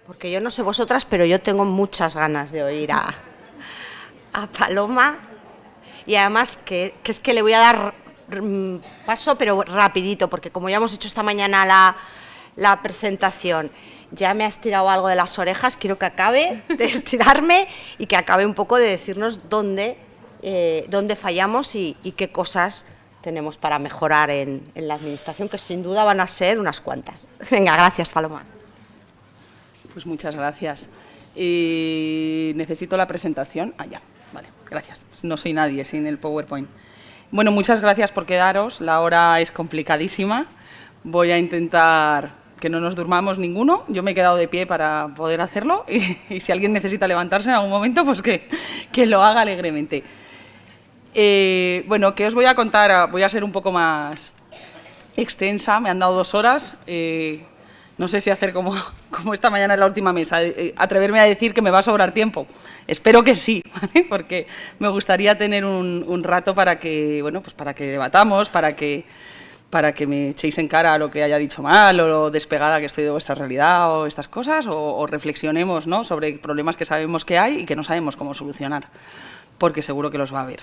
porque yo no sé vosotras, pero yo tengo muchas ganas de oír a Paloma, y además que es que le voy a dar paso, pero rapidito, porque como ya hemos hecho esta mañana la presentación, ya me ha estirado algo de las orejas, quiero que acabe de estirarme y que acabe un poco de decirnos dónde fallamos y qué cosas tenemos para mejorar en la administración, que sin duda van a ser unas cuantas. Venga, gracias, Paloma. Pues muchas gracias. Necesito la presentación. Ya, vale, gracias. No soy nadie sin el PowerPoint. Bueno, muchas gracias por quedaros. La hora es complicadísima. Voy a intentar que no nos durmamos ninguno. Yo me he quedado de pie para poder hacerlo y si alguien necesita levantarse en algún momento, pues que lo haga alegremente. Bueno, ¿qué os voy a contar? Voy a ser un poco más extensa. Me han dado 2 horas. No sé si hacer como esta mañana en la última mesa, atreverme a decir que me va a sobrar tiempo. Espero que sí, ¿vale? Porque me gustaría tener un rato para que, bueno, pues para que debatamos, para que me echéis en cara lo que haya dicho mal o lo despegada que estoy de vuestra realidad o estas cosas, o reflexionemos, ¿no?, sobre problemas que sabemos que hay y que no sabemos cómo solucionar, porque seguro que los va a haber.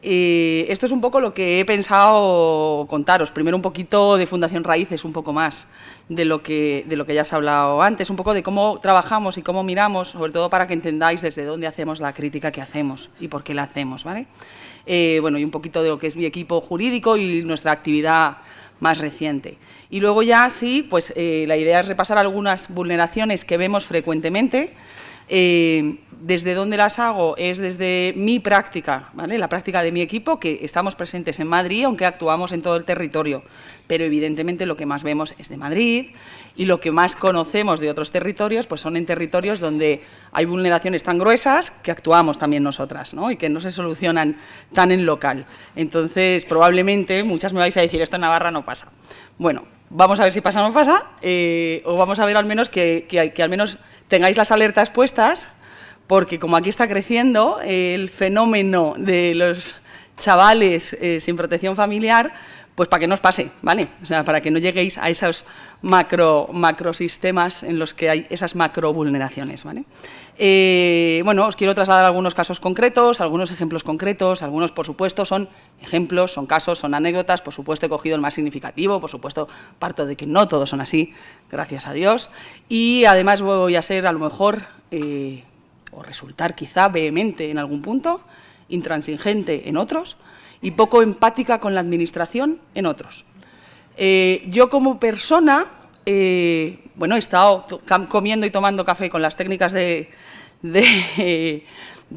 Esto es un poco lo que he pensado contaros. Primero un poquito de Fundación Raíces, un poco más de lo que ya os he hablado antes, un poco de cómo trabajamos y cómo miramos, sobre todo para que entendáis desde dónde hacemos la crítica que hacemos y por qué la hacemos, ¿vale? Bueno, y un poquito de lo que es mi equipo jurídico y nuestra actividad más reciente. Y luego ya sí, pues la idea es repasar algunas vulneraciones que vemos frecuentemente. Desde dónde las hago es desde mi práctica, ¿vale?, la práctica de mi equipo, que estamos presentes en Madrid, aunque actuamos en todo el territorio, pero evidentemente lo que más vemos es de Madrid y lo que más conocemos de otros territorios pues son en territorios donde hay vulneraciones tan gruesas que actuamos también nosotras, ¿no?, y que no se solucionan tan en local. Entonces, probablemente, muchas me vais a decir, esto en Navarra no pasa. Bueno, vamos a ver si pasa o no pasa, o vamos a ver al menos que al menos tengáis las alertas puestas, porque como aquí está creciendo el fenómeno de los chavales sin protección familiar, pues para que no os pase, ¿vale? O sea, para que no lleguéis a esos macrosistemas en los que hay esas macrovulneraciones, ¿vale? Bueno, os quiero trasladar algunos casos concretos, algunos ejemplos concretos, algunos, por supuesto, son ejemplos, son casos, son anécdotas, por supuesto he cogido el más significativo, por supuesto parto de que no todos son así, gracias a Dios, y además voy a ser a lo mejor, o resultar quizá vehemente en algún punto, intransigente en otros, y poco empática con la administración en otros. Yo como persona, bueno, he estado comiendo y tomando café con las técnicas ahí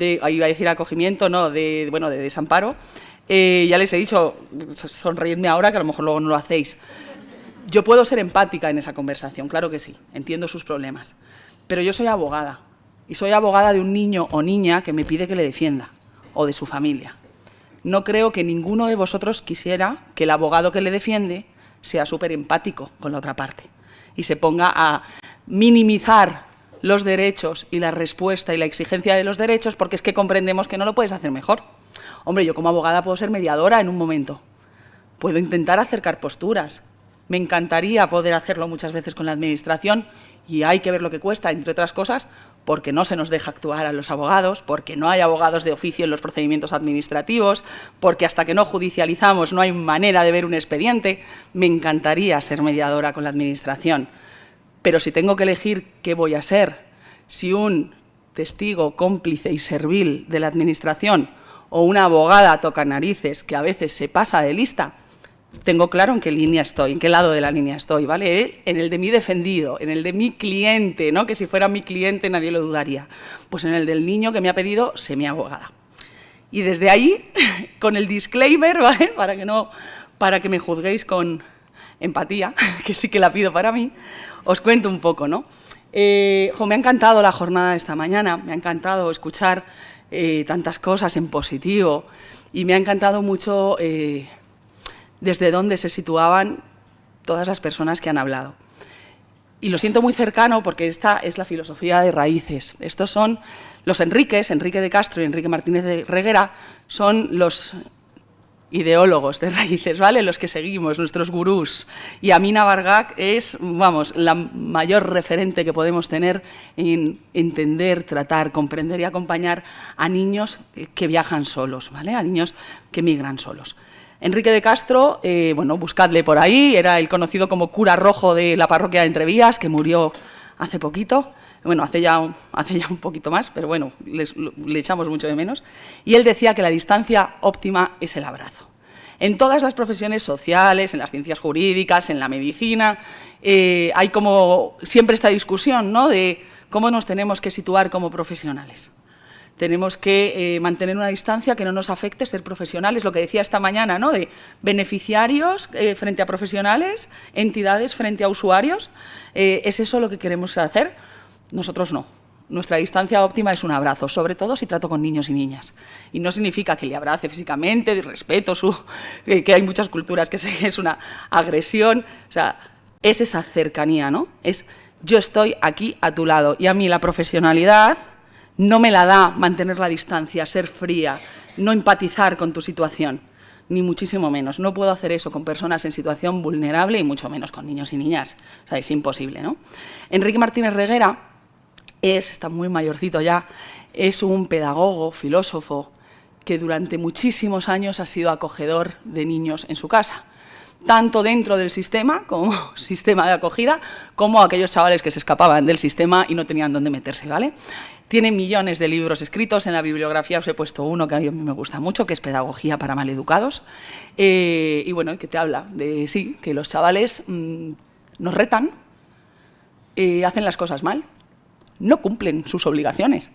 iba a decir acogimiento, no, de desamparo. Ya les he dicho, sonreírme ahora que a lo mejor luego no lo hacéis. Yo puedo ser empática en esa conversación, claro que sí, entiendo sus problemas, pero yo soy abogada, y soy abogada de un niño o niña que me pide que le defienda, o de su familia. No creo que ninguno de vosotros quisiera que el abogado que le defiende sea súper empático con la otra parte y se ponga a minimizar los derechos y la respuesta y la exigencia de los derechos porque es que comprendemos que no lo puedes hacer mejor. Hombre, yo como abogada puedo ser mediadora en un momento, puedo intentar acercar posturas. Me encantaría poder hacerlo muchas veces con la administración y hay que ver lo que cuesta, entre otras cosas, porque no se nos deja actuar a los abogados, porque no hay abogados de oficio en los procedimientos administrativos, porque hasta que no judicializamos no hay manera de ver un expediente. Me encantaría ser mediadora con la administración, pero si tengo que elegir qué voy a ser, si un testigo cómplice y servil de la administración o una abogada tocanarices que a veces se pasa de lista, tengo claro en qué línea estoy, en qué lado de la línea estoy, ¿vale? En el de mi defendido, en el de mi cliente, ¿no?, que si fuera mi cliente nadie lo dudaría. Pues en el del niño que me ha pedido ser mi abogada. Y desde ahí, con el disclaimer, ¿vale?, para que me juzguéis con empatía, que sí que la pido para mí, os cuento un poco, ¿no? Me ha encantado la jornada de esta mañana, me ha encantado escuchar tantas cosas en positivo y me ha encantado mucho desde dónde se situaban todas las personas que han hablado. Y lo siento muy cercano porque esta es la filosofía de Raíces. Estos son los Enriques, Enrique de Castro y Enrique Martínez de Reguera, son los ideólogos de Raíces, ¿vale? Los que seguimos, nuestros gurús. Y Amina Bargak es, vamos, la mayor referente que podemos tener en entender, tratar, comprender y acompañar a niños que viajan solos, ¿vale? A niños que migran solos. Enrique de Castro, bueno, buscadle por ahí, era el conocido como cura rojo de la parroquia de Entrevías, que murió hace poquito. Bueno, hace ya un poquito más, pero bueno, le echamos mucho de menos. Y él decía que la distancia óptima es el abrazo. En todas las profesiones sociales, en las ciencias jurídicas, en la medicina, hay como siempre esta discusión, ¿no?, de cómo nos tenemos que situar como profesionales. Tenemos que mantener una distancia que no nos afecte ser profesionales, lo que decía esta mañana, ¿no?, de beneficiarios frente a profesionales, entidades frente a usuarios. ¿Es eso lo que queremos hacer? Nosotros no. Nuestra distancia óptima es un abrazo, sobre todo si trato con niños y niñas. Y no significa que le abrace físicamente, de respeto, que hay muchas culturas que es una agresión. O sea, es esa cercanía, ¿no? Es yo estoy aquí a tu lado. Y a mí la profesionalidad no me la da mantener la distancia, ser fría, no empatizar con tu situación, ni muchísimo menos. No puedo hacer eso con personas en situación vulnerable y mucho menos con niños y niñas. O sea, es imposible, ¿no? Enrique Martínez Reguera está muy mayorcito ya, es un pedagogo, filósofo, que durante muchísimos años ha sido acogedor de niños en su casa, tanto dentro del sistema, como sistema de acogida, como aquellos chavales que se escapaban del sistema y no tenían dónde meterse, ¿vale? Tiene millones de libros escritos, en la bibliografía os he puesto uno que a mí me gusta mucho, que es Pedagogía para maleducados, y bueno, que te habla de, sí, que los chavales nos retan, hacen las cosas mal, no cumplen sus obligaciones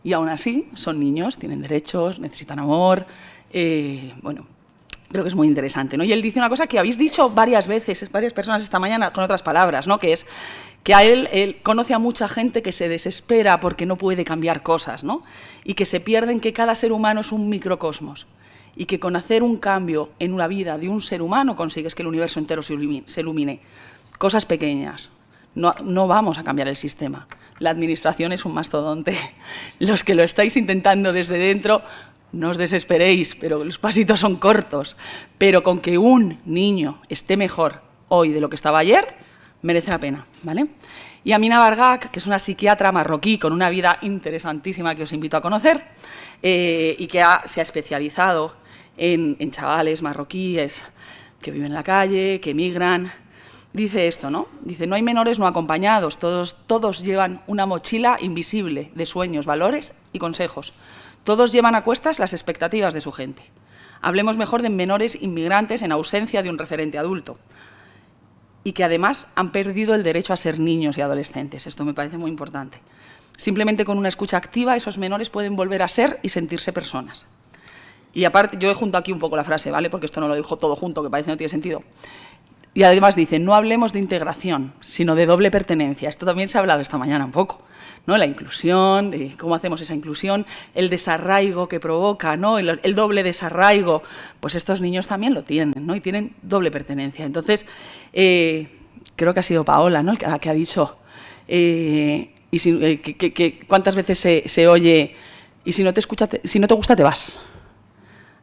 y aún así son niños, tienen derechos, necesitan amor, bueno, creo que es muy interesante, ¿no? Y él dice una cosa que habéis dicho varias veces, varias personas esta mañana con otras palabras, ¿no?, que es que a él conoce a mucha gente que se desespera porque no puede cambiar cosas, ¿no?, y que se pierden que cada ser humano es un microcosmos y que con hacer un cambio en la vida de un ser humano consigues que el universo entero se ilumine. Cosas pequeñas. No vamos a cambiar el sistema. La administración es un mastodonte. Los que lo estáis intentando desde dentro, no os desesperéis, pero los pasitos son cortos. Pero con que un niño esté mejor hoy de lo que estaba ayer, merece la pena, ¿vale? Y Amina Bargak, que es una psiquiatra marroquí con una vida interesantísima que os invito a conocer, y que se ha especializado en chavales marroquíes que viven en la calle, que emigran. Dice esto, ¿no? Dice, no hay menores no acompañados, todos llevan una mochila invisible de sueños, valores y consejos. Todos llevan a cuestas las expectativas de su gente. Hablemos mejor de menores inmigrantes en ausencia de un referente adulto y que además han perdido el derecho a ser niños y adolescentes. Esto me parece muy importante. Simplemente con una escucha activa esos menores pueden volver a ser y sentirse personas. Y aparte, yo he juntado aquí un poco la frase, ¿vale? Porque esto no lo dijo todo junto, que parece que no tiene sentido. Y además dice, no hablemos de integración, sino de doble pertenencia. Esto también se ha hablado esta mañana un poco, ¿no? La inclusión, cómo hacemos esa inclusión, el desarraigo que provoca, ¿no? El doble desarraigo, pues estos niños también lo tienen, ¿no? Y tienen doble pertenencia. Entonces, creo que ha sido Paola, ¿no?, la que ha dicho, ¿cuántas veces se oye, y si no te gusta, te vas?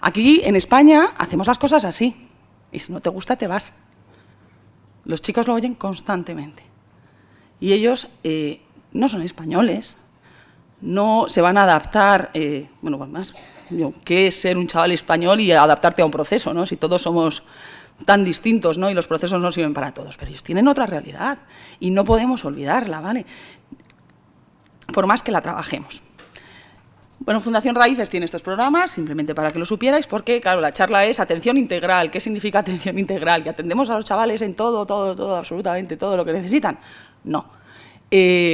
Aquí, en España, hacemos las cosas así, y si no te gusta, te vas. Los chicos lo oyen constantemente. Y ellos no son españoles, no se van a adaptar, bueno, más, ¿qué es ser un chaval español y adaptarte a un proceso, ¿no? Si todos somos tan distintos, ¿no?, y los procesos no sirven para todos, pero ellos tienen otra realidad y no podemos olvidarla, ¿vale?, por más que la trabajemos. Bueno, Fundación Raíces tiene estos programas, simplemente para que lo supierais, porque, claro, la charla es atención integral. ¿Qué significa atención integral? ¿Que atendemos a los chavales en todo, absolutamente todo lo que necesitan? No.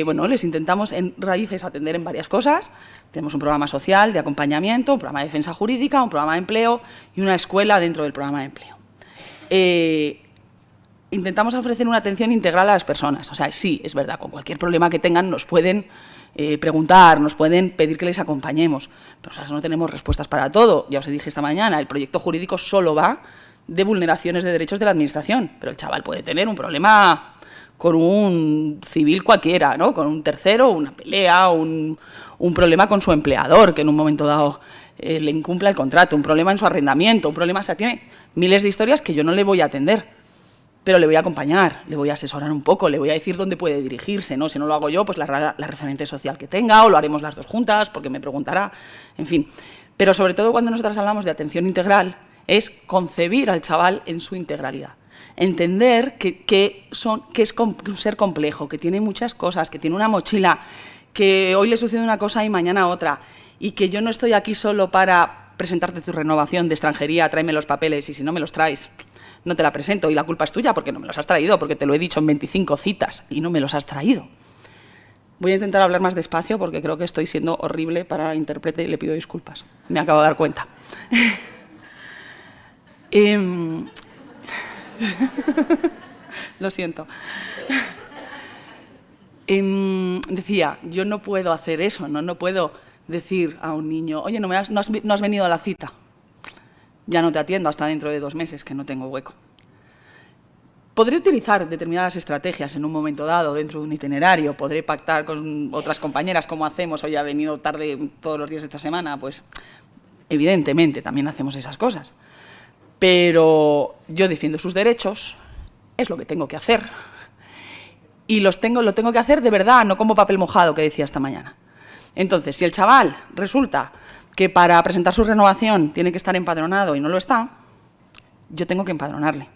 Bueno, les intentamos en Raíces atender en varias cosas. Tenemos un programa social de acompañamiento, un programa de defensa jurídica, un programa de empleo y una escuela dentro del programa de empleo. Intentamos ofrecer una atención integral a las personas. O sea, sí, es verdad, con cualquier problema que tengan nos pueden preguntar, nos pueden pedir que les acompañemos, pero o sea, no tenemos respuestas para todo. Ya os dije esta mañana, el proyecto jurídico solo va de vulneraciones de derechos de la administración, pero el chaval puede tener un problema con un civil cualquiera, ¿no?, con un tercero, una pelea, un problema con su empleador, que en un momento dado le incumpla el contrato, un problema en su arrendamiento, un problema, o sea, tiene miles de historias que yo no le voy a atender, pero le voy a acompañar, le voy a asesorar un poco, le voy a decir dónde puede dirigirse, ¿no? Si no lo hago yo, pues la referente social que tenga, o lo haremos las dos juntas, porque me preguntará, en fin. Pero sobre todo cuando nosotras hablamos de atención integral, es concebir al chaval en su integralidad. Entender que es un ser complejo, que tiene muchas cosas, que tiene una mochila, que hoy le sucede una cosa y mañana otra, y que yo no estoy aquí solo para presentarte tu renovación de extranjería, tráeme los papeles, y si no me los traes, no te la presento, y la culpa es tuya porque no me los has traído, porque te lo he dicho en 25 citas y no me los has traído. Voy a intentar hablar más despacio porque creo que estoy siendo horrible para el intérprete y le pido disculpas. Me acabo de dar cuenta. Lo siento. Decía, yo no puedo hacer eso, no puedo decir a un niño, oye, no has venido a la cita, ya no te atiendo hasta dentro de 2 meses, que no tengo hueco. Podré utilizar determinadas estrategias en un momento dado dentro de un itinerario, podré pactar con otras compañeras como hacemos, hoy ha venido tarde todos los días de esta semana, pues evidentemente también hacemos esas cosas. Pero yo defiendo sus derechos, es lo que tengo que hacer. Y lo tengo que hacer de verdad, no como papel mojado que decía esta mañana. Entonces, si el chaval resulta que para presentar su renovación tiene que estar empadronado y no lo está, yo tengo que empadronarle.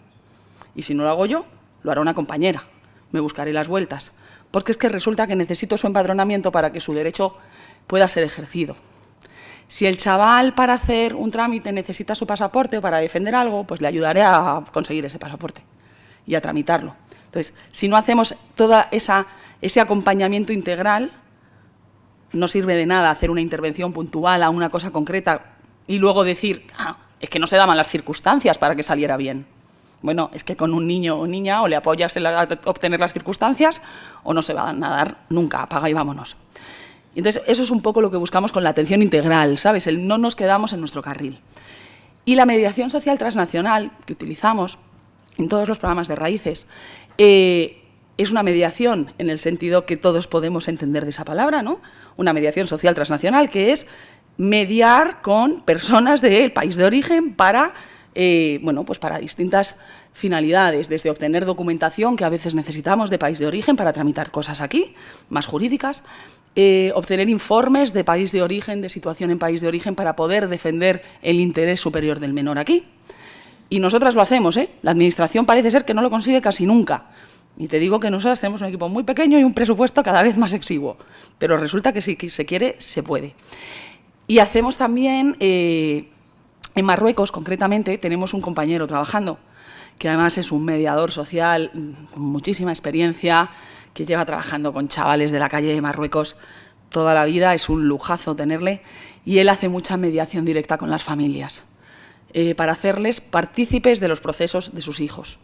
Y si no lo hago yo, lo hará una compañera. Me buscaré las vueltas. Porque es que resulta que necesito su empadronamiento para que su derecho pueda ser ejercido. Si el chaval para hacer un trámite necesita su pasaporte o para defender algo, pues le ayudaré a conseguir ese pasaporte y a tramitarlo. Entonces, si no hacemos todo ese acompañamiento integral, no sirve de nada hacer una intervención puntual a una cosa concreta y luego decir, es que no se daban las circunstancias para que saliera bien. Bueno, es que con un niño o niña o le apoyas en obtener las circunstancias o no se va a dar nunca, apaga y vámonos. Entonces, eso es un poco lo que buscamos con la atención integral, ¿sabes? El no nos quedamos en nuestro carril. Y la mediación social transnacional que utilizamos en todos los programas de Raíces es una mediación en el sentido que todos podemos entender de esa palabra, ¿no? Una mediación social transnacional que es mediar con personas del país de origen para, pues para distintas finalidades, desde obtener documentación que a veces necesitamos de país de origen para tramitar cosas aquí, más jurídicas, obtener informes de país de origen, de situación en país de origen, para poder defender el interés superior del menor aquí. Y nosotras lo hacemos, ¿eh? La Administración parece ser que no lo consigue casi nunca. Y te digo que nosotras tenemos un equipo muy pequeño y un presupuesto cada vez más exiguo. Pero resulta que si se quiere, se puede. Y hacemos también, en Marruecos concretamente, tenemos un compañero trabajando, que además es un mediador social con muchísima experiencia, que lleva trabajando con chavales de la calle de Marruecos toda la vida, es un lujazo tenerle, y él hace mucha mediación directa con las familias, para hacerles partícipes de los procesos de sus hijos,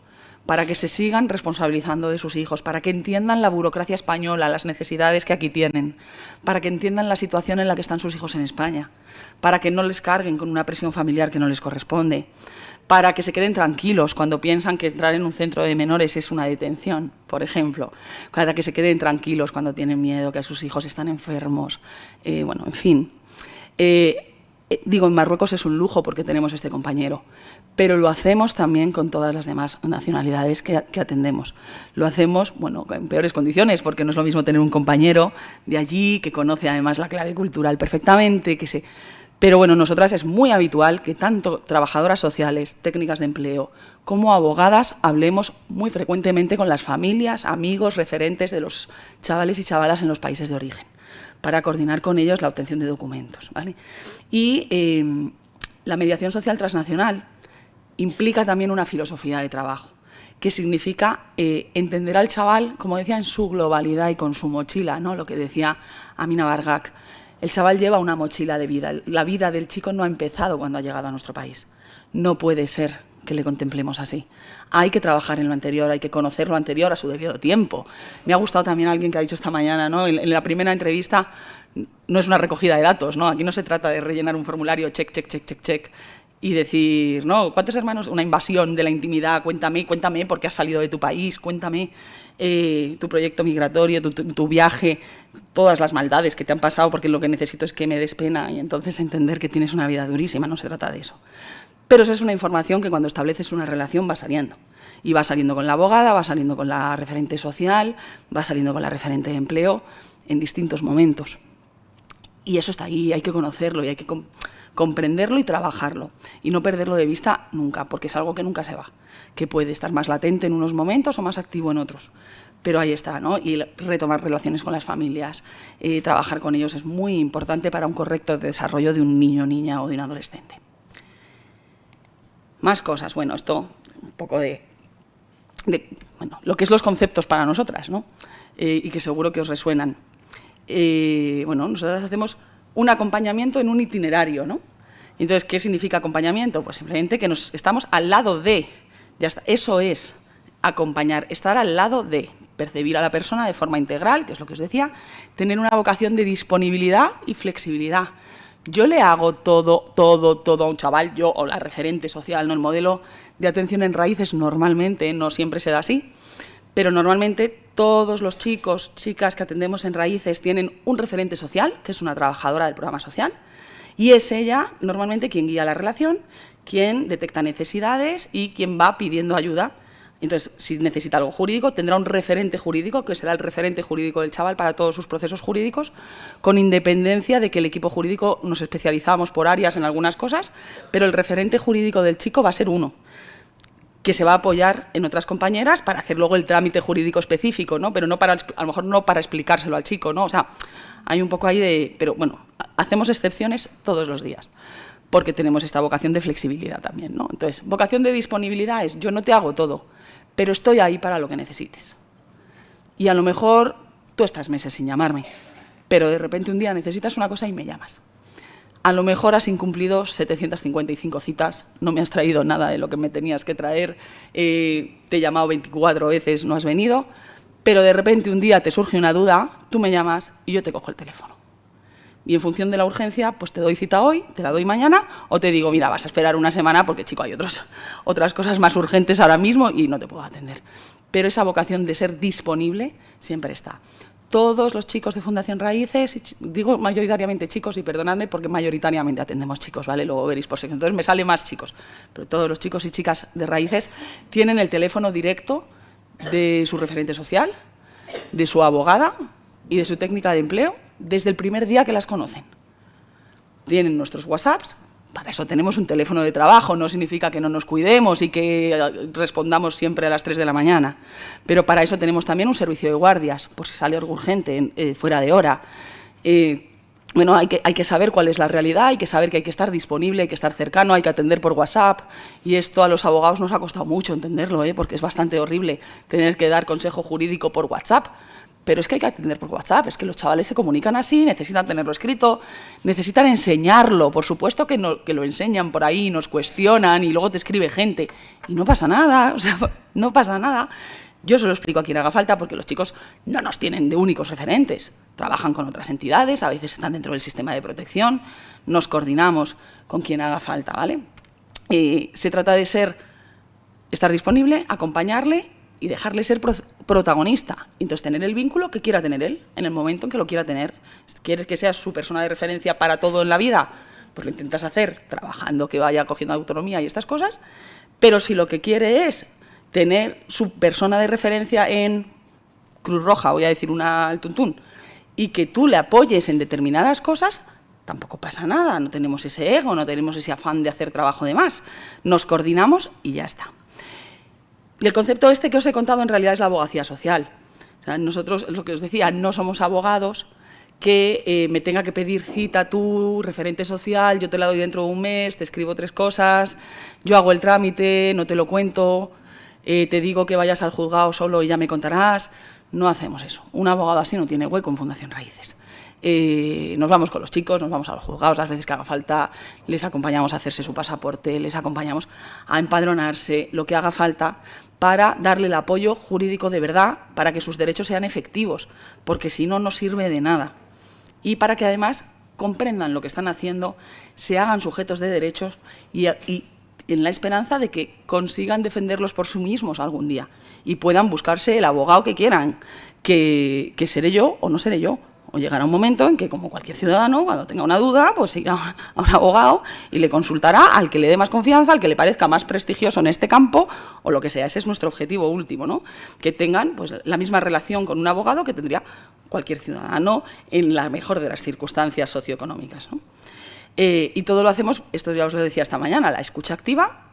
para que se sigan responsabilizando de sus hijos, para que entiendan la burocracia española, las necesidades que aquí tienen, para que entiendan la situación en la que están sus hijos en España, para que no les carguen con una presión familiar que no les corresponde, para que se queden tranquilos cuando piensan que entrar en un centro de menores es una detención, por ejemplo, para que se queden tranquilos cuando tienen miedo, que sus hijos están enfermos, bueno, en fin. Digo, en Marruecos es un lujo porque tenemos este compañero, pero lo hacemos también con todas las demás nacionalidades que atendemos. Lo hacemos, bueno, en peores condiciones, porque no es lo mismo tener un compañero de allí que conoce además la clave cultural perfectamente, Pero bueno, nosotras es muy habitual que tanto trabajadoras sociales, técnicas de empleo, como abogadas hablemos muy frecuentemente con las familias, amigos, referentes de los chavales y chavalas en los países de origen, para coordinar con ellos la obtención de documentos, ¿vale? Y la mediación social transnacional implica también una filosofía de trabajo, que significa entender al chaval, como decía, en su globalidad y con su mochila, ¿no? Lo que decía Amina Bargak. El chaval lleva una mochila de vida. La vida del chico no ha empezado cuando ha llegado a nuestro país. No puede ser que le contemplemos así. Hay que trabajar en lo anterior, hay que conocer lo anterior a su debido tiempo. Me ha gustado también alguien que ha dicho esta mañana, ¿no? En la primera entrevista no es una recogida de datos, ¿no? Aquí no se trata de rellenar un formulario, check, check, check, check, check, y decir, no, ¿cuántos hermanos? Una invasión de la intimidad, cuéntame por qué has salido de tu país, cuéntame tu proyecto migratorio, tu viaje, todas las maldades que te han pasado, porque lo que necesito es que me des pena y entonces entender que tienes una vida durísima, no se trata de eso. Pero eso es una información que cuando estableces una relación va saliendo. Y va saliendo con la abogada, va saliendo con la referente social, va saliendo con la referente de empleo en distintos momentos. Y eso está ahí, hay que conocerlo y hay que comprenderlo y trabajarlo. Y no perderlo de vista nunca, porque es algo que nunca se va, que puede estar más latente en unos momentos o más activo en otros. Pero ahí está, ¿no? Y retomar relaciones con las familias, trabajar con ellos es muy importante para un correcto desarrollo de un niño, niña o de un adolescente. Más cosas, bueno, esto un poco de bueno, lo que es los conceptos para nosotras, ¿no? Y que seguro que os resuenan. Bueno, nosotras hacemos un acompañamiento en un itinerario, ¿no? Entonces, ¿qué significa acompañamiento? Pues simplemente que estamos al lado de, ya está, eso es acompañar, estar al lado de, percibir a la persona de forma integral, que es lo que os decía, tener una vocación de disponibilidad y flexibilidad. Yo le hago todo a un chaval, yo o la referente social, ¿no? El modelo de atención en raíces normalmente, no siempre se da así, pero normalmente todos los chicos, chicas que atendemos en raíces tienen un referente social, que es una trabajadora del programa social, y es ella normalmente quien guía la relación, quien detecta necesidades y quien va pidiendo ayuda. Entonces, si necesita algo jurídico, tendrá un referente jurídico, que será el referente jurídico del chaval para todos sus procesos jurídicos, con independencia de que el equipo jurídico nos especializamos por áreas en algunas cosas, pero el referente jurídico del chico va a ser uno, que se va a apoyar en otras compañeras para hacer luego el trámite jurídico específico, ¿no? Pero no para, a lo mejor no para explicárselo al chico, ¿no? O sea, hay un poco ahí de... Pero bueno, hacemos excepciones todos los días, porque tenemos esta vocación de flexibilidad también, ¿no? Entonces, vocación de disponibilidad es, yo no te hago todo, pero estoy ahí para lo que necesites. Y a lo mejor tú estás meses sin llamarme, pero de repente un día necesitas una cosa y me llamas. A lo mejor has incumplido 755 citas, no me has traído nada de lo que me tenías que traer, te he llamado 24 veces, no has venido, pero de repente un día te surge una duda, tú me llamas y yo te cojo el teléfono. Y en función de la urgencia, pues te doy cita hoy, te la doy mañana, o te digo, mira, vas a esperar una semana porque, chico, hay otras cosas más urgentes ahora mismo y no te puedo atender. Pero esa vocación de ser disponible siempre está. Todos los chicos de Fundación Raíces, digo mayoritariamente chicos, y perdonadme porque mayoritariamente atendemos chicos, ¿vale? Luego veréis por sección, entonces me sale más chicos. Pero todos los chicos y chicas de Raíces tienen el teléfono directo de su referente social, de su abogada y de su técnica de empleo desde el primer día que las conocen. Tienen nuestros WhatsApps, para eso tenemos un teléfono de trabajo, no significa que no nos cuidemos y que respondamos siempre a las 3 de la mañana, pero para eso tenemos también un servicio de guardias, por si sale algo urgente, fuera de hora. Bueno, hay que saber cuál es la realidad, hay que saber que hay que estar disponible, hay que estar cercano, hay que atender por WhatsApp, y esto a los abogados nos ha costado mucho entenderlo, porque es bastante horrible tener que dar consejo jurídico por WhatsApp. Pero es que hay que atender por WhatsApp, es que los chavales se comunican así, necesitan tenerlo escrito, necesitan enseñarlo, por supuesto que lo enseñan por ahí, nos cuestionan y luego te escribe gente. Y no pasa nada, o sea, no pasa nada. Yo se lo explico a quien haga falta porque los chicos no nos tienen de únicos referentes, trabajan con otras entidades, a veces están dentro del sistema de protección, nos coordinamos con quien haga falta, ¿vale? Se trata de estar disponible, acompañarle y dejarle ser protagonista. Entonces, tener el vínculo que quiera tener él en el momento en que lo quiera tener. ¿Quieres que sea su persona de referencia para todo en la vida? Pues lo intentas hacer trabajando, que vaya cogiendo autonomía y estas cosas. Pero si lo que quiere es tener su persona de referencia en Cruz Roja, voy a decir al tuntún, y que tú le apoyes en determinadas cosas, tampoco pasa nada. No tenemos ese ego, no tenemos ese afán de hacer trabajo de más. Nos coordinamos y ya está. Y el concepto que os he contado en realidad es la abogacía social. O sea, nosotros, lo que os decía, no somos abogados que me tenga que pedir cita tú, referente social, yo te la doy dentro de un mes, te escribo 3 cosas, yo hago el trámite, no te lo cuento, te digo que vayas al juzgado solo y ya me contarás. No hacemos eso. Un abogado así no tiene hueco en Fundación Raíces. Nos vamos con los chicos, nos vamos a los juzgados las veces que haga falta, les acompañamos a hacerse su pasaporte, les acompañamos a empadronarse, lo que haga falta, para darle el apoyo jurídico de verdad, para que sus derechos sean efectivos, porque si no, no sirve de nada. Y para que además comprendan lo que están haciendo, se hagan sujetos de derechos y en la esperanza de que consigan defenderlos por sí mismos algún día y puedan buscarse el abogado que quieran, que seré yo o no seré yo. O llegará un momento en que, como cualquier ciudadano, cuando tenga una duda, pues irá a un abogado y le consultará al que le dé más confianza, al que le parezca más prestigioso en este campo, o lo que sea. Ese es nuestro objetivo último, ¿no? Que tengan pues, la misma relación con un abogado que tendría cualquier ciudadano en la mejor de las circunstancias socioeconómicas, ¿no? Y todo lo hacemos, esto ya os lo decía esta mañana, la escucha activa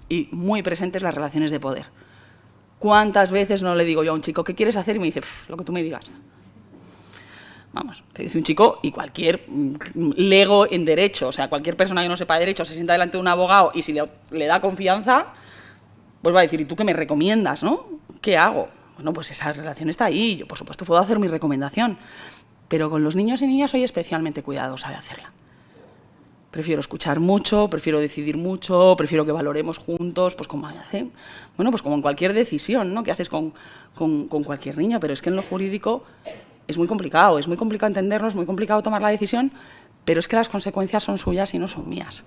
y muy presentes las relaciones de poder. ¿Cuántas veces no le digo yo a un chico, ¿qué quieres hacer? Y me dice, lo que tú me digas. Vamos, te dice un chico y cualquier lego en derecho, o sea, cualquier persona que no sepa derecho se sienta delante de un abogado y si le da confianza, pues va a decir, ¿y tú qué me recomiendas, no? ¿Qué hago? Bueno, pues esa relación está ahí, yo por supuesto puedo hacer mi recomendación, pero con los niños y niñas soy especialmente cuidadosa de hacerla. Prefiero escuchar mucho, prefiero decidir mucho, prefiero que valoremos juntos, pues como hacen, bueno, pues como en cualquier decisión, ¿no? Que haces con cualquier niño, pero es que en lo jurídico es muy complicado entenderlo, es muy complicado tomar la decisión, pero es que las consecuencias son suyas y no son mías.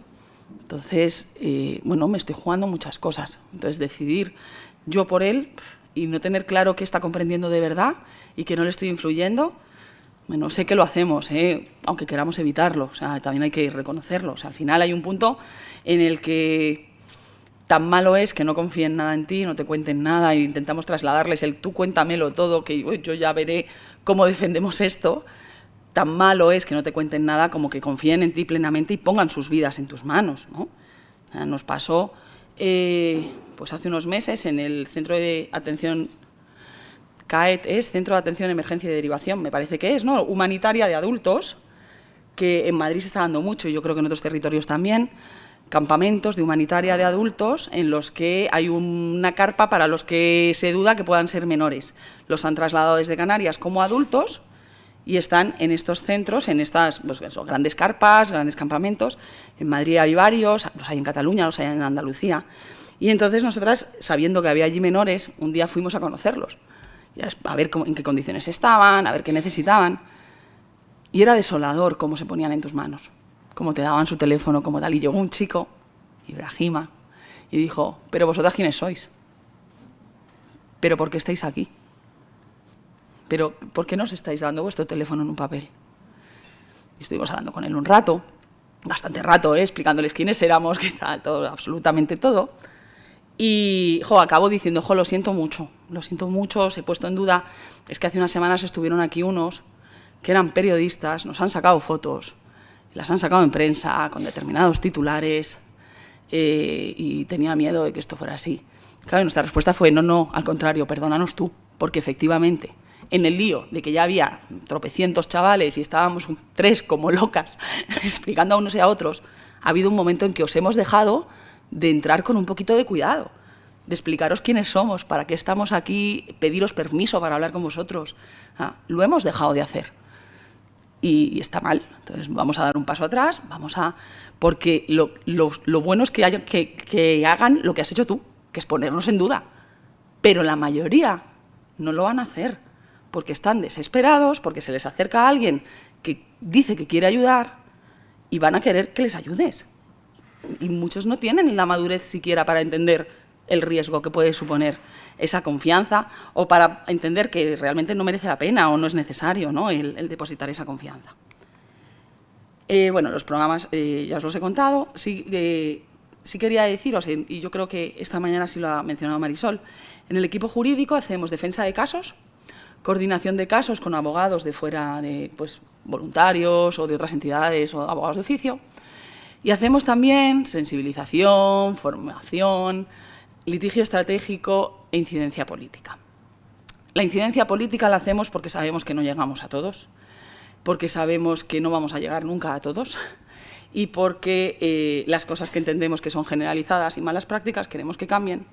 Entonces, bueno, me estoy jugando muchas cosas. Entonces, decidir yo por él y no tener claro qué está comprendiendo de verdad y que no le estoy influyendo, bueno, sé que lo hacemos, aunque queramos evitarlo, o sea, también hay que reconocerlo. O sea, al final hay un punto en el que tan malo es que no confíen nada en ti, no te cuenten nada e intentamos trasladarles el tú cuéntamelo todo, que yo ya veré cómo defendemos esto. Tan malo es que no te cuenten nada como que confíen en ti plenamente y pongan sus vidas en tus manos, ¿no? O sea, nos pasó pues hace unos meses en el Centro de Atención CAET, es Centro de Atención, Emergencia y Derivación, me parece que es, ¿no? Humanitaria de adultos, que en Madrid se está dando mucho y yo creo que en otros territorios también, campamentos de humanitaria de adultos en los que hay una carpa para los que se duda que puedan ser menores. Los han trasladado desde Canarias como adultos y están en estos centros, en estas pues, grandes carpas, grandes campamentos. En Madrid hay varios, los hay en Cataluña, los hay en Andalucía. Y entonces nosotras, sabiendo que había allí menores, un día fuimos a conocerlos, a ver en qué condiciones estaban, a ver qué necesitaban. Y era desolador cómo se ponían en tus manos, cómo te daban su teléfono, como tal. Y llegó un chico, Ibrahima, y dijo, ¿pero vosotras quiénes sois? ¿Pero por qué estáis aquí? ¿Pero por qué no os estáis dando vuestro teléfono en un papel? Y estuvimos hablando con él un rato, bastante rato, explicándoles quiénes éramos, qué tal, todo, absolutamente todo. Y acabó diciendo, lo siento mucho, os he puesto en duda. Es que hace unas semanas estuvieron aquí unos que eran periodistas, nos han sacado fotos, las han sacado en prensa con determinados titulares y tenía miedo de que esto fuera así. Claro, y nuestra respuesta fue, no, al contrario, perdónanos tú, porque efectivamente, en el lío de que ya había tropecientos chavales y estábamos tres como locas explicando a unos y a otros, ha habido un momento en que os hemos dejado de entrar con un poquito de cuidado, de explicaros quiénes somos, para qué estamos aquí, pediros permiso para hablar con vosotros. Lo hemos dejado de hacer. Y está mal, entonces vamos a dar un paso atrás, porque lo bueno es que hagan lo que has hecho tú, que es ponernos en duda, pero la mayoría no lo van a hacer, porque están desesperados, porque se les acerca a alguien que dice que quiere ayudar y van a querer que les ayudes. Y muchos no tienen la madurez siquiera para entender el riesgo que puede suponer esa confianza o para entender que realmente no merece la pena o no es necesario, ¿no? el depositar esa confianza. Bueno, los programas ya os los he contado. Sí quería deciros, y yo creo que esta mañana sí lo ha mencionado Marisol, en el equipo jurídico hacemos defensa de casos, coordinación de casos con abogados de fuera, de voluntarios o de otras entidades o abogados de oficio, y hacemos también sensibilización, formación, litigio estratégico e incidencia política. La incidencia política la hacemos porque sabemos que no llegamos a todos, porque sabemos que no vamos a llegar nunca a todos y porque las cosas que entendemos que son generalizadas y malas prácticas queremos que cambien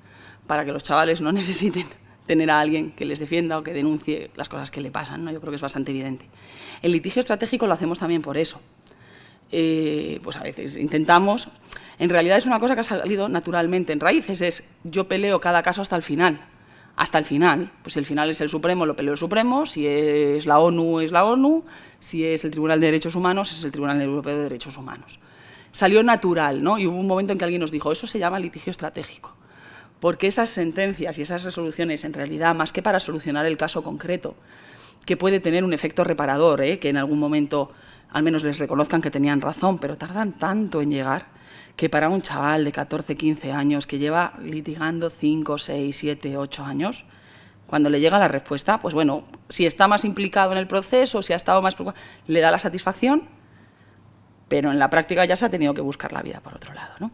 para que los chavales no necesiten tener a alguien que les defienda o que denuncie las cosas que le pasan, ¿no? Yo creo que es bastante evidente. El litigio estratégico lo hacemos también por eso. Pues a veces intentamos, en realidad es una cosa que ha salido naturalmente en raíces, es yo peleo cada caso hasta el final. hasta el final. Pues si el final es el Supremo, lo peleó el Supremo, si es la ONU, es la ONU, si es el Tribunal de Derechos Humanos, es el Tribunal Europeo de Derechos Humanos. Salió natural, ¿no? Y hubo un momento en que alguien nos dijo, eso se llama litigio estratégico, porque esas sentencias y esas resoluciones, en realidad, más que para solucionar el caso concreto, que puede tener un efecto reparador, que en algún momento al menos les reconozcan que tenían razón, pero tardan tanto en llegar, que para un chaval de 14, 15 años que lleva litigando 5, 6, 7, 8 años, cuando le llega la respuesta, pues bueno, si está más implicado en el proceso, si ha estado más preocupado, le da la satisfacción, pero en la práctica ya se ha tenido que buscar la vida por otro lado, ¿no?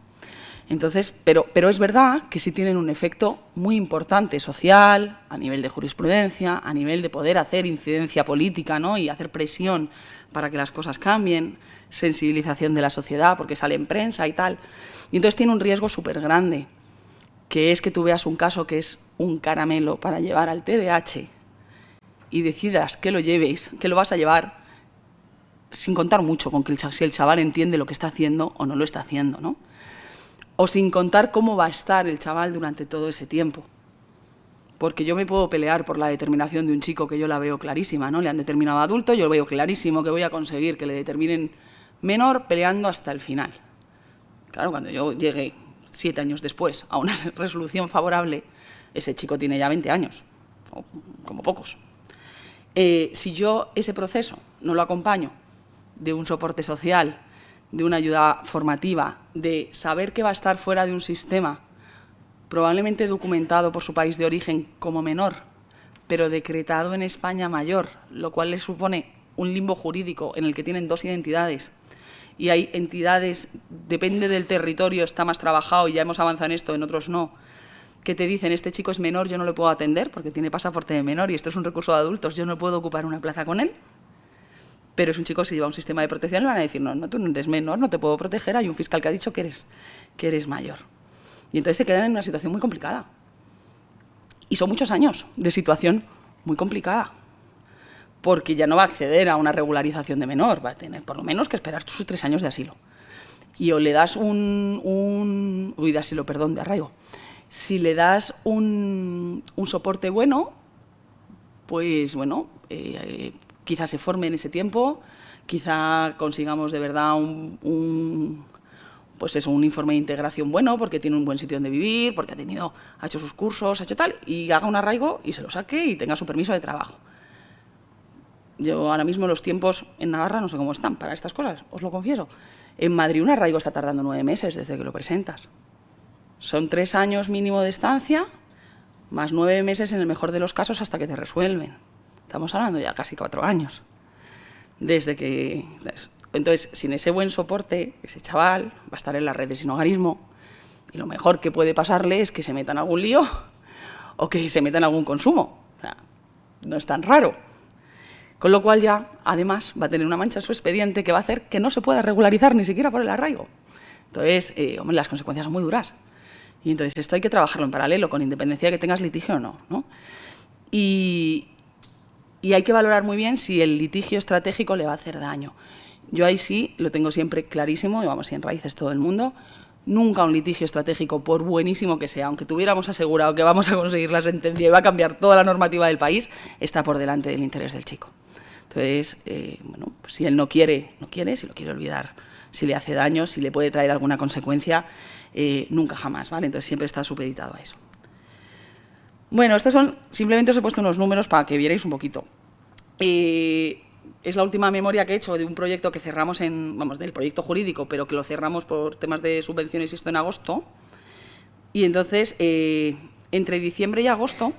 Entonces, pero es verdad que sí tienen un efecto muy importante social, a nivel de jurisprudencia, a nivel de poder hacer incidencia política, ¿no? Y hacer presión para que las cosas cambien, sensibilización de la sociedad, porque sale en prensa y tal. Y entonces tiene un riesgo súper grande, que es que tú veas un caso que es un caramelo para llevar al TDAH y decidas que lo lleves, que lo vas a llevar sin contar mucho con que si el chaval entiende lo que está haciendo o no lo está haciendo, ¿no? O sin contar cómo va a estar el chaval durante todo ese tiempo. Porque yo me puedo pelear por la determinación de un chico que yo la veo clarísima, ¿no? Le han determinado adulto, yo veo clarísimo que voy a conseguir que le determinen menor peleando hasta el final. Claro, cuando yo llegue 7 años después a una resolución favorable, ese chico tiene ya 20 años, o como pocos. Si yo ese proceso no lo acompaño de un soporte social, de una ayuda formativa, de saber que va a estar fuera de un sistema probablemente documentado por su país de origen como menor, pero decretado en España mayor, lo cual le supone un limbo jurídico en el que tienen 2 identidades, y hay entidades, depende del territorio, está más trabajado y ya hemos avanzado en esto, en otros no, que te dicen, este chico es menor, yo no le puedo atender porque tiene pasaporte de menor y esto es un recurso de adultos, yo no puedo ocupar una plaza con él. Pero es un chico que se lleva un sistema de protección, le van a decir, no, tú no eres menor, no te puedo proteger, hay un fiscal que ha dicho que eres mayor. Y entonces se quedan en una situación muy complicada. Y son muchos años de situación muy complicada, porque ya no va a acceder a una regularización de menor, va a tener por lo menos que esperar sus 3 años de asilo. Y o le das de asilo, perdón, de arraigo. Si le das un soporte bueno, pues bueno, quizá se forme en ese tiempo, quizá consigamos de verdad pues eso, un informe de integración bueno, porque tiene un buen sitio donde vivir, porque ha hecho sus cursos, ha hecho tal, y haga un arraigo y se lo saque y tenga su permiso de trabajo. Yo ahora mismo los tiempos en Navarra no sé cómo están para estas cosas, os lo confieso. En Madrid un arraigo está tardando 9 meses desde que lo presentas. Son 3 años mínimo de estancia, más 9 meses en el mejor de los casos hasta que te resuelven. Estamos hablando ya casi 4 años. Desde que... Entonces, sin ese buen soporte, ese chaval va a estar en las redes sin hogarismo y lo mejor que puede pasarle es que se meta en algún lío o que se meta en algún consumo. O sea, no es tan raro. Con lo cual ya, además, va a tener una mancha en su expediente que va a hacer que no se pueda regularizar ni siquiera por el arraigo. Entonces, hombre, las consecuencias son muy duras. Y entonces esto hay que trabajarlo en paralelo, con independencia de que tengas litigio o no, ¿no? Y hay que valorar muy bien si el litigio estratégico le va a hacer daño. Yo ahí sí lo tengo siempre clarísimo, y vamos, y en raíces todo el mundo, nunca un litigio estratégico, por buenísimo que sea, aunque tuviéramos asegurado que vamos a conseguir la sentencia y va a cambiar toda la normativa del país, está por delante del interés del chico. Entonces, bueno, pues si él no quiere, si lo quiere olvidar, si le hace daño, si le puede traer alguna consecuencia, nunca jamás, ¿vale? Entonces siempre está supeditado a eso. Bueno, estos son, simplemente os he puesto unos números para que vierais un poquito. Es la última memoria que he hecho de un proyecto que cerramos del proyecto jurídico, pero que lo cerramos por temas de subvenciones y esto en agosto. Y entonces, entre diciembre y agosto,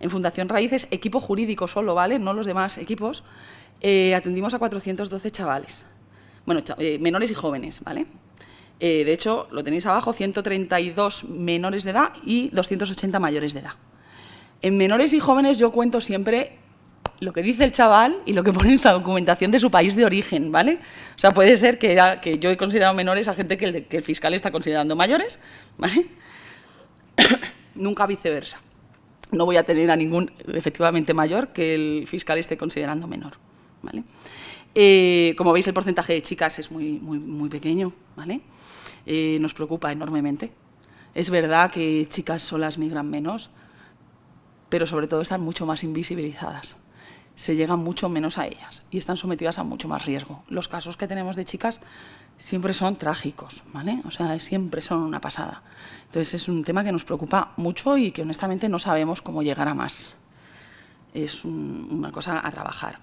en Fundación Raíces, equipo jurídico solo, ¿vale? No los demás equipos, atendimos a 412 chavales. Bueno, menores y jóvenes, ¿vale? De hecho, lo tenéis abajo, 132 menores de edad y 280 mayores de edad. En menores y jóvenes yo cuento siempre lo que dice el chaval y lo que pone en esa documentación de su país de origen, ¿vale? O sea, puede ser que yo he considerado menores a gente que el fiscal está considerando mayores, ¿vale? Nunca viceversa. No voy a tener a ningún efectivamente mayor que el fiscal esté considerando menor, ¿vale? Como veis, el porcentaje de chicas es muy pequeño, ¿vale? Nos preocupa enormemente. Es verdad que chicas solas migran menos, pero sobre todo están mucho más invisibilizadas. Se llega mucho menos a ellas y están sometidas a mucho más riesgo. Los casos que tenemos de chicas siempre son trágicos, ¿vale? O sea, siempre son una pasada. Entonces es un tema que nos preocupa mucho y que honestamente no sabemos cómo llegar a más. Es una cosa a trabajar.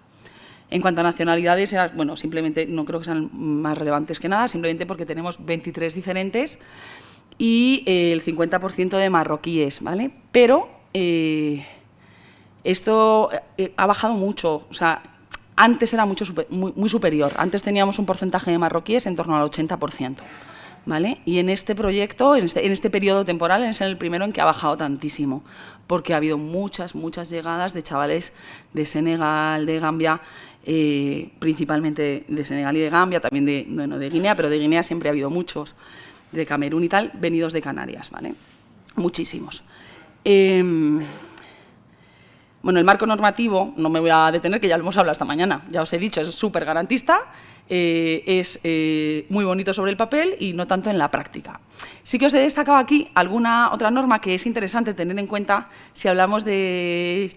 En cuanto a nacionalidades, bueno, simplemente no creo que sean más relevantes que nada, simplemente porque tenemos 23 diferentes y el 50% de marroquíes, ¿vale? Pero esto ha bajado mucho, o sea, antes era muy superior, antes teníamos un porcentaje de marroquíes en torno al 80%, ¿vale? Y en este proyecto, en este periodo temporal, es el primero en que ha bajado tantísimo, porque ha habido muchas llegadas de chavales de Senegal, de Gambia, principalmente de Senegal y de Gambia, también de Guinea, pero de Guinea siempre ha habido muchos, de Camerún y tal, venidos de Canarias, ¿vale? Muchísimos. Bueno, el marco normativo, no me voy a detener, que ya lo hemos hablado esta mañana, ya os he dicho, es súper garantista, es muy bonito sobre el papel y no tanto en la práctica. Sí que os he destacado aquí alguna otra norma que es interesante tener en cuenta si hablamos de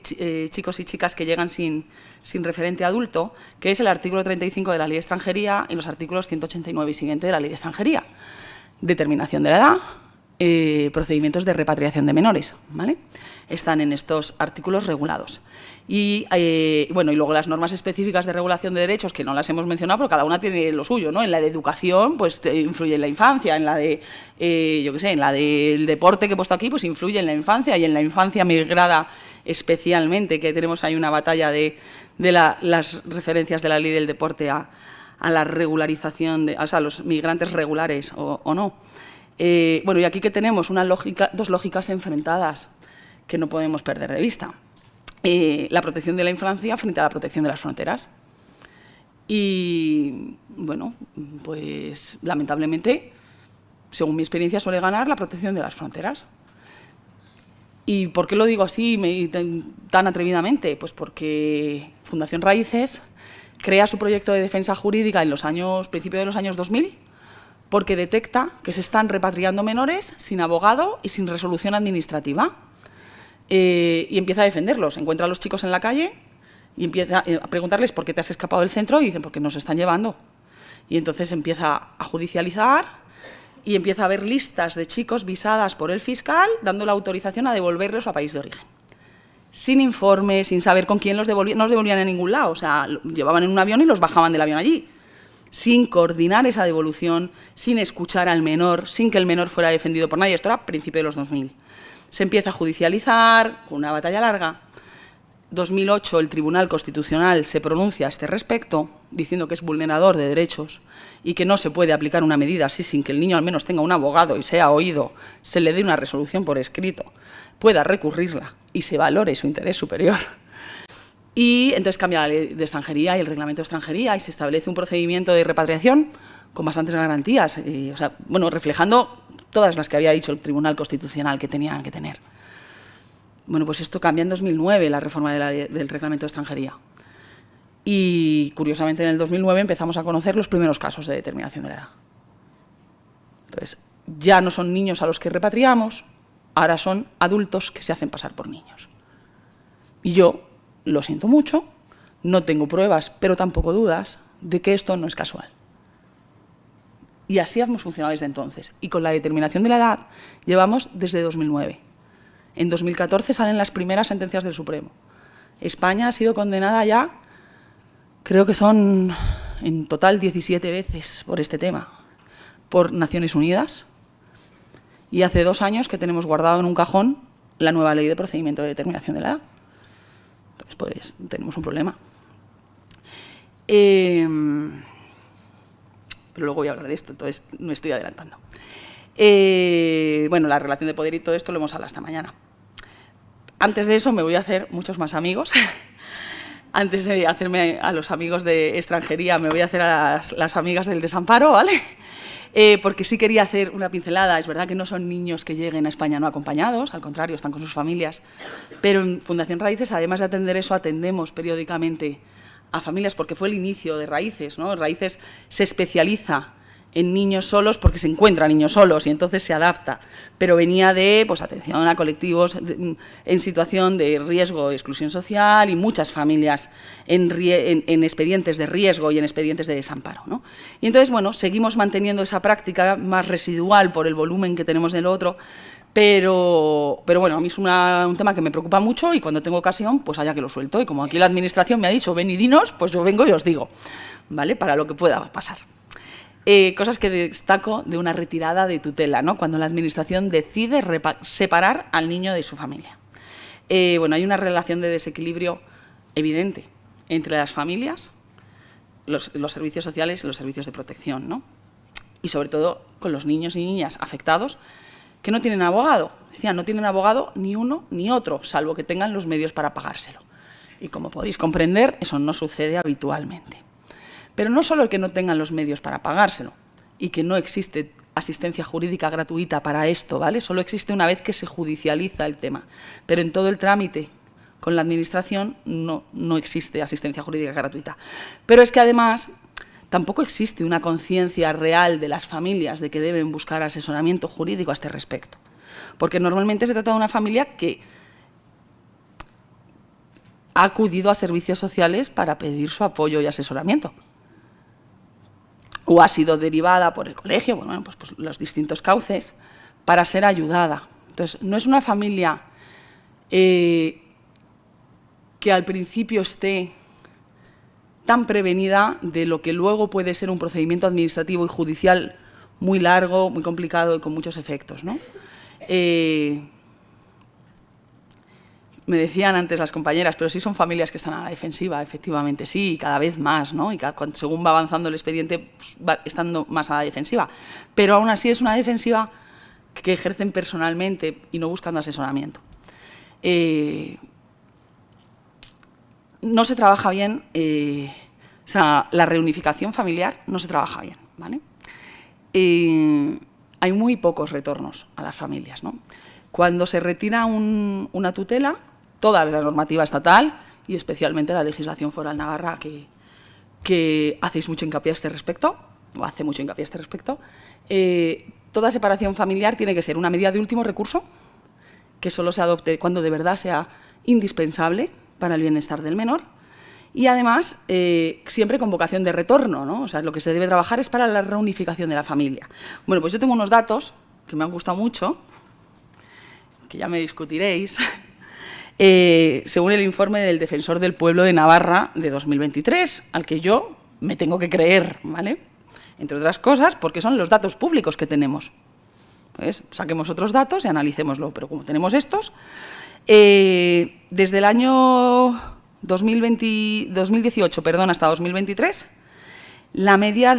chicos y chicas que llegan sin referente adulto, que es el artículo 35 de la Ley de Extranjería y los artículos 189 y siguiente de la Ley de Extranjería. Determinación de la edad, procedimientos de repatriación de menores, ¿vale? Están en estos artículos regulados. Y, bueno, y luego las normas específicas de regulación de derechos, que no las hemos mencionado, pero cada una tiene lo suyo, ¿no? En la de educación, pues influye en la infancia, en la de, yo qué sé, en la del deporte que he puesto aquí, pues influye en la infancia, y en la infancia migrada especialmente, que tenemos ahí una batalla de las referencias de la ley del deporte a la regularización, o sea, a los migrantes regulares o no. Bueno, y aquí que tenemos dos lógicas enfrentadas que no podemos perder de vista. La protección de la infancia frente a la protección de las fronteras. Y, bueno, pues lamentablemente, según mi experiencia, suele ganar la protección de las fronteras. ¿Y por qué lo digo así tan atrevidamente? Pues porque Fundación Raíces crea su proyecto de defensa jurídica en principios de los años 2000, porque detecta que se están repatriando menores sin abogado y sin resolución administrativa. Y empieza a defenderlos. Encuentra a los chicos en la calle y empieza a preguntarles por qué te has escapado del centro y dicen, porque nos están llevando. Y entonces empieza a judicializar y empieza a haber listas de chicos visadas por el fiscal dando la autorización a devolverlos a país de origen. Sin informe, sin saber con quién los devolvían, no los devolvían a ningún lado, o sea, llevaban en un avión y los bajaban del avión allí, sin coordinar esa devolución, sin escuchar al menor, sin que el menor fuera defendido por nadie. Esto era a principios de los 2000. Se empieza a judicializar, con una batalla larga. 2008 el Tribunal Constitucional se pronuncia a este respecto, diciendo que es vulnerador de derechos y que no se puede aplicar una medida así sin que el niño al menos tenga un abogado y sea oído, se le dé una resolución por escrito, pueda recurrirla y se valore su interés superior. Y entonces cambia la Ley de Extranjería y el Reglamento de Extranjería y se establece un procedimiento de repatriación con bastantes garantías, o sea, bueno, reflejando todas las que había dicho el Tribunal Constitucional que tenían que tener. Bueno, pues esto cambia en 2009, la reforma del Reglamento de Extranjería. Y, curiosamente, en el 2009 empezamos a conocer los primeros casos de determinación de la edad. Entonces, ya no son niños a los que repatriamos, ahora son adultos que se hacen pasar por niños. Y yo, lo siento mucho, no tengo pruebas, pero tampoco dudas, de que esto no es casual. Y así hemos funcionado desde entonces. Y con la determinación de la edad llevamos desde 2009. En 2014 salen las primeras sentencias del Supremo. España ha sido condenada ya, creo que son en total 17 veces por este tema, por Naciones Unidas. Y hace 2 años que tenemos guardado en un cajón la nueva ley de procedimiento de determinación de la edad. Entonces, pues tenemos un problema. Pero luego voy a hablar de esto, entonces me estoy adelantando. Bueno, la relación de poder y todo esto lo hemos hablado esta mañana. Antes de eso me voy a hacer muchos más amigos. Antes de hacerme a los amigos de extranjería, me voy a hacer a las amigas del desamparo, ¿vale? Porque sí quería hacer una pincelada. Es verdad que no son niños que lleguen a España no acompañados, al contrario, están con sus familias. Pero en Fundación Raíces, además de atender eso, atendemos periódicamente a familias, porque fue el inicio de Raíces, ¿no? Raíces se especializa en niños solos porque se encuentra niños solos y entonces se adapta, pero venía de pues, atención a colectivos en situación de riesgo de exclusión social y muchas familias en expedientes de riesgo y en expedientes de desamparo, ¿no? Y entonces, bueno, seguimos manteniendo esa práctica más residual por el volumen que tenemos del otro, pero bueno, a mí es un tema que me preocupa mucho y cuando tengo ocasión, pues allá que lo suelto. Y como aquí la administración me ha dicho, ven y dinos, pues yo vengo y os digo, ¿vale? Para lo que pueda pasar. Cosas que destaco de una retirada de tutela, ¿no? Cuando la administración decide separar al niño de su familia. Bueno, hay una relación de desequilibrio evidente entre las familias, los servicios sociales y los servicios de protección, ¿no? Y sobre todo con los niños y niñas afectados que no tienen abogado. Decían, no tienen abogado ni uno ni otro, salvo que tengan los medios para pagárselo. Y como podéis comprender, eso no sucede habitualmente. Pero no solo el que no tengan los medios para pagárselo y que no existe asistencia jurídica gratuita para esto, ¿vale? Solo existe una vez que se judicializa el tema. Pero en todo el trámite con la administración no existe asistencia jurídica gratuita. Pero es que además tampoco existe una conciencia real de las familias de que deben buscar asesoramiento jurídico a este respecto. Porque normalmente se trata de una familia que ha acudido a servicios sociales para pedir su apoyo y asesoramiento. O ha sido derivada por el colegio, bueno, pues los distintos cauces, para ser ayudada. Entonces, no es una familia que al principio esté tan prevenida de lo que luego puede ser un procedimiento administrativo y judicial muy largo, muy complicado y con muchos efectos, ¿no? Me decían antes las compañeras, pero sí son familias que están a la defensiva, efectivamente, sí, y cada vez más, ¿no? Y según va avanzando el expediente, pues, va estando más a la defensiva. Pero aún así es una defensiva que ejercen personalmente y no buscando asesoramiento. No se trabaja bien, o sea, la reunificación familiar no se trabaja bien, ¿vale? Hay muy pocos retornos a las familias, ¿no? Cuando se retira una tutela, toda la normativa estatal y especialmente la legislación foral navarra que hacéis mucho hincapié a este respecto, o hace mucho hincapié a este respecto, toda separación familiar tiene que ser una medida de último recurso que solo se adopte cuando de verdad sea indispensable para el bienestar del menor y además siempre con vocación de retorno, ¿no? O sea, lo que se debe trabajar es para la reunificación de la familia. Bueno, pues yo tengo unos datos que me han gustado mucho, que ya me discutiréis, según el informe del Defensor del Pueblo de Navarra de 2023, al que yo me tengo que creer, ¿vale? Entre otras cosas, porque son los datos públicos que tenemos. Pues saquemos otros datos y analicémoslo, pero como tenemos estos, desde el año 2018 hasta 2023, la media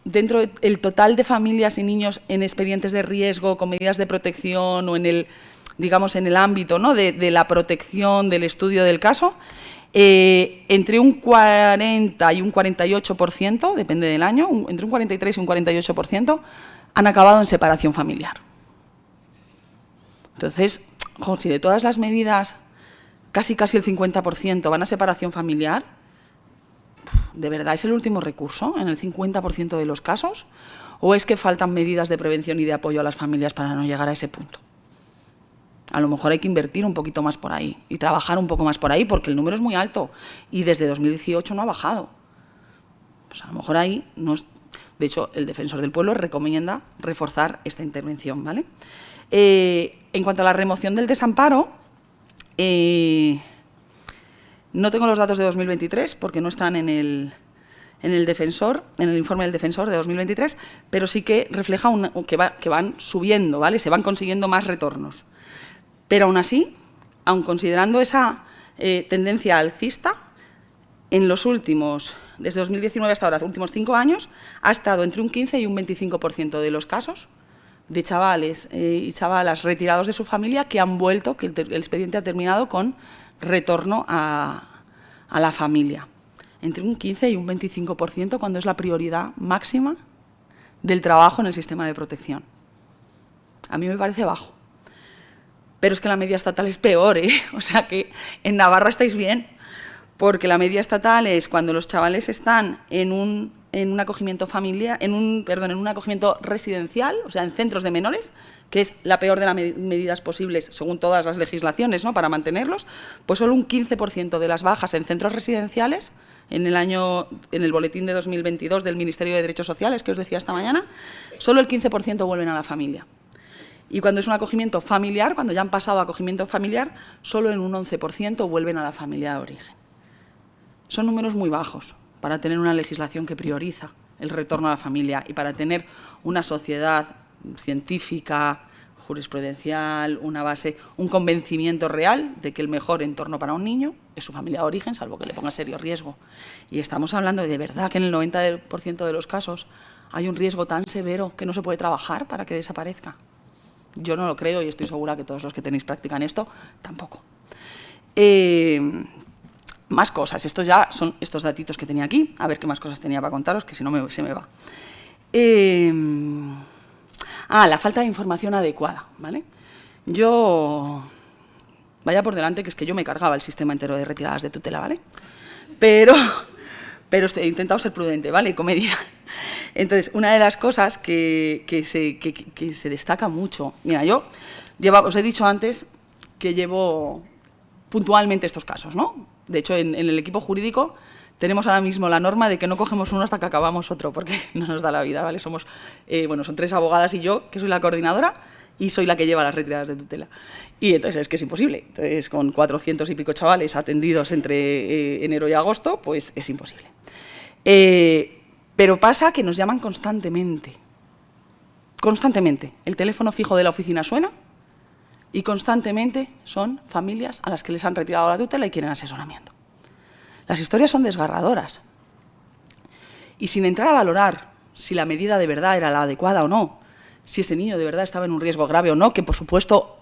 dentro del total de familias y niños en expedientes de riesgo, con medidas de protección o en el, digamos, en el ámbito, ¿no?, de la protección del estudio del caso, entre un 40 y un 48%, depende del año, entre un 43 y un 48%, han acabado en separación familiar. Entonces, si de todas las medidas, casi el 50% van a separación familiar, ¿de verdad es el último recurso en el 50% de los casos? ¿O es que faltan medidas de prevención y de apoyo a las familias para no llegar a ese punto? A lo mejor hay que invertir un poquito más por ahí y trabajar un poco más por ahí porque el número es muy alto y desde 2018 no ha bajado. Pues a lo mejor ahí no es... De hecho, el Defensor del Pueblo recomienda reforzar esta intervención, ¿vale? En cuanto a la remoción del desamparo, no tengo los datos de 2023 porque no están en el Defensor, en el informe del Defensor de 2023, pero sí que refleja que van subiendo, ¿vale? Se van consiguiendo más retornos. Pero aún así, aun considerando esa tendencia alcista, en los últimos, desde 2019 hasta ahora, los últimos 5 años, ha estado entre un 15 y un 25% de los casos de chavales y chavalas retirados de su familia que han vuelto, que el expediente ha terminado con retorno a la familia. Entre un 15 y un 25% cuando es la prioridad máxima del trabajo en el sistema de protección. A mí me parece bajo. Pero es que la media estatal es peor, ¿eh? O sea que en Navarra estáis bien, porque la media estatal es cuando los chavales están en un en un acogimiento familiar, en un acogimiento residencial, o sea, en centros de menores, que es la peor de las medidas posibles según todas las legislaciones, ¿no?, para mantenerlos, pues solo un 15% de las bajas en centros residenciales en el boletín de 2022 del Ministerio de Derechos Sociales, que os decía esta mañana, solo el 15% vuelven a la familia. Y cuando es un acogimiento familiar, cuando ya han pasado a acogimiento familiar, solo en un 11% vuelven a la familia de origen. Son números muy bajos para tener una legislación que prioriza el retorno a la familia y para tener una sociedad científica, jurisprudencial, una base, un convencimiento real de que el mejor entorno para un niño es su familia de origen, salvo que le ponga serio riesgo. Y estamos hablando de verdad que en el 90% de los casos hay un riesgo tan severo que no se puede trabajar para que desaparezca. Yo no lo creo y estoy segura que todos los que tenéis práctica en esto tampoco. Más cosas, estos ya son estos datitos que tenía aquí, a ver qué más cosas tenía para contaros, que si no se me va. La falta de información adecuada, ¿vale? Vaya por delante que es que yo me cargaba el sistema entero de retiradas de tutela, ¿vale? Pero he intentado ser prudente, ¿vale? Y con medida. Entonces, una de las cosas que se destaca mucho... Mira, os he dicho antes que llevo puntualmente estos casos, ¿no? De hecho, en el equipo jurídico tenemos ahora mismo la norma de que no cogemos uno hasta que acabamos otro, porque no nos da la vida, ¿vale? Son 3 abogadas y yo, que soy la coordinadora, y soy la que lleva las retiradas de tutela. Y entonces es que es imposible. Entonces, con 400 y pico chavales atendidos entre enero y agosto, pues es imposible. Pero pasa que nos llaman constantemente. Constantemente. El teléfono fijo de la oficina suena y constantemente son familias a las que les han retirado la tutela y quieren asesoramiento. Las historias son desgarradoras. Y sin entrar a valorar si la medida de verdad era la adecuada o no, si ese niño de verdad estaba en un riesgo grave o no, que por supuesto,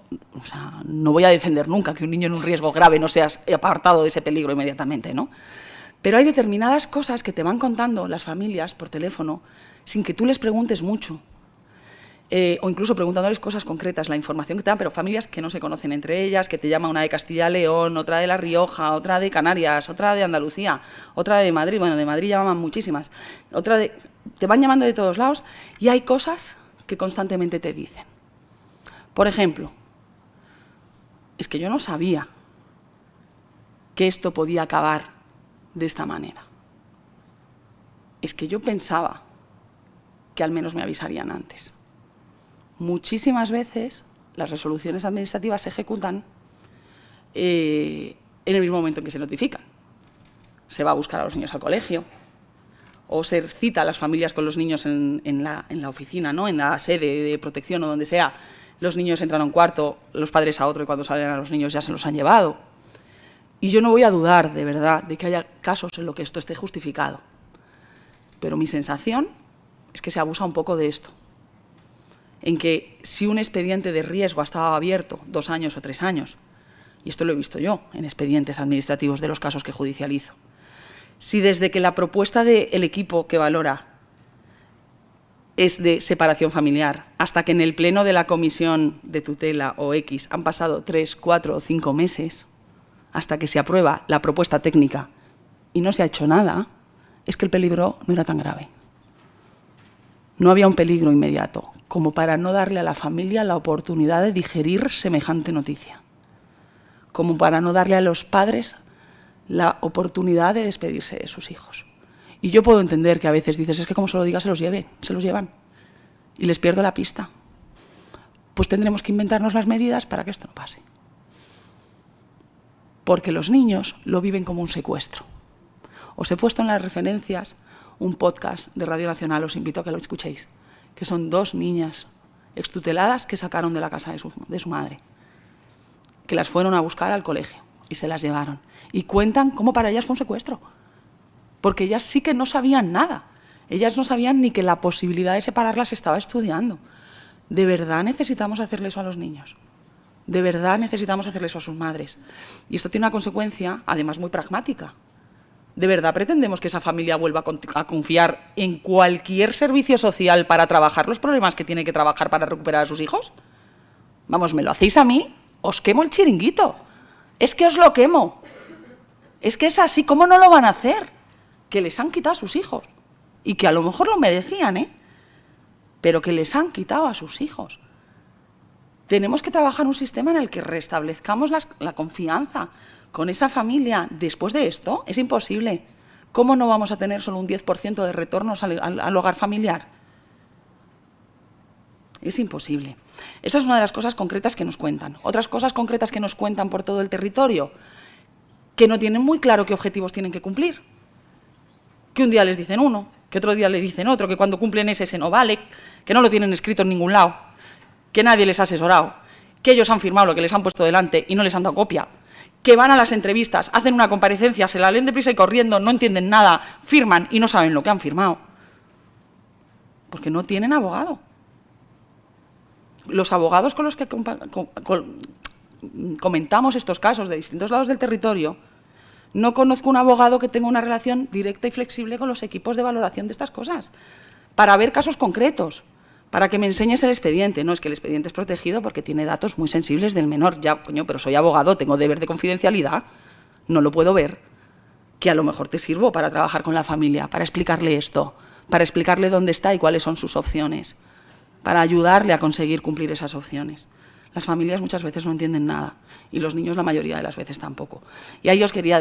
no voy a defender nunca que un niño en un riesgo grave no sea apartado de ese peligro inmediatamente, ¿no? Pero hay determinadas cosas que te van contando las familias por teléfono sin que tú les preguntes mucho. O incluso preguntándoles cosas concretas, la información que te dan, pero familias que no se conocen entre ellas, que te llama una de Castilla y León, otra de La Rioja, otra de Canarias, otra de Andalucía, otra de Madrid, bueno, de Madrid llaman muchísimas, te van llamando de todos lados y hay cosas que constantemente te dicen. Por ejemplo, es que yo no sabía que esto podía acabar de esta manera. Es que yo pensaba que al menos me avisarían antes. Muchísimas veces las resoluciones administrativas se ejecutan en el mismo momento en que se notifican. Se va a buscar a los niños al colegio o se cita a las familias con los niños en la oficina, ¿no?, en la sede de protección o donde sea. Los niños entran a un cuarto, los padres a otro y cuando salen a los niños ya se los han llevado. Y yo no voy a dudar, de verdad, de que haya casos en los que esto esté justificado. Pero mi sensación es que se abusa un poco de esto. En que si un expediente de riesgo ha estado abierto 2 años o 3 años, y esto lo he visto yo en expedientes administrativos de los casos que judicializo, si desde que la propuesta del equipo que valora es de separación familiar hasta que en el pleno de la comisión de tutela o X han pasado 3, 4 o 5 meses, hasta que se aprueba la propuesta técnica y no se ha hecho nada, es que el peligro no era tan grave. No había un peligro inmediato, como para no darle a la familia la oportunidad de digerir semejante noticia, como para no darle a los padres la oportunidad de despedirse de sus hijos. Y yo puedo entender que a veces dices, es que como se lo diga se los llevan, y les pierdo la pista. Pues tendremos que inventarnos las medidas para que esto no pase. Porque los niños lo viven como un secuestro. Os he puesto en las referencias un podcast de Radio Nacional, os invito a que lo escuchéis, que son 2 niñas extuteladas que sacaron de la casa de su madre, que las fueron a buscar al colegio y se las llevaron. Y cuentan cómo para ellas fue un secuestro, porque ellas sí que no sabían nada. Ellas no sabían ni que la posibilidad de separarlas estaba estudiando. ¿De verdad necesitamos hacerle eso a los niños? ¿De verdad necesitamos hacerle eso a sus madres? Y esto tiene una consecuencia, además, muy pragmática. ¿De verdad pretendemos que esa familia vuelva a confiar en cualquier servicio social para trabajar los problemas que tiene que trabajar para recuperar a sus hijos? Vamos, ¿me lo hacéis a mí? Os quemo el chiringuito. Es que os lo quemo. Es que es así. ¿Cómo no lo van a hacer? Que les han quitado a sus hijos y que a lo mejor lo merecían, pero que les han quitado a sus hijos. Tenemos que trabajar un sistema en el que restablezcamos la confianza con esa familia. Después de esto, es imposible. ¿Cómo no vamos a tener solo un 10% de retornos al hogar familiar? Es imposible. Esa es una de las cosas concretas que nos cuentan. Otras cosas concretas que nos cuentan por todo el territorio, que no tienen muy claro qué objetivos tienen que cumplir. Que un día les dicen uno, que otro día le dicen otro, que cuando cumplen ese no vale, que no lo tienen escrito en ningún lado, que nadie les ha asesorado, que ellos han firmado lo que les han puesto delante y no les han dado copia, que van a las entrevistas, hacen una comparecencia, se la leen deprisa y corriendo, no entienden nada, firman y no saben lo que han firmado. Porque no tienen abogado. Los abogados con los que comentamos estos casos de distintos lados del territorio, no conozco un abogado que tenga una relación directa y flexible con los equipos de valoración de estas cosas, para ver casos concretos, para que me enseñes el expediente. No, es que el expediente es protegido porque tiene datos muy sensibles del menor. Ya, coño, pero soy abogado, tengo deber de confidencialidad, no lo puedo ver. Que a lo mejor te sirvo para trabajar con la familia, para explicarle esto, para explicarle dónde está y cuáles son sus opciones, para ayudarle a conseguir cumplir esas opciones. Las familias muchas veces no entienden nada y los niños la mayoría de las veces tampoco. Y ahí os quería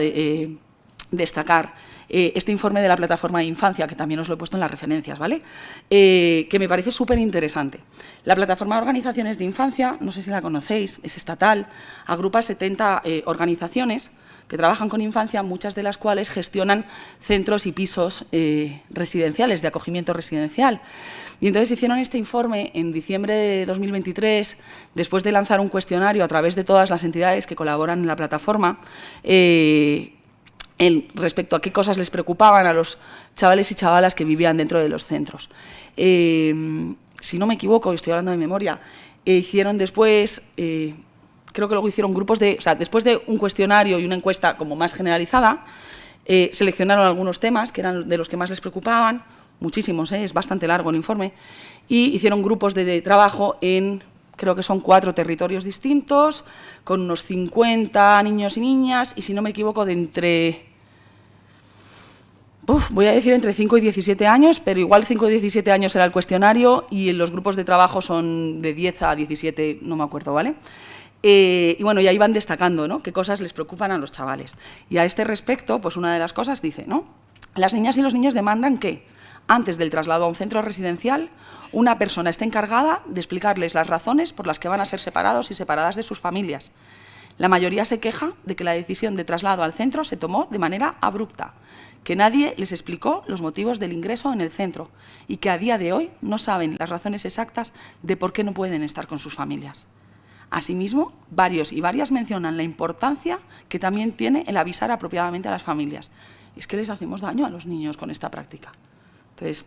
destacar este informe de la plataforma de infancia, que también os lo he puesto en las referencias, ¿vale? Que me parece súper interesante. La plataforma de organizaciones de infancia, no sé si la conocéis, es estatal, agrupa 70 organizaciones que trabajan con infancia, muchas de las cuales gestionan centros y pisos residenciales, de acogimiento residencial. Y entonces hicieron este informe en diciembre de 2023, después de lanzar un cuestionario a través de todas las entidades que colaboran en la plataforma, respecto a qué cosas les preocupaban a los chavales y chavalas que vivían dentro de los centros. Si no me equivoco, y estoy hablando de memoria, hicieron después, creo que luego hicieron grupos de, o sea, después de un cuestionario y una encuesta como más generalizada, seleccionaron algunos temas que eran de los que más les preocupaban, muchísimos, es bastante largo el informe, y hicieron grupos de trabajo en, creo que son 4 territorios distintos, con unos 50 niños y niñas, y si no me equivoco, de entre, voy a decir entre 5 y 17 años, pero igual 5 y 17 años era el cuestionario, y los grupos de trabajo son de 10 a 17, no me acuerdo, ¿vale? Y bueno, y ahí van destacando, ¿no?, qué cosas les preocupan a los chavales. Y a este respecto, pues una de las cosas dice, ¿no?, las niñas y los niños demandan que, antes del traslado a un centro residencial, una persona esté encargada de explicarles las razones por las que van a ser separados y separadas de sus familias. La mayoría se queja de que la decisión de traslado al centro se tomó de manera abrupta, que nadie les explicó los motivos del ingreso en el centro y que a día de hoy no saben las razones exactas de por qué no pueden estar con sus familias. Asimismo, varios y varias mencionan la importancia que también tiene el avisar apropiadamente a las familias. Y es que les hacemos daño a los niños con esta práctica. Entonces,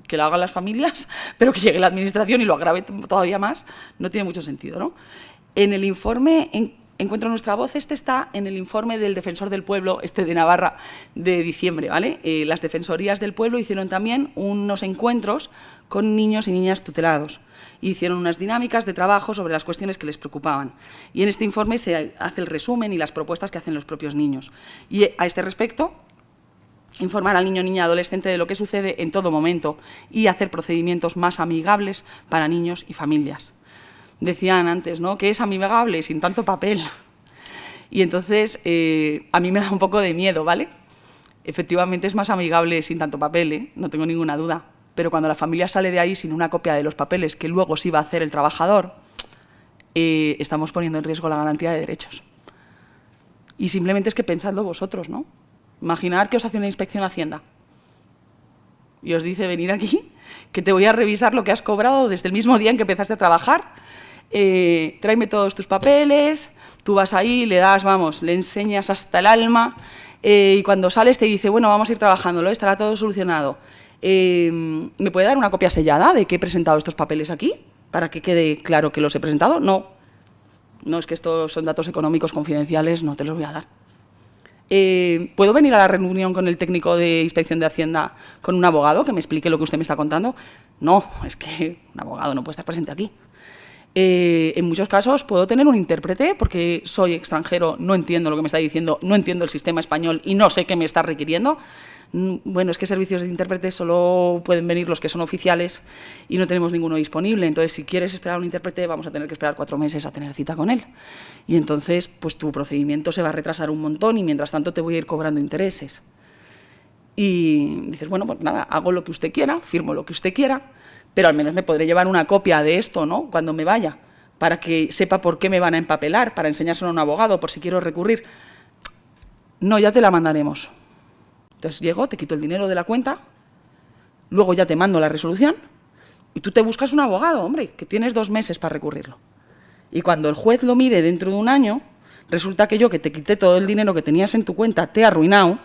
que lo hagan las familias, pero que llegue la administración y lo agrave todavía más, no tiene mucho sentido, ¿no? En el informe Encuentro Nuestra Voz, este está en el informe del Defensor del Pueblo, de Navarra, de diciembre, ¿vale? Las Defensorías del Pueblo hicieron también unos encuentros con niños y niñas tutelados. Hicieron unas dinámicas de trabajo sobre las cuestiones que les preocupaban. Y en este informe se hace el resumen y las propuestas que hacen los propios niños. Y a este respecto, informar al niño, niña, adolescente de lo que sucede en todo momento y hacer procedimientos más amigables para niños y familias. Decían antes, ¿no?, que es amigable sin tanto papel. Y entonces a mí me da un poco de miedo, ¿vale? Efectivamente es más amigable sin tanto papel, no tengo ninguna duda. Pero cuando la familia sale de ahí sin una copia de los papeles que luego sí va a hacer el trabajador, estamos poniendo en riesgo la garantía de derechos. Y simplemente es que pensadlo vosotros, ¿no? Imaginad que os hace una inspección a Hacienda y os dice, venid aquí, que te voy a revisar lo que has cobrado desde el mismo día en que empezaste a trabajar, tráeme todos tus papeles, tú vas ahí, le das, vamos, le enseñas hasta el alma, y cuando sales te dice, bueno, vamos a ir trabajándolo, estará todo solucionado. ¿Me puede dar una copia sellada de que he presentado estos papeles aquí? Para que quede claro que los he presentado. No, es que estos son datos económicos confidenciales, no te los voy a dar. ¿Puedo venir a la reunión con el técnico de Inspección de Hacienda con un abogado que me explique lo que usted me está contando? No, es que un abogado no puede estar presente aquí. En muchos casos puedo tener un intérprete porque soy extranjero, no entiendo lo que me está diciendo, no entiendo el sistema español y no sé qué me está requiriendo. Bueno, es que servicios de intérprete solo pueden venir los que son oficiales y no tenemos ninguno disponible. Entonces, si quieres esperar a un intérprete, vamos a tener que esperar 4 meses a tener cita con él. Y entonces, pues tu procedimiento se va a retrasar un montón y mientras tanto te voy a ir cobrando intereses. Y dices, bueno, pues nada, hago lo que usted quiera, firmo lo que usted quiera, pero al menos me podré llevar una copia de esto, ¿no?, cuando me vaya, para que sepa por qué me van a empapelar, para enseñárselo a un abogado, por si quiero recurrir. No, ya te la mandaremos. Entonces llego, te quito el dinero de la cuenta, luego ya te mando la resolución y tú te buscas un abogado, hombre, que tienes 2 meses para recurrirlo. Y cuando el juez lo mire dentro de un año, resulta que yo, que te quité todo el dinero que tenías en tu cuenta, te he arruinado,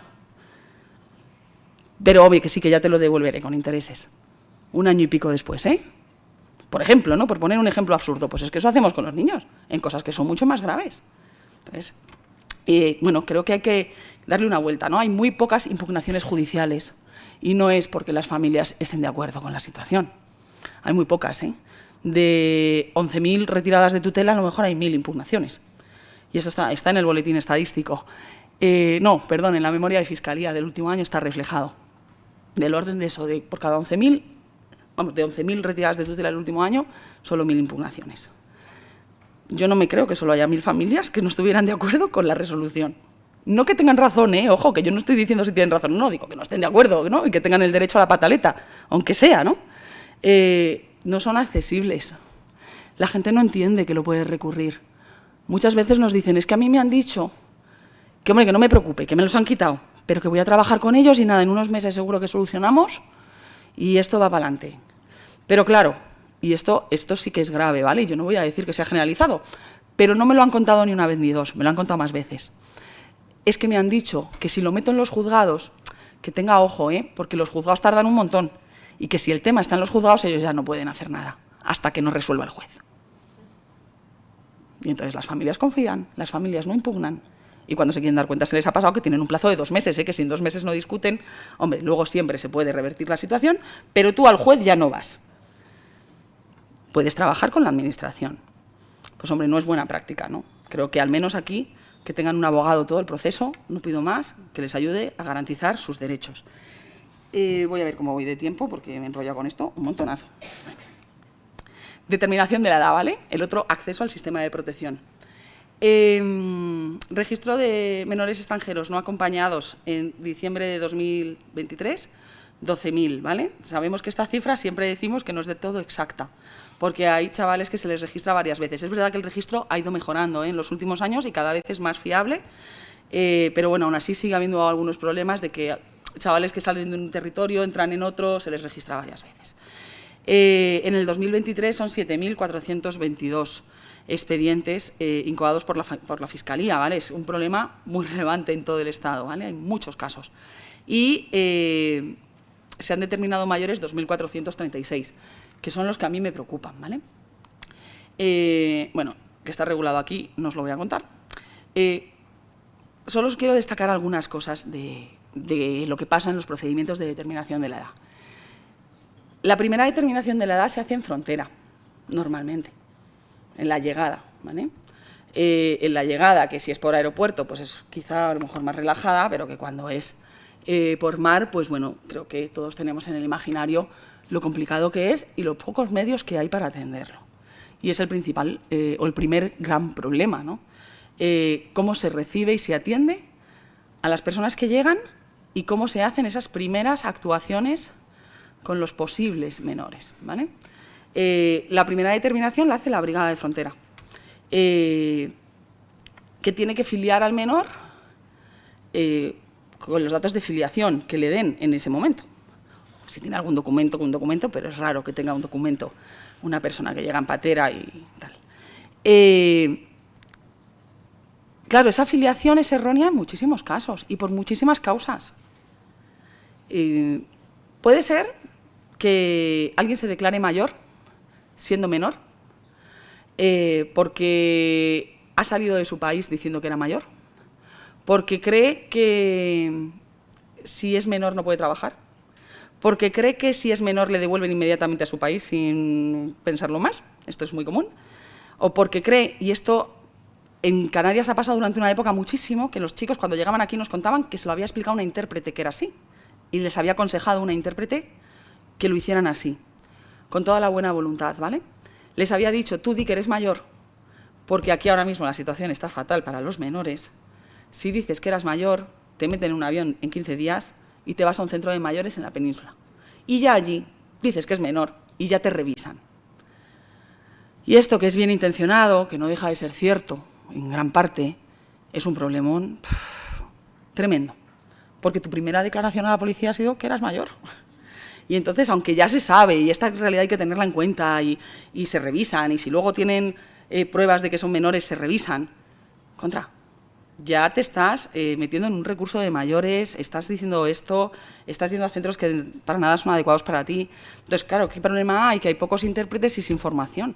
pero obvio que sí, que ya te lo devolveré con intereses. 1 año y pico después, ¿eh? Por ejemplo, ¿no? Por poner un ejemplo absurdo, pues es que eso hacemos con los niños, en cosas que son mucho más graves. Entonces, bueno, creo que hay que darle una vuelta, ¿no? Hay muy pocas impugnaciones judiciales y no es porque las familias estén de acuerdo con la situación. Hay muy pocas, ¿eh? De 11.000 retiradas de tutela, a lo mejor hay 1.000 impugnaciones. Y eso está en el boletín estadístico. No, perdón, en la memoria de Fiscalía del último año está reflejado. Del orden de eso, de por cada 11.000, vamos, de 11.000 retiradas de tutela el último año, solo 1.000 impugnaciones. Yo no me creo que solo haya 1.000 familias que no estuvieran de acuerdo con la resolución. No que tengan razón, ojo, que yo no estoy diciendo si tienen razón, no, digo que no estén de acuerdo, ¿no?, y que tengan el derecho a la pataleta, aunque sea, ¿no? No son accesibles. La gente no entiende que lo puede recurrir. Muchas veces nos dicen, es que a mí me han dicho que, hombre, que no me preocupe, que me los han quitado, pero que voy a trabajar con ellos y nada, en unos meses seguro que solucionamos y esto va para adelante. Pero claro, y esto sí que es grave, ¿vale? Yo no voy a decir que sea generalizado, pero no me lo han contado ni una vez ni dos, me lo han contado más veces. Es que me han dicho que si lo meto en los juzgados, que tenga ojo, porque los juzgados tardan un montón, y que si el tema está en los juzgados, ellos ya no pueden hacer nada, hasta que no resuelva el juez. Y entonces las familias confían, las familias no impugnan, y cuando se quieren dar cuenta se les ha pasado que tienen un plazo de 2 meses, que si en 2 meses no discuten, hombre, luego siempre se puede revertir la situación, pero tú al juez ya no vas. Puedes trabajar con la administración. Pues hombre, no es buena práctica, ¿no? Creo que al menos aquí, que tengan un abogado todo el proceso, no pido más, que les ayude a garantizar sus derechos. Voy a ver cómo voy de tiempo, porque me he enrollado con esto un montonazo. Determinación de la edad, ¿vale? El otro, acceso al sistema de protección. Registro de menores extranjeros no acompañados en diciembre de 2023, 12.000, ¿vale? Sabemos que esta cifra siempre decimos que no es de todo exacta, porque hay chavales que se les registra varias veces. Es verdad que el registro ha ido mejorando en los últimos años y cada vez es más fiable, pero bueno, aún así sigue habiendo algunos problemas de que chavales que salen de un territorio, entran en otro, se les registra varias veces. En el 2023 son 7.422 expedientes incoados por la Fiscalía, ¿vale? Es un problema muy relevante en todo el Estado, ¿vale? Hay muchos casos. Y se han determinado mayores 2.436, que son los que a mí me preocupan, ¿vale? Bueno, que está regulado aquí, no os lo voy a contar. Solo os quiero destacar algunas cosas de lo que pasa en los procedimientos de determinación de la edad. La primera determinación de la edad se hace en frontera, normalmente, en la llegada, ¿vale? En la llegada, que si es por aeropuerto, pues es quizá a lo mejor más relajada, pero que cuando es por mar, pues bueno, creo que todos tenemos en el imaginario lo complicado que es y los pocos medios que hay para atenderlo. Y es el principal o el primer gran problema, ¿no? Cómo se recibe y se atiende a las personas que llegan y cómo se hacen esas primeras actuaciones con los posibles menores, ¿vale? La primera determinación la hace la Brigada de Frontera, que tiene que filiar al menor con los datos de filiación que le den en ese momento. Si tiene algún documento, con un documento, pero es raro que tenga un documento una persona que llega en patera y tal. Claro, esa filiación es errónea en muchísimos casos y por muchísimas causas. Puede ser que alguien se declare mayor siendo menor porque ha salido de su país diciendo que era mayor, porque cree que si es menor no puede trabajar, porque cree que si es menor le devuelven inmediatamente a su país sin pensarlo más, esto es muy común, o porque cree, y esto en Canarias ha pasado durante una época muchísimo, que los chicos cuando llegaban aquí nos contaban que se lo había explicado una intérprete que era así, y les había aconsejado una intérprete que lo hicieran así, con toda la buena voluntad, ¿vale? Les había dicho, tú di que eres mayor, porque aquí ahora mismo la situación está fatal para los menores. Si dices que eras mayor, te meten en un avión en 15 días y te vas a un centro de mayores en la península. Y ya allí dices que es menor y ya te revisan. Y esto, que es bien intencionado, que no deja de ser cierto, en gran parte, es un problemón tremendo. Porque tu primera declaración a la policía ha sido que eras mayor. Y entonces, aunque ya se sabe, y esta realidad hay que tenerla en cuenta, y se revisan, y si luego tienen pruebas de que son menores, se revisan, ya te estás metiendo en un recurso de mayores, estás diciendo esto, estás yendo a centros que para nada son adecuados para ti. Entonces, claro, ¿qué problema hay? Que hay pocos intérpretes y sin formación.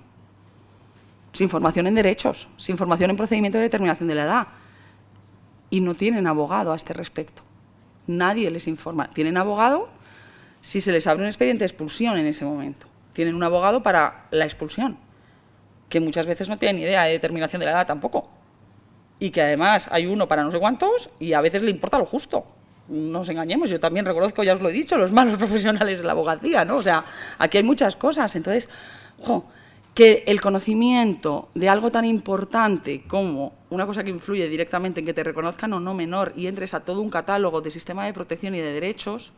Sin formación en derechos, sin formación en procedimiento de determinación de la edad. Y no tienen abogado a este respecto. Nadie les informa. Tienen abogado si se les abre un expediente de expulsión en ese momento. Tienen un abogado para la expulsión, que muchas veces no tienen ni idea de determinación de la edad tampoco. Y que además hay uno para no sé cuántos y a veces le importa lo justo. No nos engañemos, yo también reconozco, ya os lo he dicho, los malos profesionales de la abogacía, ¿no? O sea, aquí hay muchas cosas. Entonces, que el conocimiento de algo tan importante como una cosa que influye directamente en que te reconozcan o no menor y entres a todo un catálogo de sistema de protección y de derechos,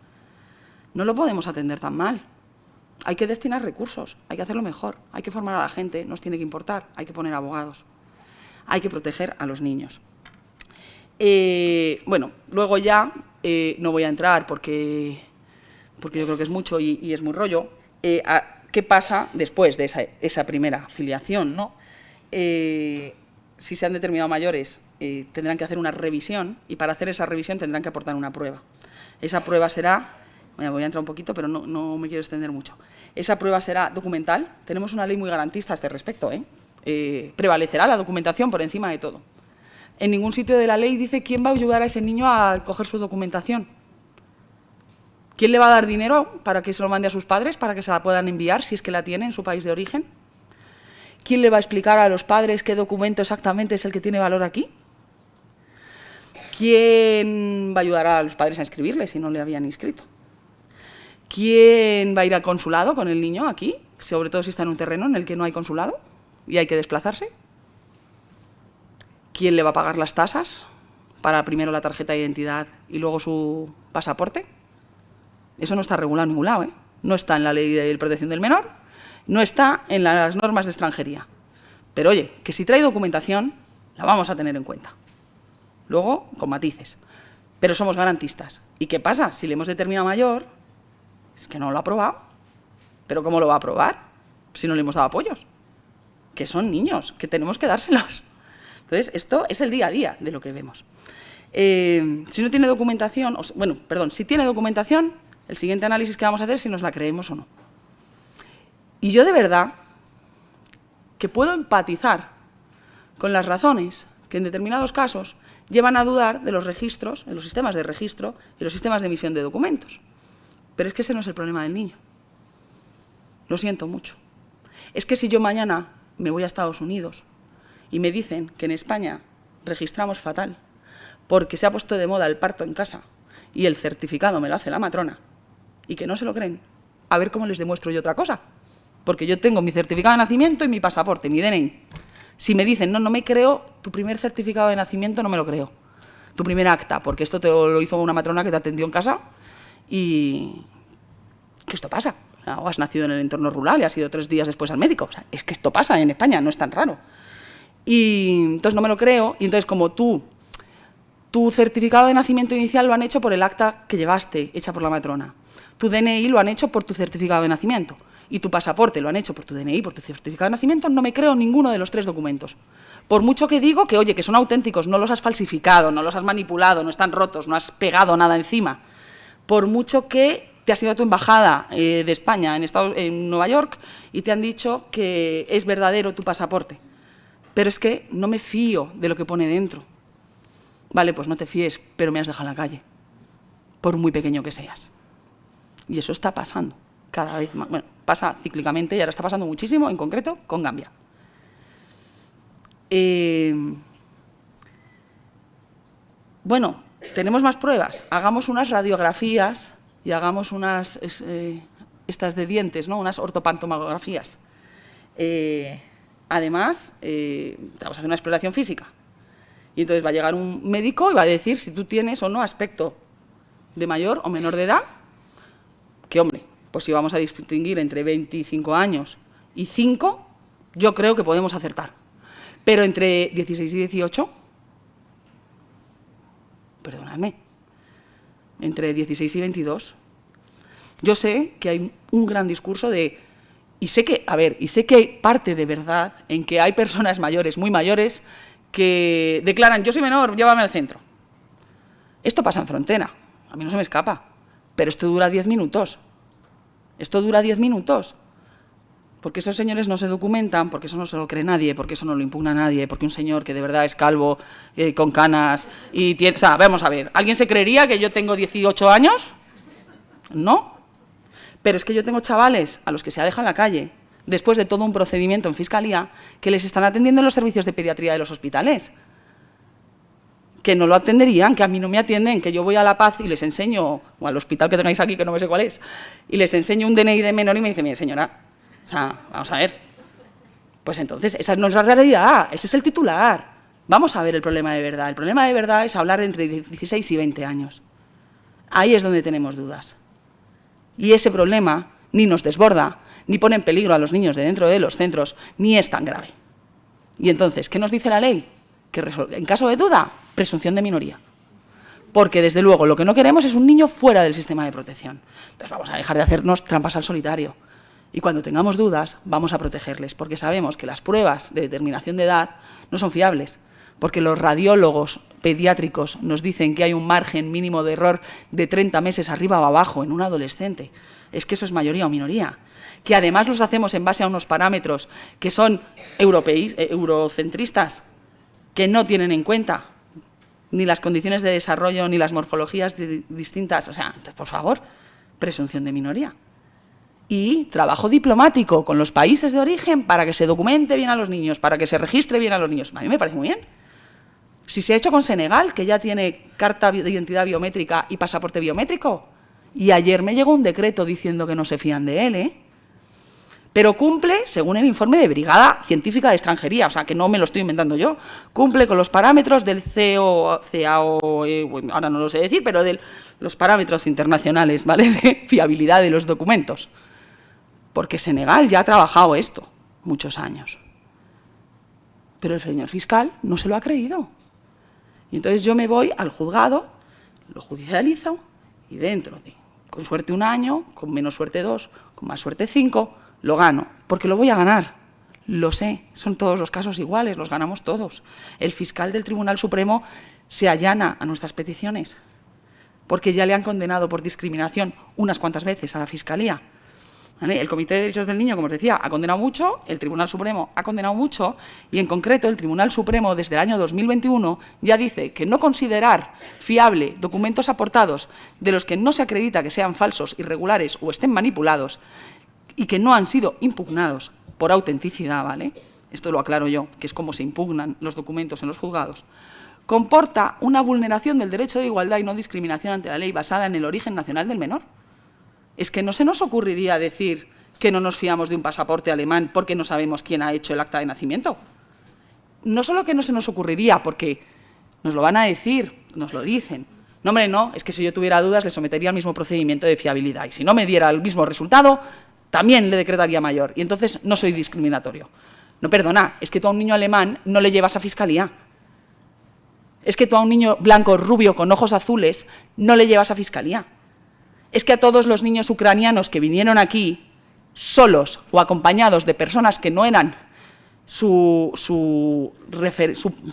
no lo podemos atender tan mal. Hay que destinar recursos, hay que hacerlo mejor, hay que formar a la gente, nos tiene que importar, hay que poner abogados, hay que proteger a los niños. Bueno, luego ya no voy a entrar porque yo creo que es mucho y es muy rollo. ¿Qué pasa después de esa primera filiación, ¿no? Si se han determinado mayores, tendrán que hacer una revisión y para hacer esa revisión tendrán que aportar una prueba. Esa prueba será, voy a entrar un poquito, pero no me quiero extender mucho. Esa prueba será documental. Tenemos una ley muy garantista a este respecto, prevalecerá la documentación por encima de todo. En ningún sitio de la ley dice quién va a ayudar a ese niño a coger su documentación. ¿Quién le va a dar dinero para que se lo mande a sus padres, para que se la puedan enviar, si es que la tiene en su país de origen? ¿Quién le va a explicar a los padres qué documento exactamente es el que tiene valor aquí? ¿Quién va a ayudar a los padres a inscribirle si no le habían inscrito? ¿Quién va a ir al consulado con el niño aquí, sobre todo si está en un terreno en el que no hay consulado y hay que desplazarse? ¿Quién le va a pagar las tasas para primero la tarjeta de identidad y luego su pasaporte? Eso no está regulado en ningún lado, ¿eh? No está en la ley de protección del menor, no está en las normas de extranjería. Pero oye, que si trae documentación, la vamos a tener en cuenta. Luego, con matices. Pero somos garantistas. ¿Y qué pasa? Si le hemos determinado mayor, es que no lo ha aprobado. ¿Pero cómo lo va a aprobar si no le hemos dado apoyos? Que son niños, que tenemos que dárselos. Entonces, esto es el día a día de lo que vemos. Si no tiene documentación, si tiene documentación, el siguiente análisis que vamos a hacer es si nos la creemos o no. Y yo de verdad que puedo empatizar con las razones que en determinados casos llevan a dudar de los registros, de los sistemas de registro y los sistemas de emisión de documentos. Pero es que ese no es el problema del niño. Lo siento mucho. Es que si yo mañana me voy a Estados Unidos y me dicen que en España registramos fatal porque se ha puesto de moda el parto en casa y el certificado me lo hace la matrona y que no se lo creen, a ver cómo les demuestro yo otra cosa. Porque yo tengo mi certificado de nacimiento y mi pasaporte, mi DNI. Si me dicen, no me creo, tu primer certificado de nacimiento no me lo creo. Tu primer acta, porque esto te lo hizo una matrona que te atendió en casa y que esto pasa. O has nacido en el entorno rural y has ido 3 días después al médico. O sea, es que esto pasa en España, no es tan raro. Y entonces no me lo creo, y entonces como tu certificado de nacimiento inicial lo han hecho por el acta que llevaste, hecha por la matrona. Tu DNI lo han hecho por tu certificado de nacimiento. Y tu pasaporte lo han hecho por tu DNI, por tu certificado de nacimiento, no me creo ninguno de los 3 documentos. Por mucho que digo que, oye, que son auténticos, no los has falsificado, no los has manipulado, no están rotos, no has pegado nada encima. Por mucho que te has ido a tu embajada de España en Nueva York y te han dicho que es verdadero tu pasaporte. Pero es que no me fío de lo que pone dentro. Vale, pues no te fíes, pero me has dejado en la calle, por muy pequeño que seas. Y eso está pasando cada vez más. Bueno, pasa cíclicamente y ahora está pasando muchísimo, en concreto, con Gambia. Bueno, tenemos más pruebas. Hagamos unas radiografías y hagamos unas, estas de dientes, ¿no? Unas ortopantomografías. Además, vamos a hacer una exploración física. Y entonces va a llegar un médico y va a decir si tú tienes o no aspecto de mayor o menor de edad. Que, hombre, pues si vamos a distinguir entre 25 años y 5, yo creo que podemos acertar. Pero entre 16 y 18, perdonadme, entre 16 y 22, yo sé que hay un gran discurso de... Y sé que hay parte de verdad en que hay personas mayores, muy mayores, que declaran, yo soy menor, llévame al centro. Esto pasa en Frontera, a mí no se me escapa, pero esto dura 10 minutos. Esto dura 10 minutos. Porque esos señores no se documentan, porque eso no se lo cree nadie, porque eso no lo impugna nadie, porque un señor que de verdad es calvo, con canas, y tiene... O sea, vamos a ver, ¿alguien se creería que yo tengo 18 años? No. Pero es que yo tengo chavales a los que se ha dejado en la calle, después de todo un procedimiento en fiscalía, que les están atendiendo en los servicios de pediatría de los hospitales. Que no lo atenderían, que a mí no me atienden, que yo voy a La Paz y les enseño, o al hospital que tengáis aquí, que no me sé cuál es, y les enseño un DNI de menor y me dice, mire señora, o sea, vamos a ver. Pues entonces, esa no es la realidad, ese es el titular. Vamos a ver el problema de verdad. El problema de verdad es hablar entre 16 y 20 años. Ahí es donde tenemos dudas. Y ese problema ni nos desborda, ni pone en peligro a los niños de dentro de los centros, ni es tan grave. Y entonces, ¿qué nos dice la ley? Que en caso de duda, presunción de minoría. Porque, desde luego, lo que no queremos es un niño fuera del sistema de protección. Entonces vamos a dejar de hacernos trampas al solitario. Y cuando tengamos dudas, vamos a protegerles, porque sabemos que las pruebas de determinación de edad no son fiables, porque los radiólogos pediátricos nos dicen que hay un margen mínimo de error de 30 meses arriba o abajo en un adolescente. Es que eso es mayoría o minoría. Que además los hacemos en base a unos parámetros que son eurocentristas, que no tienen en cuenta ni las condiciones de desarrollo ni las morfologías distintas. O sea, entonces, por favor, presunción de minoría. Y trabajo diplomático con los países de origen para que se documente bien a los niños, para que se registre bien a los niños. A mí me parece muy bien. Si se ha hecho con Senegal, que ya tiene carta de identidad biométrica y pasaporte biométrico, y ayer me llegó un decreto diciendo que no se fían de él, ¿eh? Pero cumple, según el informe de Brigada Científica de Extranjería, o sea, que no me lo estoy inventando yo, cumple con los parámetros del CAO, bueno, ahora no lo sé decir, pero de los parámetros internacionales, ¿vale?, de fiabilidad de los documentos. Porque Senegal ya ha trabajado esto muchos años. Pero el señor fiscal no se lo ha creído. Y entonces yo me voy al juzgado, lo judicializo, y dentro de, con suerte 1 año, con menos suerte 2, con más suerte 5, lo gano, porque lo voy a ganar. Lo sé, son todos los casos iguales, los ganamos todos. El fiscal del Tribunal Supremo se allana a nuestras peticiones, porque ya le han condenado por discriminación unas cuantas veces a la Fiscalía. ¿Vale? El Comité de Derechos del Niño, como os decía, ha condenado mucho, el Tribunal Supremo ha condenado mucho, y en concreto el Tribunal Supremo desde el año 2021 ya dice que no considerar fiable documentos aportados de los que no se acredita que sean falsos, irregulares o estén manipulados y que no han sido impugnados por autenticidad, ¿vale?, esto lo aclaro yo, que es como se impugnan los documentos en los juzgados, comporta una vulneración del derecho de igualdad y no discriminación ante la ley basada en el origen nacional del menor. Es que no se nos ocurriría decir que no nos fiamos de un pasaporte alemán porque no sabemos quién ha hecho el acta de nacimiento. No solo que no se nos ocurriría, porque nos lo van a decir, nos lo dicen. No, hombre, no, es que si yo tuviera dudas le sometería al mismo procedimiento de fiabilidad y si no me diera el mismo resultado, también le decretaría mayor y entonces no soy discriminatorio. No, perdona, es que tú a un niño alemán no le llevas a fiscalía. Es que tú a un niño blanco, rubio, con ojos azules, no le llevas a fiscalía. Es que a todos los niños ucranianos que vinieron aquí, solos o acompañados de personas que no eran su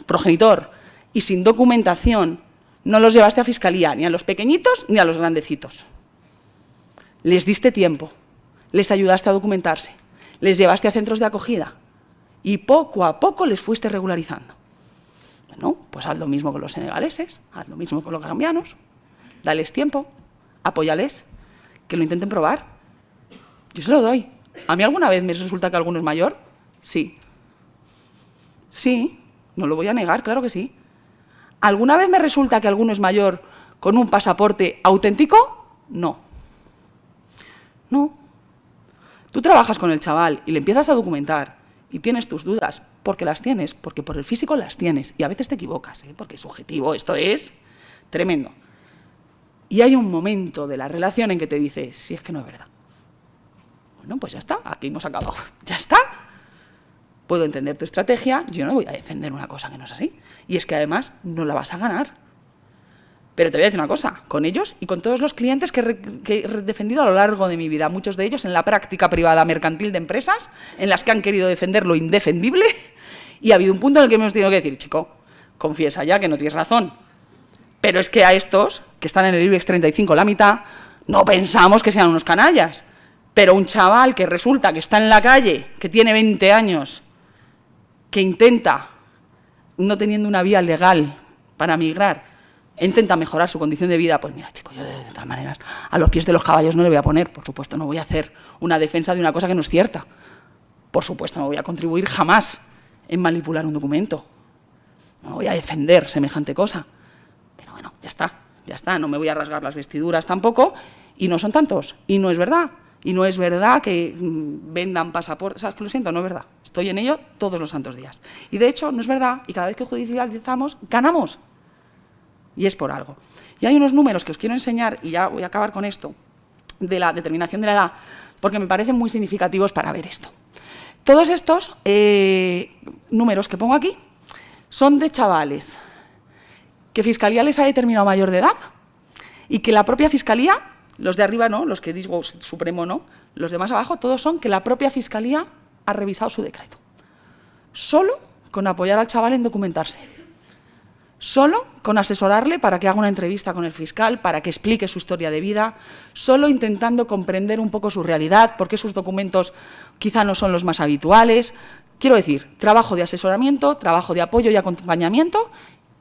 progenitor y sin documentación, no los llevaste a fiscalía, ni a los pequeñitos ni a los grandecitos. Les diste tiempo, les ayudaste a documentarse, les llevaste a centros de acogida y poco a poco les fuiste regularizando. Bueno, pues haz lo mismo con los senegaleses, haz lo mismo con los gambianos, dales tiempo, apóyales, que lo intenten probar. Yo se lo doy. ¿A mí alguna vez me resulta que alguno es mayor? Sí. Sí, no lo voy a negar, claro que sí. ¿Alguna vez me resulta que alguno es mayor con un pasaporte auténtico? No. No. Tú trabajas con el chaval y le empiezas a documentar y tienes tus dudas, porque las tienes, porque por el físico las tienes, y a veces te equivocas, porque es subjetivo, esto es tremendo. Y hay un momento de la relación en que te dices, si es que no es verdad. Bueno, pues ya está, aquí hemos acabado, ya está. Puedo entender tu estrategia, yo no voy a defender una cosa que no es así. Y es que además no la vas a ganar. Pero te voy a decir una cosa, con ellos y con todos los clientes que he defendido a lo largo de mi vida, muchos de ellos en la práctica privada mercantil de empresas, en las que han querido defender lo indefendible, y ha habido un punto en el que hemos tenido que decir, chico, confiesa ya que no tienes razón. Pero es que a estos, que están en el IBEX 35 la mitad, no pensamos que sean unos canallas. Pero un chaval que resulta que está en la calle, que tiene 20 años, que intenta, no teniendo una vía legal para migrar, intenta mejorar su condición de vida, pues mira, chico, yo de todas maneras a los pies de los caballos no le voy a poner, por supuesto no voy a hacer una defensa de una cosa que no es cierta, por supuesto no voy a contribuir jamás en manipular un documento, no voy a defender semejante cosa, pero bueno, ya está, no me voy a rasgar las vestiduras tampoco, y no son tantos, y no es verdad que vendan pasaportes, ¿sabes? Que lo siento, no es verdad, estoy en ello todos los santos días, y de hecho no es verdad, y cada vez que judicializamos, ganamos. Y es por algo. Y hay unos números que os quiero enseñar, y ya voy a acabar con esto, de la determinación de la edad, porque me parecen muy significativos para ver esto. Todos estos números que pongo aquí son de chavales que Fiscalía les ha determinado mayor de edad y que la propia Fiscalía, los de arriba no, los que digo Supremo no, los de más abajo, todos son que la propia Fiscalía ha revisado su decreto. Solo con apoyar al chaval en documentarse. Solo con asesorarle para que haga una entrevista con el fiscal, para que explique su historia de vida, solo intentando comprender un poco su realidad, porque sus documentos quizá no son los más habituales. Quiero decir, trabajo de asesoramiento, trabajo de apoyo y acompañamiento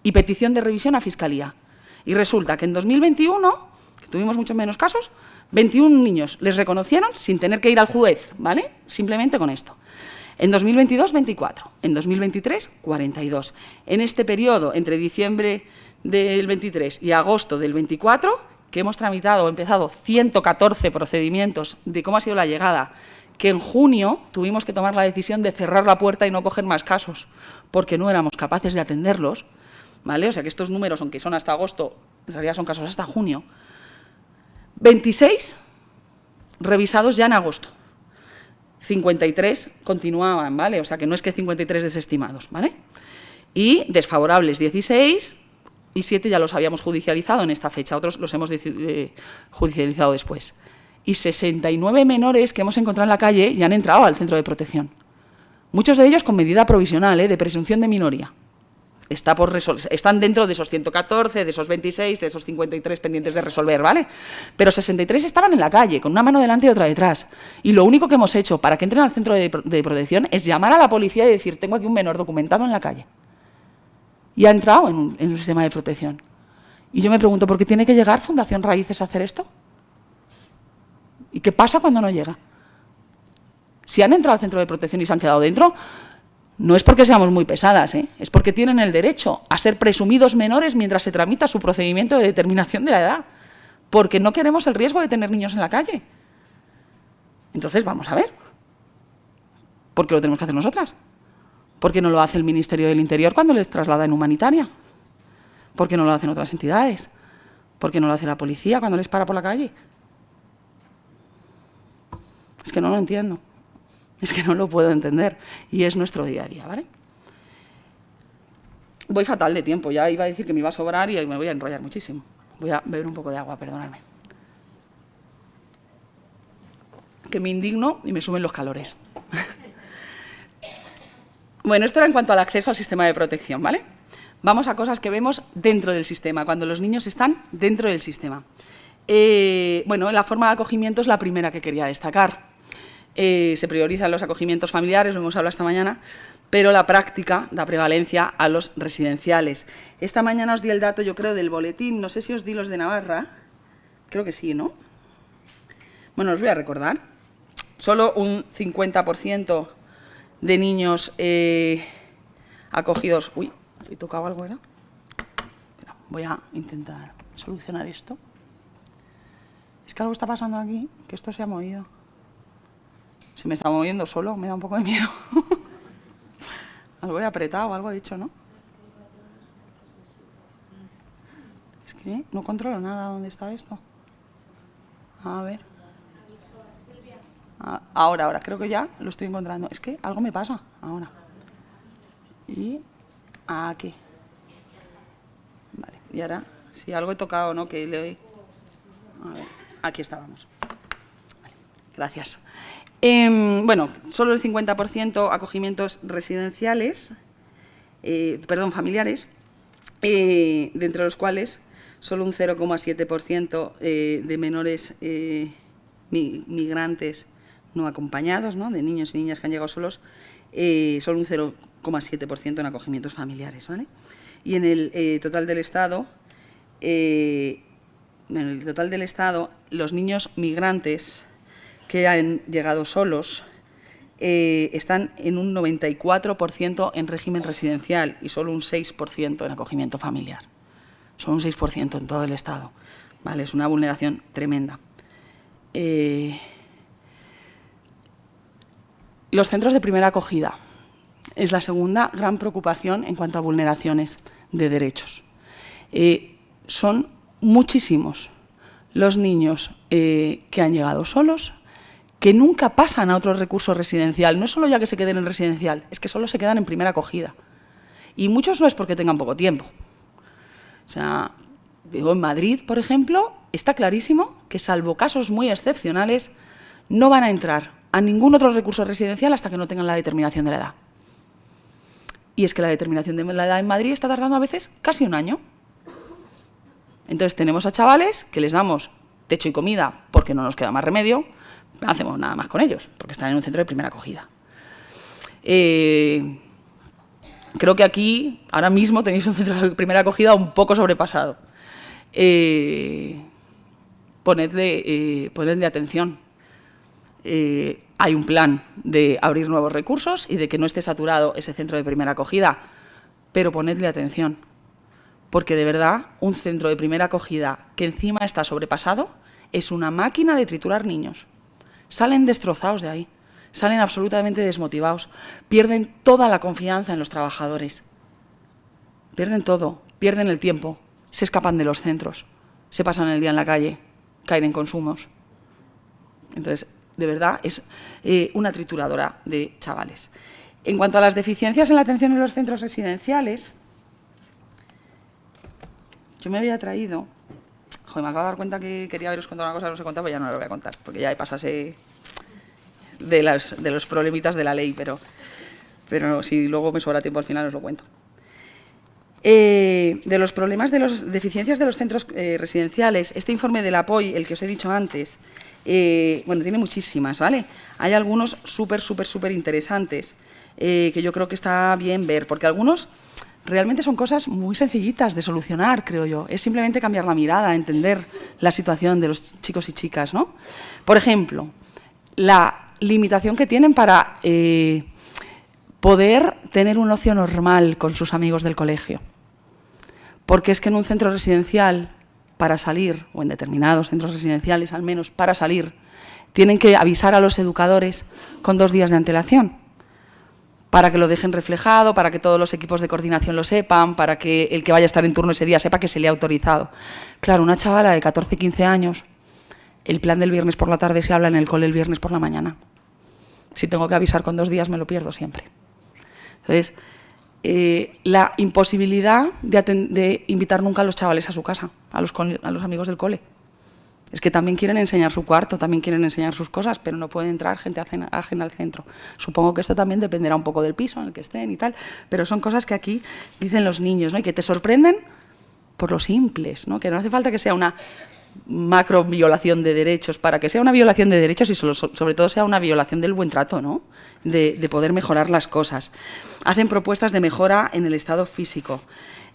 y petición de revisión a Fiscalía. Y resulta que en 2021, que tuvimos muchos menos casos, 21 niños les reconocieron sin tener que ir al juez, ¿vale? Simplemente con esto. En 2022, 24. En 2023, 42. En este periodo, entre diciembre del 23 y agosto del 24, que hemos tramitado o empezado 114 procedimientos de cómo ha sido la llegada, que en junio tuvimos que tomar la decisión de cerrar la puerta y no coger más casos, porque no éramos capaces de atenderlos, ¿vale? O sea que estos números, aunque son hasta agosto, en realidad son casos hasta junio. 26 revisados ya en agosto. 53 continuaban, ¿vale? O sea, que no es que 53 desestimados, ¿vale? Y desfavorables 16 y 7 ya los habíamos judicializado en esta fecha, otros los hemos judicializado después. Y 69 menores que hemos encontrado en la calle ya han entrado al centro de protección. Muchos de ellos con medida provisional, de presunción de minoría. Están dentro de esos 114, de esos 26, de esos 53 pendientes de resolver, ¿vale? Pero 63 estaban en la calle, con una mano delante y otra detrás. Y lo único que hemos hecho para que entren al centro de protección es llamar a la policía y decir, tengo aquí un menor documentado en la calle. Y ha entrado en un sistema de protección. Y yo me pregunto, ¿por qué tiene que llegar Fundación Raíces a hacer esto? ¿Y qué pasa cuando no llega? Si han entrado al centro de protección y se han quedado dentro, no es porque seamos muy pesadas, es porque tienen el derecho a ser presumidos menores mientras se tramita su procedimiento de determinación de la edad, porque no queremos el riesgo de tener niños en la calle. Entonces, vamos a ver, ¿por qué lo tenemos que hacer nosotras? ¿Por qué no lo hace el Ministerio del Interior cuando les traslada en humanitaria? ¿Por qué no lo hacen otras entidades? ¿Por qué no lo hace la policía cuando les para por la calle? Es que no lo entiendo. Es que no lo puedo entender, y es nuestro día a día, ¿vale? Voy fatal de tiempo, ya iba a decir que me iba a sobrar y me voy a enrollar muchísimo. Voy a beber un poco de agua, perdonadme. Que me indigno y me suben los calores. Bueno, esto era en cuanto al acceso al sistema de protección, ¿vale? Vamos a cosas que vemos dentro del sistema, cuando los niños están dentro del sistema. Bueno, la forma de acogimiento es la primera que quería destacar. Se priorizan los acogimientos familiares, lo hemos hablado esta mañana, pero la práctica da prevalencia a los residenciales. Esta mañana os di el dato, yo creo, del boletín, no sé si os di los de Navarra, creo que sí, ¿no? Bueno, os voy a recordar. Solo un 50% de niños acogidos... Uy, he tocado algo, ¿verdad? Espera, voy a intentar solucionar esto. Es que algo está pasando aquí, que esto se ha movido. Se me está moviendo solo, me da un poco de miedo. Algo he apretado, algo he hecho, ¿no? Es que no controlo nada dónde está esto. A ver. Ahora, creo que ya lo estoy encontrando. Es que algo me pasa ahora. Y aquí. Vale, y ahora, si algo he tocado o no, que le doy. A ver, aquí estábamos. Vale, gracias. Bueno, solo el 50% acogimientos residenciales, familiares, de entre los cuales solo un 0,7% de menores migrantes no acompañados, ¿no?, de niños y niñas que han llegado solos, solo un 0,7% en acogimientos familiares, ¿vale? Y en el total del Estado, los niños migrantes que han llegado solos están en un 94% en régimen residencial y solo un 6% en acogimiento familiar. Solo un 6% en todo el Estado. ¿Vale? Es una vulneración tremenda. Los centros de primera acogida es la segunda gran preocupación en cuanto a vulneraciones de derechos. Son muchísimos los niños que han llegado solos, que nunca pasan a otro recurso residencial. No es solo ya que se queden en residencial, es que solo se quedan en primera acogida. Y muchos no es porque tengan poco tiempo. O sea, digo, en Madrid, por ejemplo, está clarísimo que, salvo casos muy excepcionales, no van a entrar a ningún otro recurso residencial hasta que no tengan la determinación de la edad. Y es que la determinación de la edad en Madrid está tardando a veces casi un año. Entonces tenemos a chavales que les damos techo y comida porque no nos queda más remedio, no hacemos nada más con ellos, porque están en un centro de primera acogida. Creo que aquí, ahora mismo, tenéis un centro de primera acogida un poco sobrepasado. Ponedle atención. Hay un plan de abrir nuevos recursos y de que no esté saturado ese centro de primera acogida, pero ponedle atención, porque de verdad un centro de primera acogida que encima está sobrepasado es una máquina de triturar niños. Salen destrozados de ahí, salen absolutamente desmotivados, pierden toda la confianza en los trabajadores, pierden todo, pierden el tiempo, se escapan de los centros, se pasan el día en la calle, caen en consumos. Entonces, de verdad, es una trituradora de chavales. En cuanto a las deficiencias en la atención en los centros residenciales, yo me había traído... Joder, me acabo de dar cuenta que quería haberos contado una cosa que no os he contado, pues ya no lo voy a contar, porque ya he pasado de los problemitas de la ley, pero no, si luego me sobra tiempo al final os lo cuento. De los problemas de las deficiencias de los centros residenciales, este informe del APOI, el que os he dicho antes, bueno, tiene muchísimas, ¿vale? Hay algunos súper interesantes que yo creo que está bien ver, porque algunos realmente son cosas muy sencillitas de solucionar, creo yo. Es simplemente cambiar la mirada, entender la situación de los chicos y chicas, ¿no? Por ejemplo, la limitación que tienen para poder tener un ocio normal con sus amigos del colegio. Porque es que en un centro residencial, para salir, o en determinados centros residenciales al menos, para salir, tienen que avisar a los educadores con 2 días de antelación, para que lo dejen reflejado, para que todos los equipos de coordinación lo sepan, para que el que vaya a estar en turno ese día sepa que se le ha autorizado. Claro, una chavala de 14, 15 años, el plan del viernes por la tarde se habla en el cole el viernes por la mañana. Si tengo que avisar con 2 días, me lo pierdo siempre. Entonces, la imposibilidad de invitar nunca a los chavales a su casa, a los amigos del cole. Es que también quieren enseñar su cuarto, también quieren enseñar sus cosas, pero no puede entrar gente ajena al centro. Supongo que esto también dependerá un poco del piso en el que estén y tal, pero son cosas que aquí dicen los niños, ¿no? Y que te sorprenden por lo simples, ¿no? Que no hace falta que sea una macro violación de derechos, para que sea una violación de derechos y sobre todo sea una violación del buen trato, ¿no? De poder mejorar las cosas. Hacen propuestas de mejora en el estado físico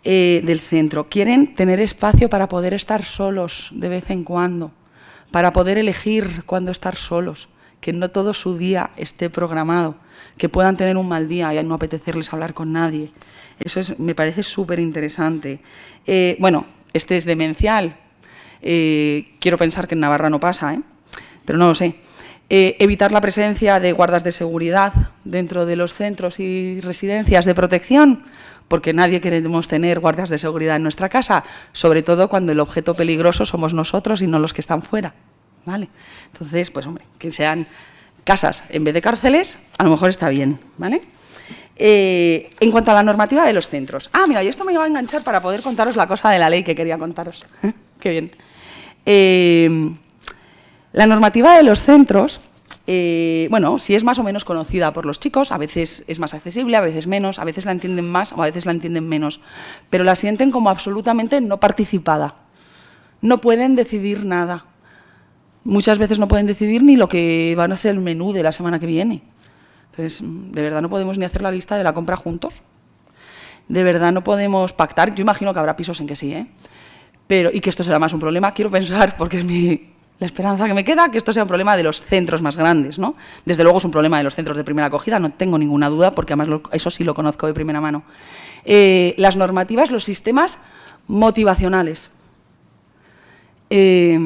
del centro. Quieren tener espacio para poder estar solos de vez en cuando, para poder elegir cuándo estar solos, que no todo su día esté programado, que puedan tener un mal día y no apetecerles hablar con nadie. Eso me parece súper interesante. Bueno, este es demencial. Quiero pensar que en Navarra no pasa, pero no lo sé. Evitar la presencia de guardas de seguridad dentro de los centros y residencias de protección, porque nadie queremos tener guardias de seguridad en nuestra casa, sobre todo cuando el objeto peligroso somos nosotros y no los que están fuera, ¿vale? Entonces, pues hombre, que sean casas en vez de cárceles, a lo mejor está bien, ¿vale? En cuanto a la normativa de los centros. Ah, mira, y esto me iba a enganchar para poder contaros la cosa de la ley que quería contaros. Qué bien. La normativa de los centros, bueno, sí es más o menos conocida por los chicos, a veces es más accesible, a veces menos, a veces la entienden más o a veces la entienden menos, pero la sienten como absolutamente no participada. No pueden decidir nada. Muchas veces no pueden decidir ni lo que van a ser el menú de la semana que viene. Entonces, de verdad no podemos ni hacer la lista de la compra juntos. De verdad no podemos pactar. Yo imagino que habrá pisos en que sí, pero, y que esto será más un problema. Quiero pensar, porque es la esperanza que me queda, que esto sea un problema de los centros más grandes, ¿no? Desde luego es un problema de los centros de primera acogida, no tengo ninguna duda, porque además eso sí lo conozco de primera mano. Las normativas, los sistemas motivacionales, que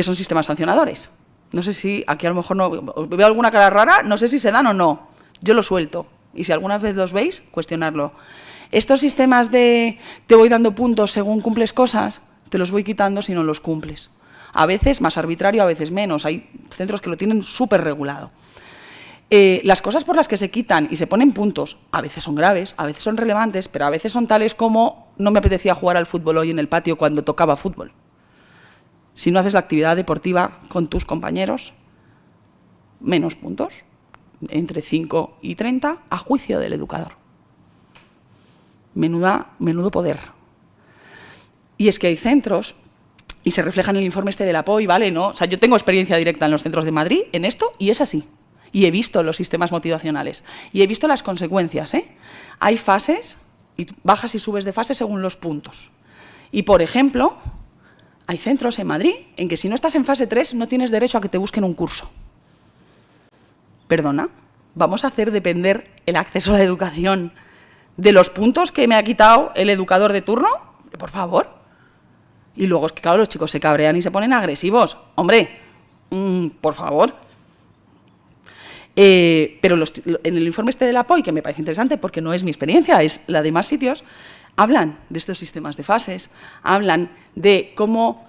son sistemas sancionadores. No sé si, aquí a lo mejor no veo alguna cara rara, no sé si se dan o no. Yo lo suelto. Y si alguna vez los veis, cuestionarlo. Estos sistemas de te voy dando puntos según cumples cosas, te los voy quitando si no los cumples. A veces más arbitrario, a veces menos. Hay centros que lo tienen súper regulado. Las cosas por las que se quitan y se ponen puntos, a veces son graves, a veces son relevantes, pero a veces son tales como no me apetecía jugar al fútbol hoy en el patio cuando tocaba fútbol. Si no haces la actividad deportiva con tus compañeros, menos puntos, entre 5 y 30, a juicio del educador. Menudo poder. Y es que hay centros, y se refleja en el informe este del APOI, ¿vale? ¿No? O sea, yo tengo experiencia directa en los centros de Madrid en esto, y es así. Y he visto los sistemas motivacionales, y he visto las consecuencias, Hay fases, y bajas y subes de fase según los puntos. Y, por ejemplo, hay centros en Madrid en que si no estás en fase 3 no tienes derecho a que te busquen un curso. ¿Perdona? ¿Vamos a hacer depender el acceso a la educación de los puntos que me ha quitado el educador de turno? Por favor. Y luego es que, claro, los chicos se cabrean y se ponen agresivos. Hombre, por favor. Pero en el informe este del APOI, que me parece interesante porque no es mi experiencia, es la de más sitios, hablan de estos sistemas de fases, hablan de cómo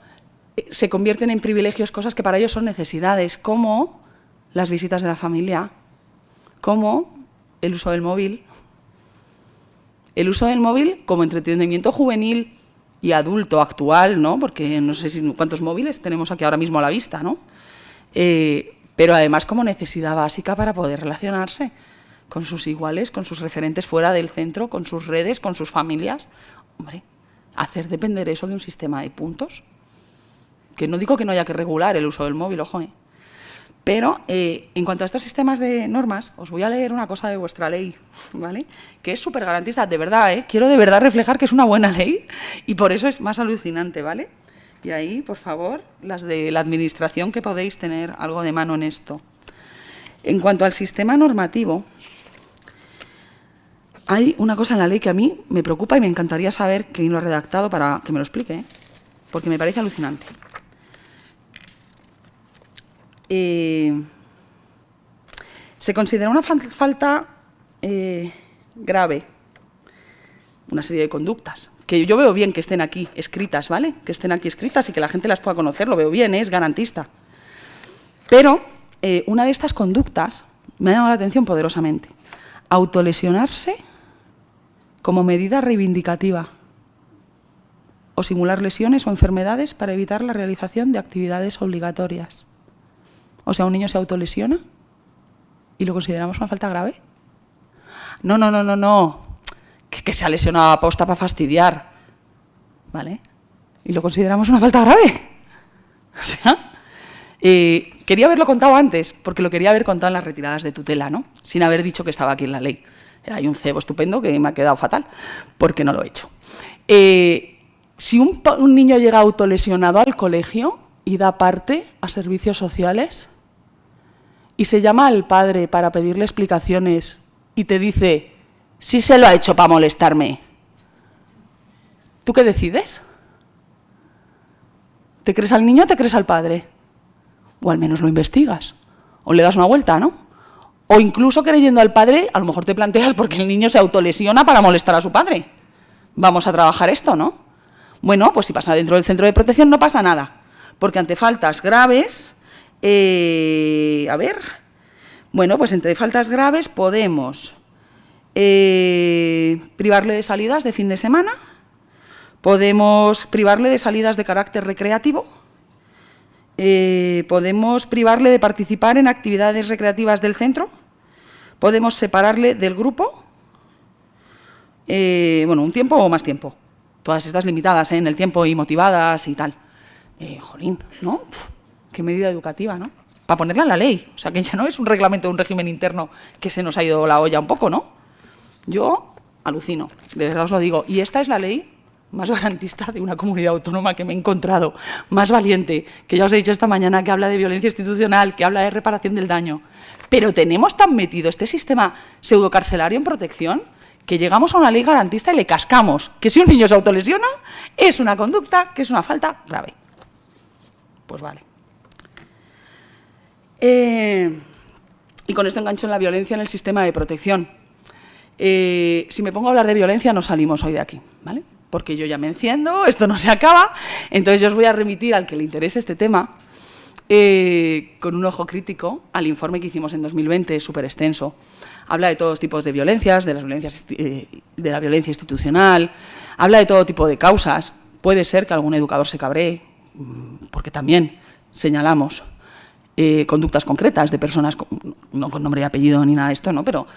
se convierten en privilegios cosas que para ellos son necesidades, como las visitas de la familia, como el uso del móvil. El uso del móvil como entretenimiento juvenil y adulto actual, ¿no? Porque no sé cuántos móviles tenemos aquí ahora mismo a la vista, ¿no? Pero además como necesidad básica para poder relacionarse con sus iguales, con sus referentes fuera del centro, con sus redes, con sus familias. Hombre, hacer depender eso de un sistema de puntos. Que no digo que no haya que regular el uso del móvil, ojo, Pero en cuanto a estos sistemas de normas, os voy a leer una cosa de vuestra ley, ¿vale? Que es súper garantista, de verdad, Quiero de verdad reflejar que es una buena ley y por eso es más alucinante, ¿vale? Y ahí, por favor, las de la administración que podéis tener algo de mano en esto. En cuanto al sistema normativo, hay una cosa en la ley que a mí me preocupa y me encantaría saber quién lo ha redactado para que me lo explique, porque me parece alucinante. Se considera una falta grave una serie de conductas, que yo veo bien que estén aquí escritas, ¿vale? Que estén aquí escritas y que la gente las pueda conocer, lo veo bien, es garantista. Pero una de estas conductas me ha llamado la atención poderosamente. Autolesionarse como medida reivindicativa o simular lesiones o enfermedades para evitar la realización de actividades obligatorias. O sea, un niño se autolesiona y lo consideramos una falta grave. No. Que se ha lesionado a posta para fastidiar. ¿Vale? Y lo consideramos una falta grave. O sea, quería haberlo contado antes, porque lo quería haber contado en las retiradas de tutela, ¿no? Sin haber dicho que estaba aquí en la ley. Hay un cebo estupendo que me ha quedado fatal, porque no lo he hecho. Si un niño llega autolesionado al colegio, y da parte a servicios sociales y se llama al padre para pedirle explicaciones y te dice, sí se lo ha hecho para molestarme, ¿tú qué decides? ¿Te crees al niño o te crees al padre? O al menos lo investigas, o le das una vuelta, ¿no? O incluso creyendo al padre, a lo mejor te planteas porque el niño se autolesiona para molestar a su padre. Vamos a trabajar esto, ¿no? Bueno, pues si pasa dentro del centro de protección no pasa nada, porque ante faltas graves, bueno, pues entre faltas graves podemos privarle de salidas de fin de semana, podemos privarle de salidas de carácter recreativo, podemos privarle de participar en actividades recreativas del centro, podemos separarle del grupo, bueno, un tiempo o más tiempo. Todas estas limitadas en el tiempo y motivadas y tal. Jolín, ¿no? Uf, qué medida educativa, ¿no? Para ponerla en la ley. O sea, que ya no es un reglamento de un régimen interno que se nos ha ido la olla un poco, ¿no? Yo alucino, de verdad os lo digo. Y esta es la ley más garantista de una comunidad autónoma que me he encontrado, más valiente, que ya os he dicho esta mañana, que habla de violencia institucional, que habla de reparación del daño. Pero tenemos tan metido este sistema pseudocarcelario en protección que llegamos a una ley garantista y le cascamos que si un niño se autolesiona es una conducta que es una falta grave. Pues vale. Y con esto engancho en la violencia en el sistema de protección. Si me pongo a hablar de violencia no salimos hoy de aquí, ¿vale? Porque yo ya me enciendo, esto no se acaba, entonces yo os voy a remitir al que le interese este tema con un ojo crítico al informe que hicimos en 2020, súper extenso. Habla de todos tipos de violencias, de la violencia institucional, habla de todo tipo de causas. Puede ser que algún educador se cabree, porque también señalamos conductas concretas de personas, no con nombre y apellido ni nada de esto, ¿no? Pero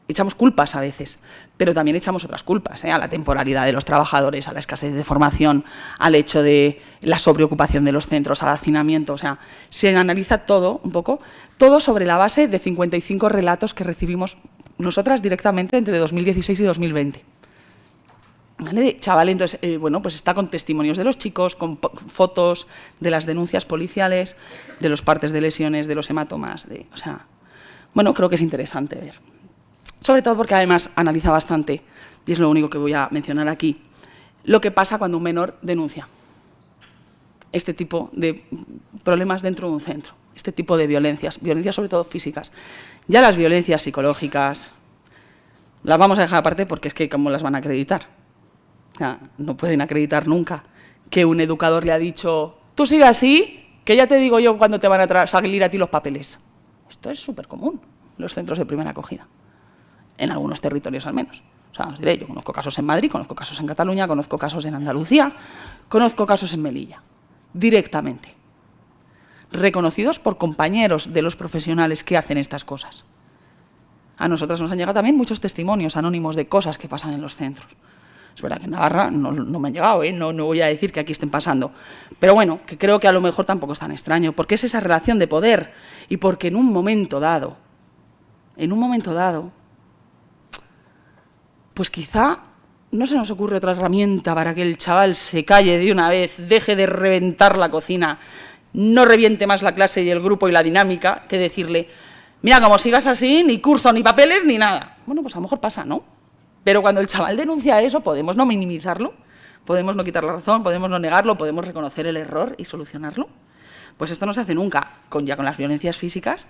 echamos culpas a veces, pero también echamos otras culpas, a la temporalidad de los trabajadores, a la escasez de formación, al hecho de la sobreocupación de los centros, al hacinamiento. O sea, se analiza todo un poco, todo sobre la base de 55 relatos que recibimos nosotras directamente entre 2016 y 2020. ¿Vale? Chaval, entonces, bueno, pues está con testimonios de los chicos, con fotos de las denuncias policiales, de los partes de lesiones, de los hematomas, o sea, bueno, creo que es interesante ver. Sobre todo porque además analiza bastante, y es lo único que voy a mencionar aquí, lo que pasa cuando un menor denuncia este tipo de problemas dentro de un centro, este tipo de violencias sobre todo físicas. Ya las violencias psicológicas las vamos a dejar aparte porque es que ¿cómo las van a acreditar? O sea, no pueden acreditar nunca que un educador le ha dicho tú sigue así, que ya te digo yo cuándo te van a salir a ti los papeles. Esto es súper común en los centros de primera acogida. En algunos territorios al menos. O sea, os diré, yo conozco casos en Madrid, conozco casos en Cataluña, conozco casos en Andalucía, conozco casos en Melilla, directamente. Reconocidos por compañeros de los profesionales que hacen estas cosas. A nosotras nos han llegado también muchos testimonios anónimos de cosas que pasan en los centros. Es verdad que en Navarra no me han llegado, no voy a decir que aquí estén pasando. Pero bueno, que creo que a lo mejor tampoco es tan extraño, porque es esa relación de poder y porque en un momento dado, pues quizá no se nos ocurre otra herramienta para que el chaval se calle de una vez, deje de reventar la cocina, no reviente más la clase y el grupo y la dinámica, que decirle, mira, como sigas así, ni curso, ni papeles, ni nada. Bueno, pues a lo mejor pasa, ¿no? Pero cuando el chaval denuncia eso, podemos no minimizarlo, podemos no quitar la razón, podemos no negarlo, podemos reconocer el error y solucionarlo. Pues esto no se hace nunca, ya con las violencias físicas,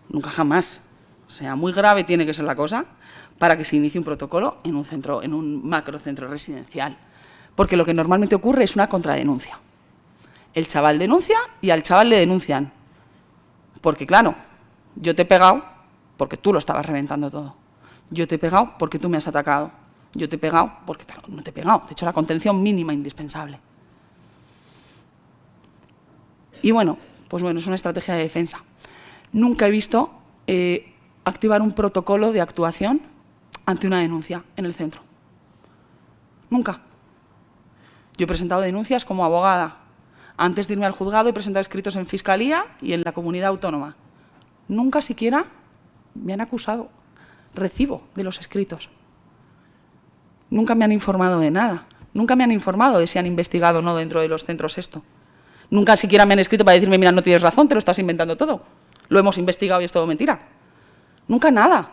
nunca jamás. O sea, muy grave tiene que ser la cosa para que se inicie un protocolo en un centro, en un macrocentro residencial. Porque lo que normalmente ocurre es una contradenuncia. El chaval denuncia y al chaval le denuncian. Porque claro, yo te he pegado porque tú lo estabas reventando todo. Yo te he pegado porque tú me has atacado. Yo te he pegado porque no te he pegado. Te he hecho la contención mínima indispensable. Y bueno, pues bueno, es una estrategia de defensa. Nunca he visto activar un protocolo de actuación ante una denuncia en el centro. Nunca. Yo he presentado denuncias como abogada. Antes de irme al juzgado he presentado escritos en Fiscalía y en la comunidad autónoma. Nunca siquiera me han acusado. Recibo de los escritos. Nunca me han informado de nada. Nunca me han informado de si han investigado o no dentro de los centros esto. Nunca siquiera me han escrito para decirme, mira, no tienes razón, te lo estás inventando todo. Lo hemos investigado y es todo mentira. Nunca nada.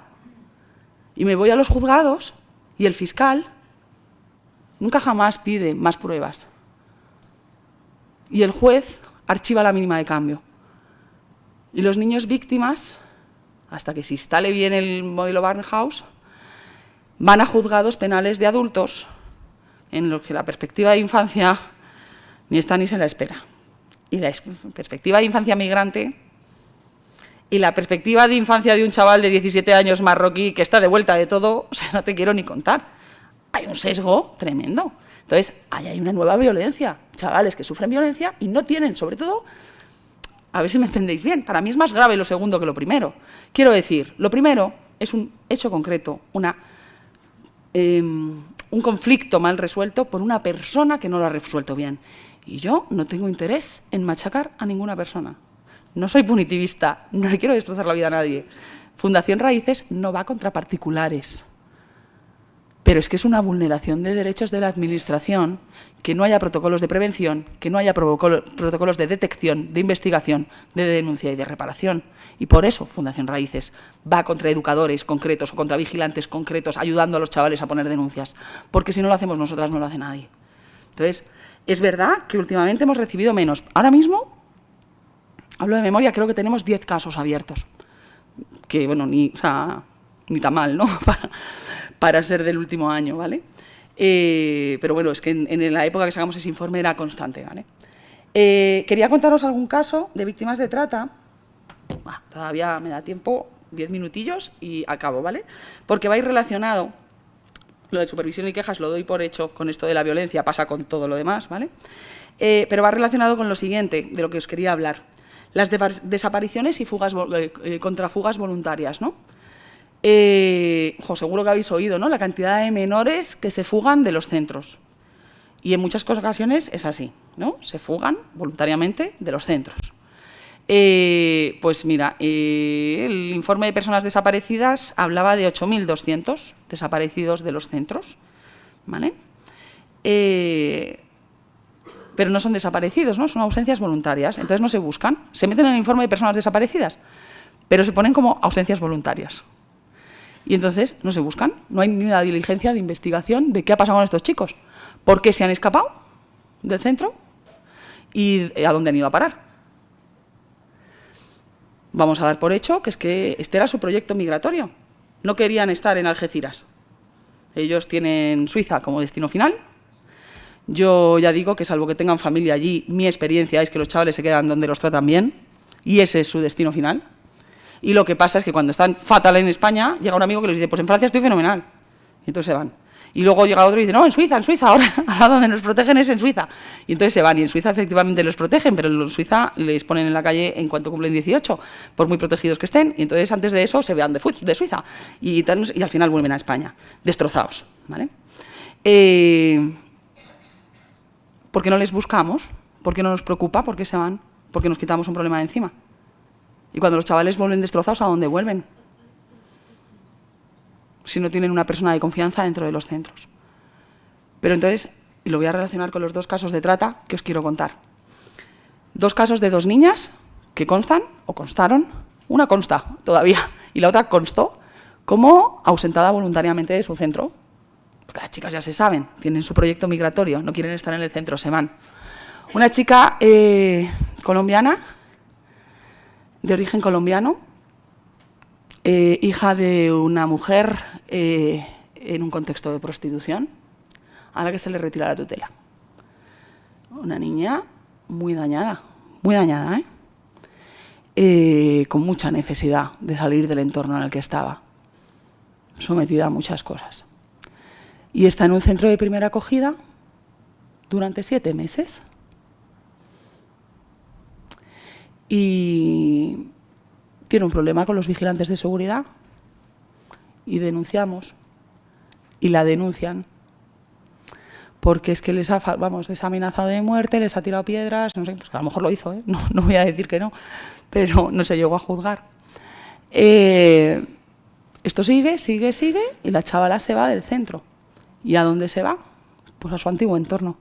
Y me voy a los juzgados y el fiscal nunca jamás pide más pruebas. Y el juez archiva la mínima de cambio. Y los niños víctimas, hasta que se instale bien el modelo Barnhouse, van a juzgados penales de adultos en los que la perspectiva de infancia ni está ni se la espera. Y la perspectiva de infancia migrante y la perspectiva de infancia de un chaval de 17 años marroquí que está de vuelta de todo, o sea, no te quiero ni contar. Hay un sesgo tremendo. Entonces, ahí hay una nueva violencia. Chavales que sufren violencia y no tienen, sobre todo, a ver si me entendéis bien, para mí es más grave lo segundo que lo primero. Quiero decir, lo primero es un hecho concreto, un conflicto mal resuelto por una persona que no lo ha resuelto bien. Y yo no tengo interés en machacar a ninguna persona. No soy punitivista, no le quiero destrozar la vida a nadie. Fundación Raíces no va contra particulares. Pero es que es una vulneración de derechos de la Administración que no haya protocolos de prevención, que no haya protocolos de detección, de investigación, de denuncia y de reparación. Y por eso Fundación Raíces va contra educadores concretos o contra vigilantes concretos, ayudando a los chavales a poner denuncias. Porque si no lo hacemos nosotras, no lo hace nadie. Entonces, es verdad que últimamente hemos recibido menos. Ahora mismo, hablo de memoria, creo que tenemos 10 casos abiertos. Que, bueno, ni tan mal, ¿no? Para ser del último año, ¿vale? Pero bueno, es que en la época que sacamos ese informe era constante, ¿vale? Quería contaros algún caso de víctimas de trata. Todavía me da tiempo, 10 minutillos y acabo, ¿vale? Porque va a ir relacionado, lo de supervisión y quejas lo doy por hecho, con esto de la violencia pasa con todo lo demás, ¿vale? Pero va relacionado con lo siguiente, de lo que os quería hablar. Las desapariciones y contrafugas voluntarias, ¿no? Seguro que habéis oído, ¿no?, la cantidad de menores que se fugan de los centros. Y en muchas ocasiones es así, ¿no? Se fugan voluntariamente de los centros. Pues mira, el informe de personas desaparecidas hablaba de 8.200 desaparecidos de los centros, ¿vale? Pero no son desaparecidos, ¿no? Son ausencias voluntarias, entonces no se buscan. Se meten en el informe de personas desaparecidas, pero se ponen como ausencias voluntarias. Y entonces no se buscan, no hay ni una diligencia de investigación de qué ha pasado con estos chicos, por qué se han escapado del centro y a dónde han ido a parar. Vamos a dar por hecho que es que este era su proyecto migratorio. No querían estar en Algeciras. Ellos tienen Suiza como destino final. Yo ya digo que salvo que tengan familia allí, mi experiencia es que los chavales se quedan donde los tratan bien y ese es su destino final. Y lo que pasa es que cuando están fatal en España, llega un amigo que les dice, pues en Francia estoy fenomenal. Y entonces se van. Y luego llega otro y dice, no, en Suiza, ahora donde nos protegen es en Suiza. Y entonces se van. Y en Suiza efectivamente los protegen, pero en Suiza les ponen en la calle en cuanto cumplen 18, por muy protegidos que estén. Y entonces antes de eso se van de Suiza. Y al final vuelven a España, destrozados, ¿vale? ¿Por qué no les buscamos? ¿Por qué no nos preocupa? ¿Por qué se van? ¿Por qué nos quitamos un problema de encima? Y cuando los chavales vuelven destrozados, ¿a dónde vuelven? Si no tienen una persona de confianza dentro de los centros. Pero entonces, y lo voy a relacionar con los 2 casos de trata que os quiero contar. 2 casos de 2 niñas que constan, o constaron, una consta todavía, y la otra constó, como ausentada voluntariamente de su centro. Porque las chicas ya se saben, tienen su proyecto migratorio, no quieren estar en el centro, se van. Una chica colombiana, de origen colombiano, hija de una mujer en un contexto de prostitución, a la que se le retira la tutela. Una niña muy dañada, con mucha necesidad de salir del entorno en el que estaba, sometida a muchas cosas. Y está en un centro de primera acogida durante 7 meses. Y tiene un problema con los vigilantes de seguridad y denunciamos y la denuncian porque es que les ha amenazado de muerte, les ha tirado piedras, no sé, pues a lo mejor lo hizo, ¿eh? No voy a decir que no, pero no se llegó a juzgar. Esto sigue y la chavala se va del centro. ¿Y a dónde se va? Pues a su antiguo entorno.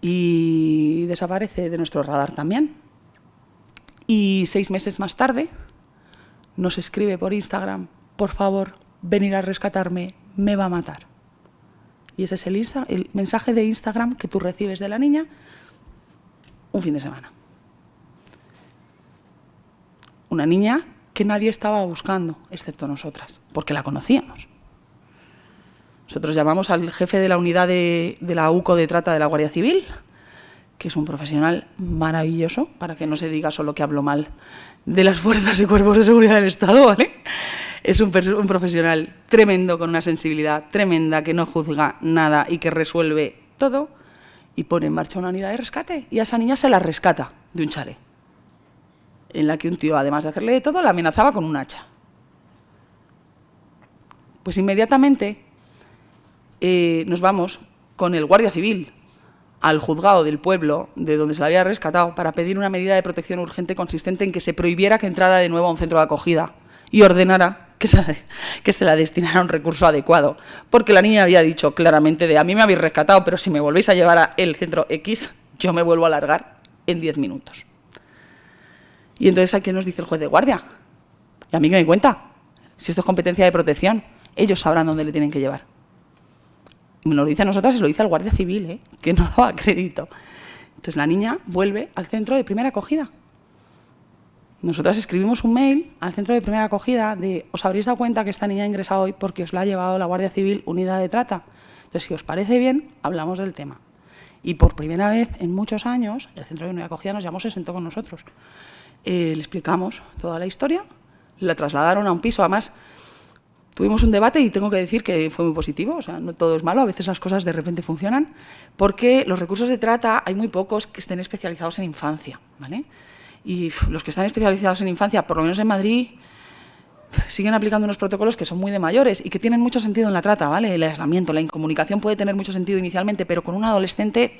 Y desaparece de nuestro radar también. Y 6 meses más tarde nos escribe por Instagram: por favor, venir a rescatarme, me va a matar. Y ese es el mensaje de Instagram que tú recibes de la niña un fin de semana. Una niña que nadie estaba buscando, excepto nosotras, porque la conocíamos. Nosotros llamamos al jefe de la unidad de la UCO de trata de la Guardia Civil, que es un profesional maravilloso, para que no se diga solo que hablo mal de las fuerzas y cuerpos de seguridad del Estado, ¿vale? Es un profesional tremendo, con una sensibilidad tremenda, que no juzga nada y que resuelve todo, y pone en marcha una unidad de rescate, y a esa niña se la rescata de un chalet, en la que un tío, además de hacerle de todo, la amenazaba con un hacha. Pues inmediatamente nos vamos con el Guardia Civil al juzgado del pueblo de donde se la había rescatado para pedir una medida de protección urgente consistente en que se prohibiera que entrara de nuevo a un centro de acogida y ordenara que se la destinara a un recurso adecuado, porque la niña había dicho claramente de: a mí me habéis rescatado, pero si me volvéis a llevar al centro X, yo me vuelvo a largar en 10 minutos. Y entonces, ¿a qué nos dice el juez de guardia? ¿Y a mí qué me cuenta? Si esto es competencia de protección, ellos sabrán dónde le tienen que llevar. Me lo dice a nosotras y se lo dice al Guardia Civil, que no daba crédito. Entonces la niña vuelve al centro de primera acogida. Nosotras escribimos un mail al centro de primera acogida de: os habréis dado cuenta que esta niña ha ingresado hoy porque os la ha llevado la Guardia Civil, unidad de trata. Entonces, si os parece bien, hablamos del tema. Y por primera vez en muchos años, el centro de unidad de acogida nos llamó, se sentó con nosotros. Le explicamos toda la historia, la trasladaron a un piso. Además, tuvimos un debate y tengo que decir que fue muy positivo. O sea, no todo es malo, a veces las cosas de repente funcionan, porque los recursos de trata hay muy pocos que estén especializados en infancia, ¿vale? Y los que están especializados en infancia, por lo menos en Madrid, siguen aplicando unos protocolos que son muy de mayores y que tienen mucho sentido en la trata, ¿vale? El aislamiento, la incomunicación puede tener mucho sentido inicialmente, pero con un adolescente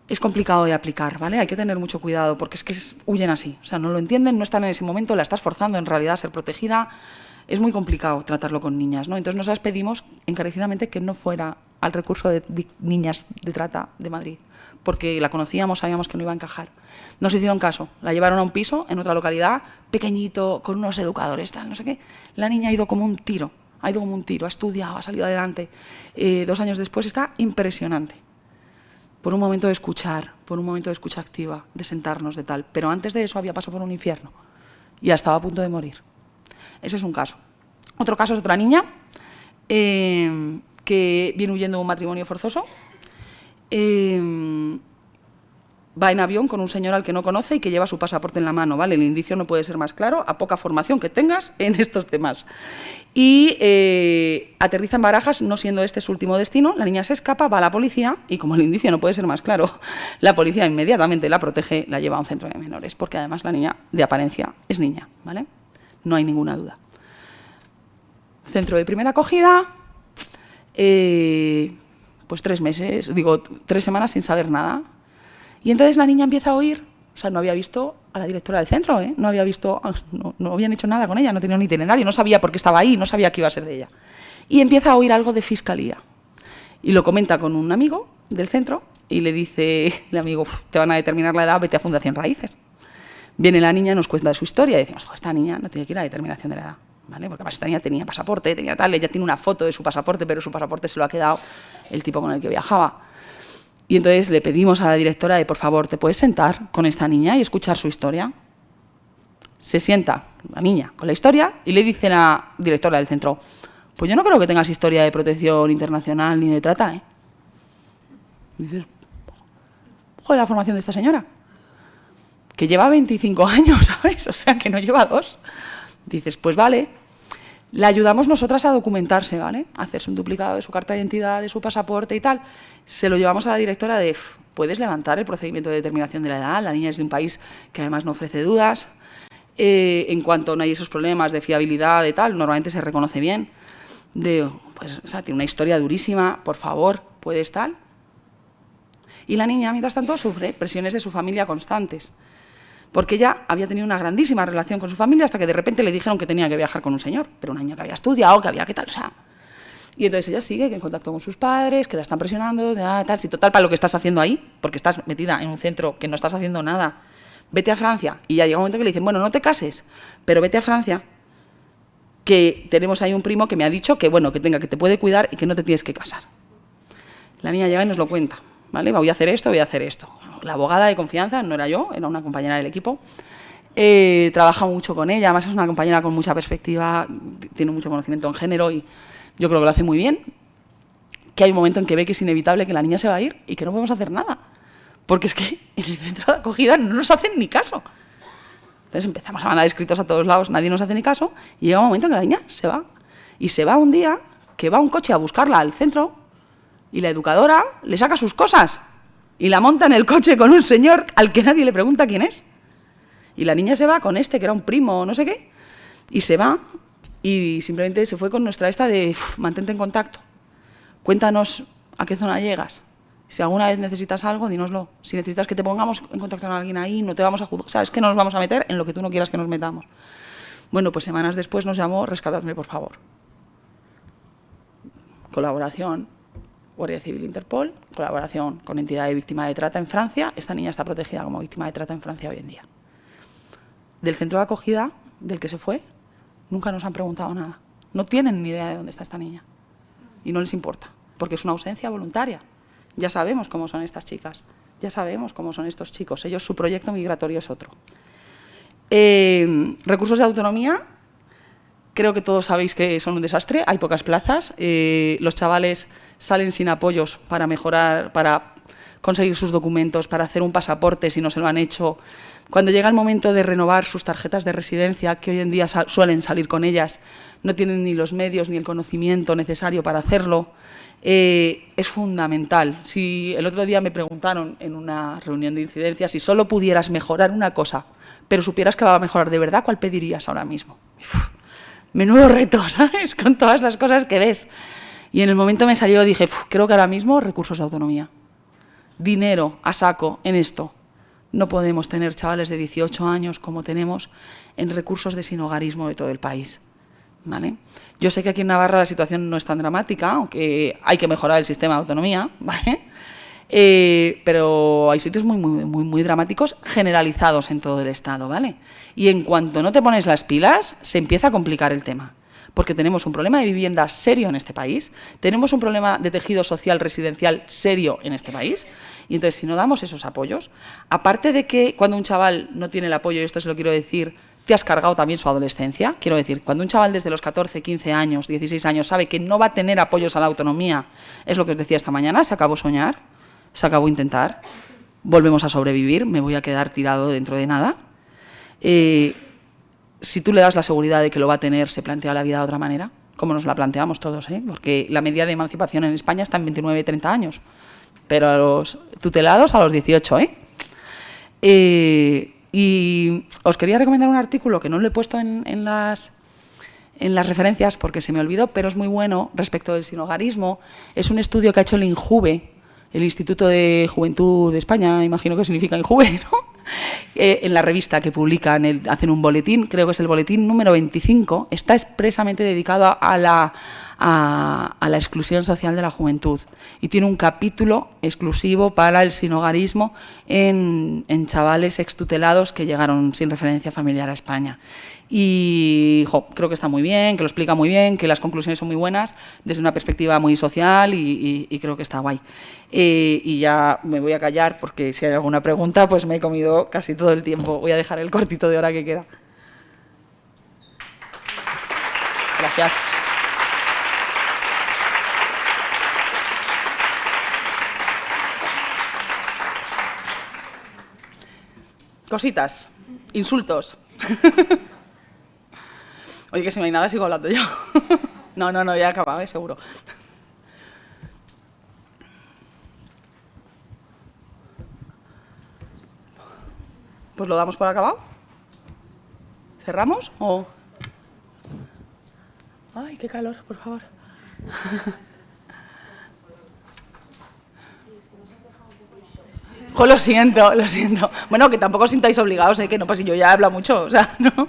es complicado de aplicar, ¿vale? Hay que tener mucho cuidado, porque es que huyen así. O sea, no lo entienden, no están en ese momento, la estás forzando en realidad a ser protegida. Es muy complicado tratarlo con niñas, ¿no? Entonces nosotros pedimos encarecidamente que no fuera al recurso de niñas de trata de Madrid, porque la conocíamos, sabíamos que no iba a encajar. Nos hicieron caso, la llevaron a un piso en otra localidad, pequeñito, con unos educadores, tal, no sé qué. La niña ha ido como un tiro, ha estudiado, ha salido adelante. 2 años después está impresionante. Por un momento de escuchar, por un momento de escucha activa, de sentarnos, de tal. Pero antes de eso había pasado por un infierno y ya estaba a punto de morir. Ese es un caso. Otro caso es otra niña que viene huyendo de un matrimonio forzoso. Va en avión con un señor al que no conoce y que lleva su pasaporte en la mano, ¿vale? El indicio no puede ser más claro, a poca formación que tengas en estos temas. Y aterriza en Barajas, no siendo este su último destino. La niña se escapa, va a la policía y, como el indicio no puede ser más claro, la policía inmediatamente la protege, la lleva a un centro de menores, porque además la niña, de apariencia, es niña, ¿vale? No hay ninguna duda. Centro de primera acogida, pues 3 semanas sin saber nada. Y entonces la niña empieza a oír, o sea, no había visto a la directora del centro, no habían hecho nada con ella, no tenía un itinerario, no sabía por qué estaba ahí, no sabía qué iba a ser de ella. Y empieza a oír algo de fiscalía. Y lo comenta con un amigo del centro y le dice el amigo: te van a determinar la edad, vete a Fundación Raíces. Viene la niña, nos cuenta su historia y decimos: esta niña no tiene que ir a la determinación de la edad, ¿vale? Porque además esta niña tenía pasaporte, tenía tal, ella tiene una foto de su pasaporte, pero su pasaporte se lo ha quedado el tipo con el que viajaba. Y entonces le pedimos a la directora de: por favor, ¿te puedes sentar con esta niña y escuchar su historia? Se sienta la niña con la historia y le dice la directora del centro: pues yo no creo que tengas historia de protección internacional ni de trata, ¿eh? Y dices: joder, la formación de esta señora, que lleva 25 años, ¿sabes? O sea, que no lleva 2. Dices: pues vale. La ayudamos nosotras a documentarse, ¿vale? A hacerse un duplicado de su carta de identidad, de su pasaporte y tal. Se lo llevamos a la directora de: ¿puedes levantar el procedimiento de determinación de la edad? La niña es de un país que además no ofrece dudas. En cuanto no hay esos problemas de fiabilidad y tal, normalmente se reconoce bien. Pues, o sea, tiene una historia durísima, por favor, ¿puedes tal? Y la niña, mientras tanto, sufre presiones de su familia constantes, porque ella había tenido una grandísima relación con su familia hasta que de repente le dijeron que tenía que viajar con un señor, pero un año que había estudiado, que había qué tal, o sea. Y entonces ella sigue en contacto con sus padres, que la están presionando, tal, si total para lo que estás haciendo ahí, porque estás metida en un centro que no estás haciendo nada, vete a Francia. Y ya llega un momento que le dicen, bueno, no te cases, pero vete a Francia, que tenemos ahí un primo que me ha dicho que, bueno, que te puede cuidar y que no te tienes que casar. La niña llega y nos lo cuenta, ¿vale? Voy a hacer esto, voy a hacer esto. La abogada de confianza, no era yo, era una compañera del equipo, trabaja mucho con ella, además es una compañera con mucha perspectiva, tiene mucho conocimiento en género y yo creo que lo hace muy bien, que hay un momento en que ve que es inevitable que la niña se va a ir y que no podemos hacer nada, porque es que en el centro de acogida no nos hacen ni caso. Entonces empezamos a mandar escritos a todos lados, nadie nos hace ni caso, y llega un momento en que la niña se va. Y se va un día que va un coche a buscarla al centro y la educadora le saca sus cosas y la monta en el coche con un señor al que nadie le pregunta quién es. Y la niña se va con que era un primo o no sé qué, y se va y simplemente se fue con nuestra de mantente en contacto, cuéntanos a qué zona llegas, si alguna vez necesitas algo, dínoslo, si necesitas que te pongamos en contacto con alguien ahí, no te vamos a juzgar, sabes que no nos vamos a meter en lo que tú no quieras que nos metamos. Bueno, pues semanas después nos llamó, rescatadme por favor. Colaboración, Guardia Civil Interpol, colaboración con entidad de víctima de trata en Francia, esta niña está protegida como víctima de trata en Francia hoy en día. Del centro de acogida, del que se fue, nunca nos han preguntado nada. No tienen ni idea de dónde está esta niña. Y no les importa, porque es una ausencia voluntaria. Ya sabemos cómo son estas chicas, ya sabemos cómo son estos chicos. Ellos, su proyecto migratorio es otro. Recursos de autonomía, creo que todos sabéis que son un desastre, hay pocas plazas. Los chavales salen sin apoyos para mejorar, para conseguir sus documentos, para hacer un pasaporte si no se lo han hecho. Cuando llega el momento de renovar sus tarjetas de residencia, que hoy en día suelen salir con ellas, no tienen ni los medios ni el conocimiento necesario para hacerlo. Es fundamental. Si el otro día me preguntaron en una reunión de incidencia si solo pudieras mejorar una cosa, pero supieras que va a mejorar de verdad, ¿cuál pedirías ahora mismo? Uf, menudo reto, ¿sabes? Con todas las cosas que ves. Y en el momento me salió, dije, creo que ahora mismo recursos de autonomía. Dinero a saco en esto. No podemos tener chavales de 18 años como tenemos en recursos de sinhogarismo de todo el país, ¿vale? Yo sé que aquí en Navarra la situación no es tan dramática, aunque hay que mejorar el sistema de autonomía, ¿vale? Pero hay sitios muy dramáticos generalizados en todo el Estado, ¿vale? Y en cuanto no te pones las pilas, se empieza a complicar el tema. Porque tenemos un problema de vivienda serio en este país, tenemos un problema de tejido social residencial serio en este país, y entonces si no damos esos apoyos, aparte de que cuando un chaval no tiene el apoyo, y esto se lo quiero decir, te has cargado también su adolescencia, quiero decir, cuando un chaval desde los 14, 15 años, 16 años sabe que no va a tener apoyos a la autonomía, es lo que os decía esta mañana, se acabó soñar, se acabó intentar, volvemos a sobrevivir, me voy a quedar tirado dentro de nada. Si tú le das la seguridad de que lo va a tener, se plantea la vida de otra manera, como nos la planteamos todos, ¿eh? Porque la media de emancipación en España está en 29, 30 años, pero a los tutelados a los 18, ¿eh? Y os quería recomendar un artículo que no lo he puesto en las referencias porque se me olvidó, pero es muy bueno respecto del sinhogarismo. Es un estudio que ha hecho el INJUVE, el Instituto de Juventud de España, imagino que significa INJUVE, ¿no? En la revista que publican, hacen un boletín, creo que es el boletín número 25, está expresamente dedicado a la exclusión social de la juventud y tiene un capítulo exclusivo para el sinhogarismo en chavales extutelados que llegaron sin referencia familiar a España. Y creo que está muy bien, que lo explica muy bien, que las conclusiones son muy buenas desde una perspectiva muy social y creo que está guay. Y ya me voy a callar porque si hay alguna pregunta pues me he comido casi todo el tiempo. Voy a dejar el cortito de hora que queda. Gracias. Cositas, insultos. Oye, que si no hay nada sigo hablando yo. No, ya he acabado, seguro. Pues lo damos por acabado. ¿Cerramos o...? Ay, qué calor, por favor. Lo siento. Bueno, que tampoco os sintáis obligados, que no, pues si yo ya hablo mucho, o sea, ¿no?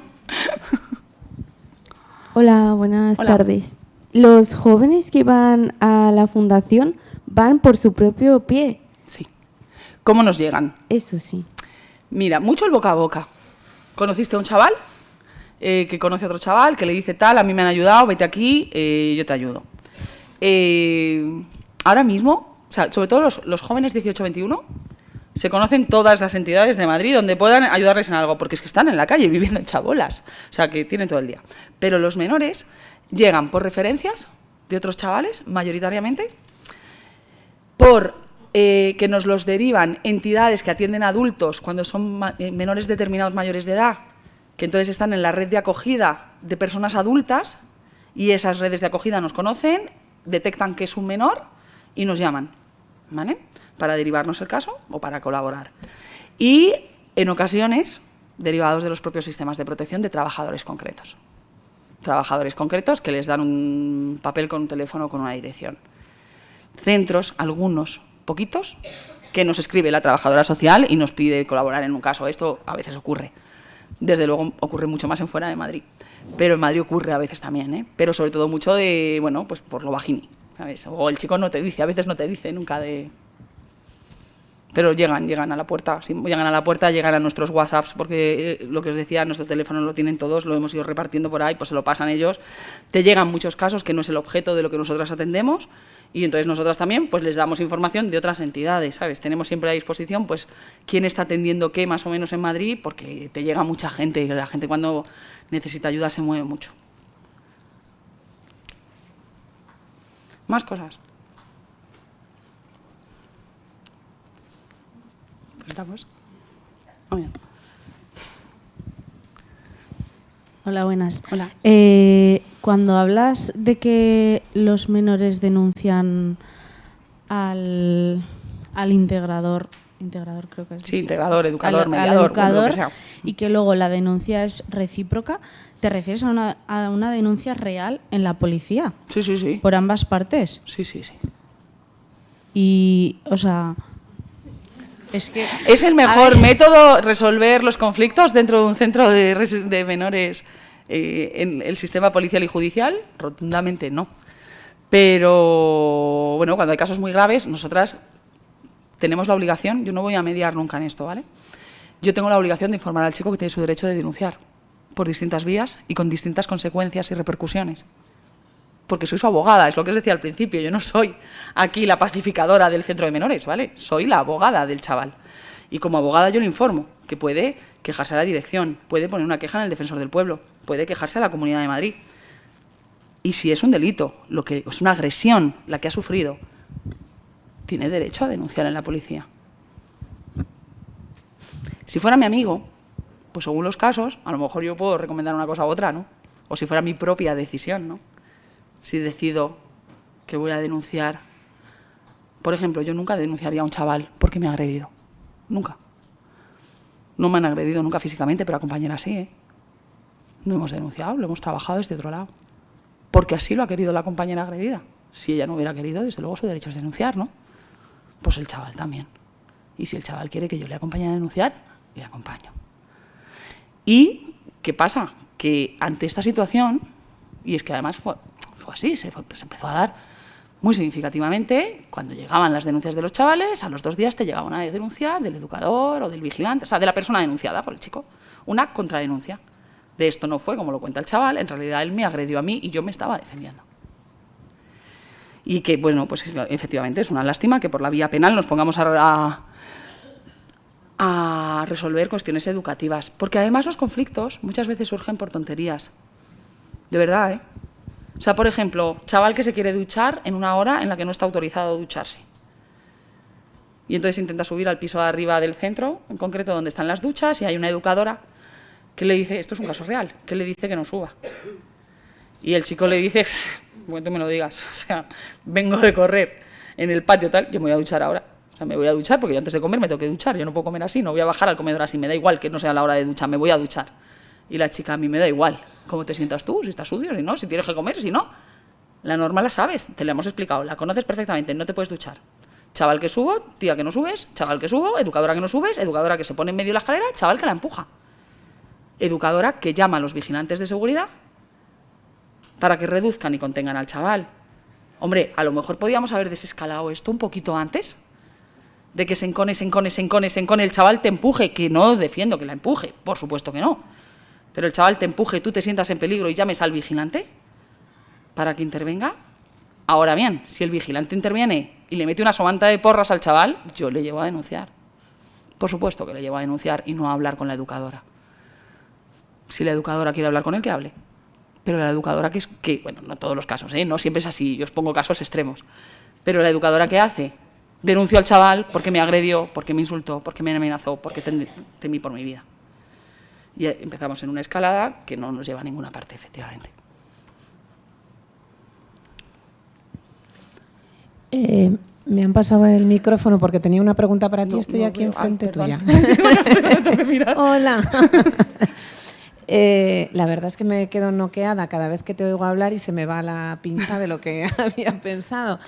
Hola, buenas tardes. los jóvenes que van a la fundación van por su propio pie. Sí. ¿Cómo nos llegan? Eso sí. Mira, mucho el boca a boca. ¿Conociste a un chaval que conoce a otro chaval que le dice tal, a mí me han ayudado, vete aquí, yo te ayudo? Ahora mismo, o sea, sobre todo los jóvenes 18-21, se conocen todas las entidades de Madrid donde puedan ayudarles en algo, porque es que están en la calle viviendo en chabolas, o sea, que tienen todo el día. Pero los menores llegan por referencias de otros chavales, mayoritariamente, por que nos los derivan entidades que atienden a adultos cuando son menores determinados mayores de edad, que entonces están en la red de acogida de personas adultas, y esas redes de acogida nos conocen, detectan que es un menor y nos llaman, ¿vale?, para derivarnos el caso o para colaborar. Y en ocasiones, derivados de los propios sistemas de protección de trabajadores concretos. Trabajadores concretos que les dan un papel con un teléfono con una dirección. Centros, algunos, poquitos, que nos escribe la trabajadora social y nos pide colaborar en un caso. Esto a veces ocurre. Desde luego ocurre mucho más en fuera de Madrid. Pero en Madrid ocurre a veces también, ¿eh? Pero sobre todo mucho de, bueno, pues por lo bajini, ¿sabes? O el chico no te dice, a veces no te dice nunca de... Pero llegan a la puerta, sí, llegan a la puerta, llegan a nuestros WhatsApps, porque lo que os decía, nuestros teléfonos lo tienen todos, lo hemos ido repartiendo por ahí, pues se lo pasan ellos. Te llegan muchos casos que no es el objeto de lo que nosotras atendemos, y entonces nosotras también pues les damos información de otras entidades, ¿sabes? Tenemos siempre a disposición pues quién está atendiendo qué más o menos en Madrid, porque te llega mucha gente, y la gente cuando necesita ayuda se mueve mucho. Más cosas. ¿Estamos? Oh, bien. Hola, buenas. Hola. Cuando hablas de que los menores denuncian al integrador creo que es. Sí, integrador, educador, al mediador, educador, lo que sea. y que luego la denuncia es recíproca, ¿te refieres a una denuncia real en la policía? Sí, sí, sí. Por ambas partes. Sí, sí, sí. Y, o sea... Es que, es el mejor método resolver los conflictos dentro de un centro de menores en el sistema policial y judicial. Rotundamente no. Pero, bueno, cuando hay casos muy graves, nosotras tenemos la obligación, yo no voy a mediar nunca en esto, ¿vale? Yo tengo la obligación de informar al chico que tiene su derecho de denunciar por distintas vías y con distintas consecuencias y repercusiones. Porque soy su abogada, es lo que os decía al principio, yo no soy aquí la pacificadora del centro de menores, ¿vale? Soy la abogada del chaval. Y como abogada yo le informo que puede quejarse a la dirección, puede poner una queja en el Defensor del Pueblo, puede quejarse a la Comunidad de Madrid. Y si es un delito, lo que es una agresión la que ha sufrido, tiene derecho a denunciar en la policía. Si fuera mi amigo, pues según los casos, a lo mejor yo puedo recomendar una cosa u otra, ¿no? O si fuera mi propia decisión, ¿no? Si decido que voy a denunciar. Por ejemplo, yo nunca denunciaría a un chaval porque me ha agredido. Nunca. No me han agredido nunca físicamente, pero a compañeras sí, ¿eh? No hemos denunciado, lo hemos trabajado desde otro lado. Porque así lo ha querido la compañera agredida. Si ella no hubiera querido, desde luego su derecho es denunciar, ¿no? Pues el chaval también. Y si el chaval quiere que yo le acompañe a denunciar, le acompaño. ¿Y qué pasa? Que ante esta situación, y es que además fue así, se empezó a dar muy significativamente, cuando llegaban las denuncias de los chavales, a los 2 días te llegaba una denuncia del educador o del vigilante, o sea, de la persona denunciada por el chico, una contradenuncia. De esto no fue como lo cuenta el chaval, en realidad él me agredió a mí y yo me estaba defendiendo. Y que, bueno, pues efectivamente es una lástima que por la vía penal nos pongamos a resolver cuestiones educativas, porque además los conflictos muchas veces surgen por tonterías. De verdad, ¿eh? O sea, por ejemplo, chaval que se quiere duchar en una hora en la que no está autorizado a ducharse. Y entonces intenta subir al piso de arriba del centro, en concreto donde están las duchas, y hay una educadora que le dice, esto es un caso real, que le dice que no suba. Y el chico le dice, bueno, tú me lo digas, o sea, vengo de correr en el patio tal, yo me voy a duchar ahora. O sea, me voy a duchar porque yo antes de comer me tengo que duchar, yo no puedo comer así, no voy a bajar al comedor así, me da igual que no sea la hora de ducha, me voy a duchar. Y la chica, a mí me da igual cómo te sientas tú, si estás sucio, si no, si tienes que comer, si no. La norma la sabes, te la hemos explicado, la conoces perfectamente, no te puedes duchar. Chaval que subo, tía que no subes, chaval que subo, educadora que no subes, educadora que se pone en medio de la escalera, chaval que la empuja. Educadora que llama a los vigilantes de seguridad para que reduzcan y contengan al chaval. Hombre, a lo mejor podíamos haber desescalado esto un poquito antes, de que se encone, el chaval te empuje, que no defiendo que la empuje, por supuesto que no, pero el chaval te empuje, tú te sientas en peligro y llames al vigilante para que intervenga. Ahora bien, si el vigilante interviene y le mete una somanta de porras al chaval, yo le llevo a denunciar. Por supuesto que le llevo a denunciar y no a hablar con la educadora. Si la educadora quiere hablar con él, que hable. Pero la educadora bueno, no todos los casos, no siempre es así, yo os pongo casos extremos, pero la educadora ¿qué hace? Denuncio al chaval porque me agredió, porque me insultó, porque me amenazó, porque temí por mi vida. Y empezamos en una escalada que no nos lleva a ninguna parte, efectivamente. Me han pasado el micrófono porque tenía una pregunta para ti, estoy aquí enfrente tuya. Hola. La verdad es que me quedo noqueada cada vez que te oigo hablar y se me va la pinza de lo que había pensado.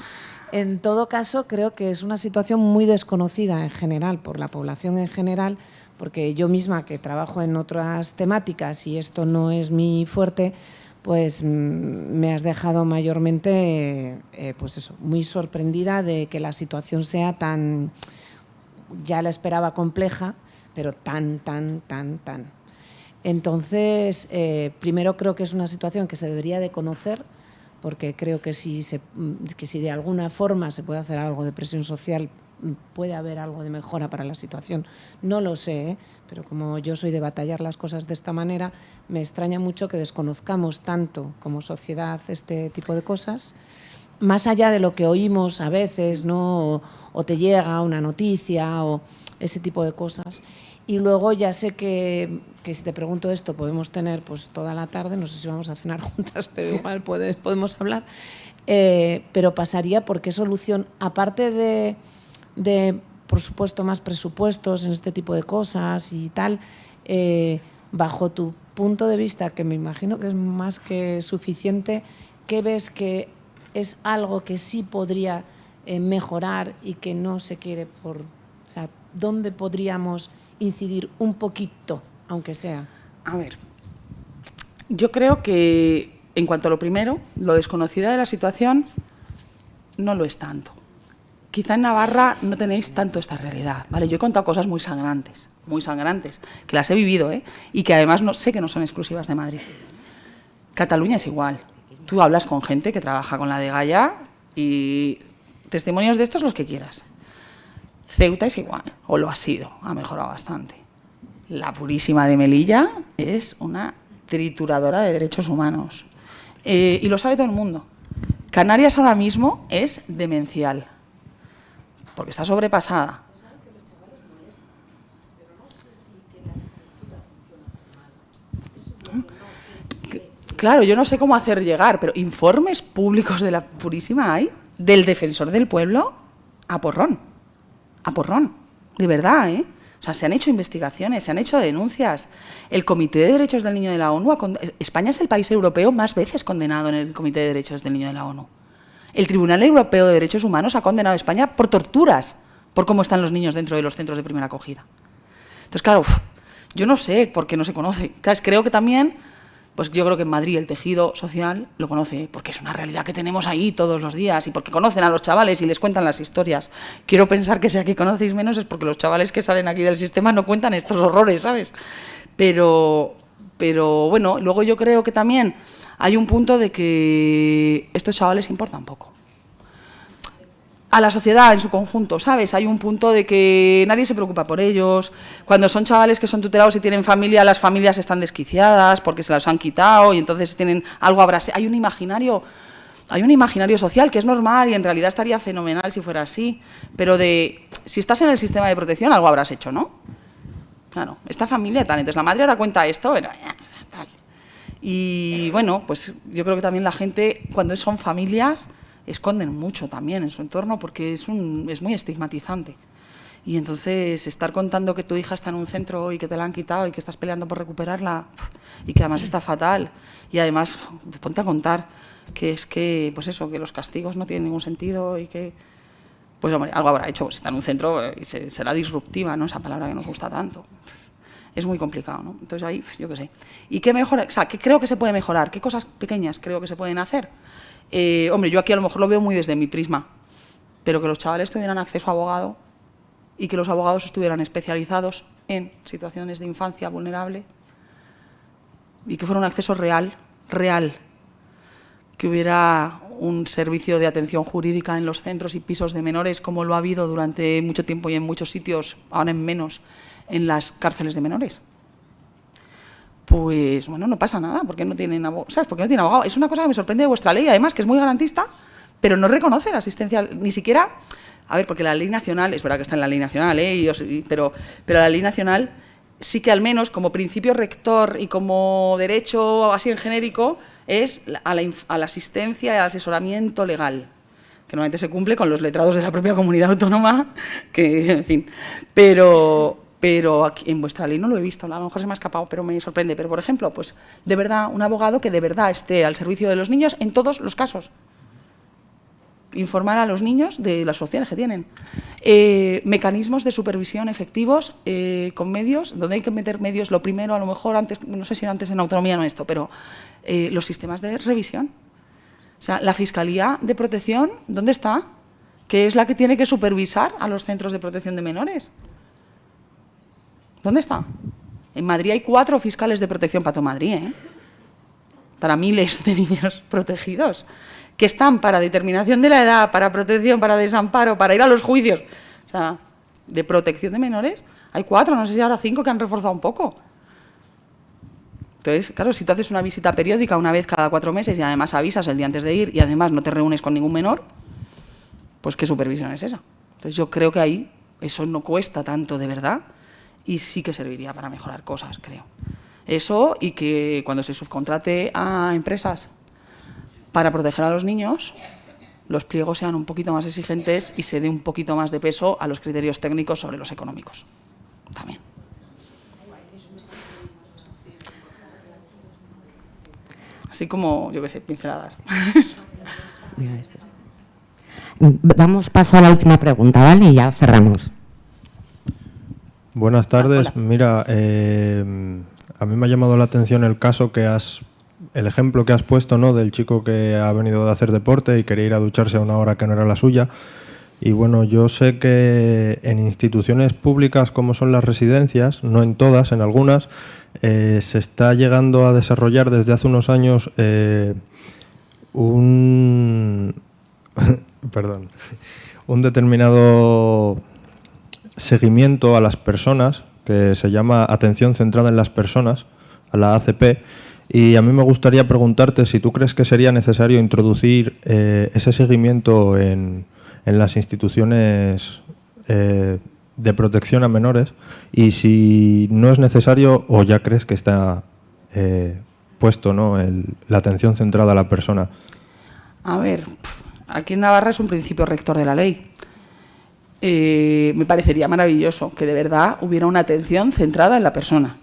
En todo caso, creo que es una situación muy desconocida en general, por la población en general, porque yo misma, que trabajo en otras temáticas y esto no es mi fuerte, pues me has dejado mayormente, pues eso, muy sorprendida de que la situación sea tan, ya la esperaba compleja, pero tan. Entonces, primero creo que es una situación que se debería de conocer, porque creo que si de alguna forma se puede hacer algo de presión social, puede haber algo de mejora para la situación. No lo sé, pero como yo soy de batallar las cosas de esta manera, me extraña mucho que desconozcamos tanto como sociedad este tipo de cosas, más allá de lo que oímos a veces, ¿no? O te llega una noticia o ese tipo de cosas. Y luego ya sé que si te pregunto esto podemos tener pues toda la tarde, no sé si vamos a cenar juntas, pero igual podemos hablar, pero pasaría por qué solución, aparte de por supuesto más presupuestos en este tipo de cosas y tal, bajo tu punto de vista, que me imagino que es más que suficiente, ¿qué ves que es algo que sí podría mejorar y que no se quiere o sea, ¿dónde podríamos incidir un poquito, aunque sea? A ver, yo creo que en cuanto a lo primero, lo desconocida de la situación no lo es tanto. Quizá en Navarra no tenéis tanto esta realidad, ¿vale? Yo he contado cosas muy sangrantes, que las he vivido, y que además sé que no son exclusivas de Madrid. Cataluña es igual. Tú hablas con gente que trabaja con la degalla y testimonios de estos los que quieras. Ceuta es igual, o lo ha sido, ha mejorado bastante. La Purísima de Melilla es una trituradora de derechos humanos. Y lo sabe todo el mundo. Canarias ahora mismo es demencial, porque está sobrepasada. Claro, yo no sé cómo hacer llegar, pero informes públicos de la Purísima hay, del Defensor del Pueblo, a porrón, de verdad, O sea, se han hecho investigaciones, se han hecho denuncias. El Comité de Derechos del Niño de la ONU, España es el país europeo más veces condenado en el Comité de Derechos del Niño de la ONU. El Tribunal Europeo de Derechos Humanos ha condenado a España por torturas, por cómo están los niños dentro de los centros de primera acogida. Entonces, claro, yo no sé por qué no se conoce. Creo que también, pues yo creo que en Madrid el tejido social lo conoce, porque es una realidad que tenemos ahí todos los días y porque conocen a los chavales y les cuentan las historias. Quiero pensar que si aquí conocéis menos es porque los chavales que salen aquí del sistema no cuentan estos horrores, ¿sabes? Pero bueno, luego yo creo que también hay un punto de que estos chavales importan poco. A la sociedad en su conjunto, ¿sabes? Hay un punto de que nadie se preocupa por ellos. Cuando son chavales que son tutelados y tienen familia, las familias están desquiciadas porque se las han quitado y entonces tienen algo abrasado. Hay un imaginario social que es normal y en realidad estaría fenomenal si fuera así, pero si estás en el sistema de protección algo habrás hecho, ¿no? Claro, esta familia tal, entonces la madre ahora cuenta esto, pero tal. Y bueno, pues yo creo que también la gente, cuando son familias, esconden mucho también en su entorno porque es muy estigmatizante. Y entonces estar contando que tu hija está en un centro y que te la han quitado y que estás peleando por recuperarla y que además está fatal y además ponte a contar que es que, pues eso, que los castigos no tienen ningún sentido y que, pues hombre, algo habrá hecho, pues está en un centro y será disruptiva, ¿no? Esa palabra que nos gusta tanto. es muy complicado, ¿no? Entonces ahí, yo qué sé. ¿Y qué mejora? O sea, ¿qué creo que se puede mejorar? ¿Qué cosas pequeñas creo que se pueden hacer? Hombre, yo aquí a lo mejor lo veo muy desde mi prisma, pero que los chavales tuvieran acceso a abogado y que los abogados estuvieran especializados en situaciones de infancia vulnerable y que fuera un acceso real, que hubiera un servicio de atención jurídica en los centros y pisos de menores, como lo ha habido durante mucho tiempo y en muchos sitios, ahora en menos, en las cárceles de menores. Pues bueno, no pasa nada, porque no tienen abogado. ¿Sabes? Porque no tienen abogado. Es una cosa que me sorprende de vuestra ley, además, que es muy garantista, pero no reconoce la asistencia, ni siquiera. A ver, porque la ley nacional, es verdad que está en la ley nacional, pero la ley nacional sí que al menos como principio rector y como derecho así en genérico es a la asistencia y al asesoramiento legal, que normalmente se cumple con los letrados de la propia comunidad autónoma, que en fin, pero aquí en vuestra ley no lo he visto, a lo mejor se me ha escapado, pero me sorprende. Pero, por ejemplo, pues de verdad, un abogado que de verdad esté al servicio de los niños en todos los casos. Informar a los niños de las opciones que tienen. Mecanismos de supervisión efectivos con medios, donde hay que meter medios, lo primero, a lo mejor antes, no sé si antes en autonomía no esto, pero los sistemas de revisión. O sea, la Fiscalía de Protección, ¿dónde está? Que es la que tiene que supervisar a los centros de protección de menores. ¿Dónde está? En Madrid hay 4 fiscales de protección para todo Madrid, para miles de niños protegidos, que están para determinación de la edad, para protección, para desamparo, para ir a los juicios. O sea, de protección de menores, hay 4, no sé si ahora 5 que han reforzado un poco. Entonces, claro, si tú haces una visita periódica una vez cada 4 meses y además avisas el día antes de ir y además no te reúnes con ningún menor, pues ¿qué supervisión es esa? Entonces yo creo que ahí eso no cuesta tanto de verdad y sí que serviría para mejorar cosas, creo. Eso, y que cuando se subcontrate a empresas para proteger a los niños, los pliegos sean un poquito más exigentes y se dé un poquito más de peso a los criterios técnicos sobre los económicos. También. Así como, yo qué sé, pinceladas. Damos paso a la última pregunta, ¿vale? Y ya cerramos. Buenas tardes. Hola. Mira, a mí me ha llamado la atención el ejemplo que has puesto, ¿no? Del chico que ha venido de hacer deporte y quería ir a ducharse a una hora que no era la suya. Y bueno, yo sé que en instituciones públicas como son las residencias, no en todas, en algunas, se está llegando a desarrollar desde hace unos años un determinado seguimiento a las personas, que se llama Atención Centrada en las Personas, a la ACP, y a mí me gustaría preguntarte si tú crees que sería necesario introducir ese seguimiento en las instituciones de protección a menores, y si no es necesario o ya crees que está puesto, ¿no?, la atención centrada a la persona. A ver, aquí en Navarra es un principio rector de la ley. Me parecería maravilloso que de verdad hubiera una atención centrada en la persona.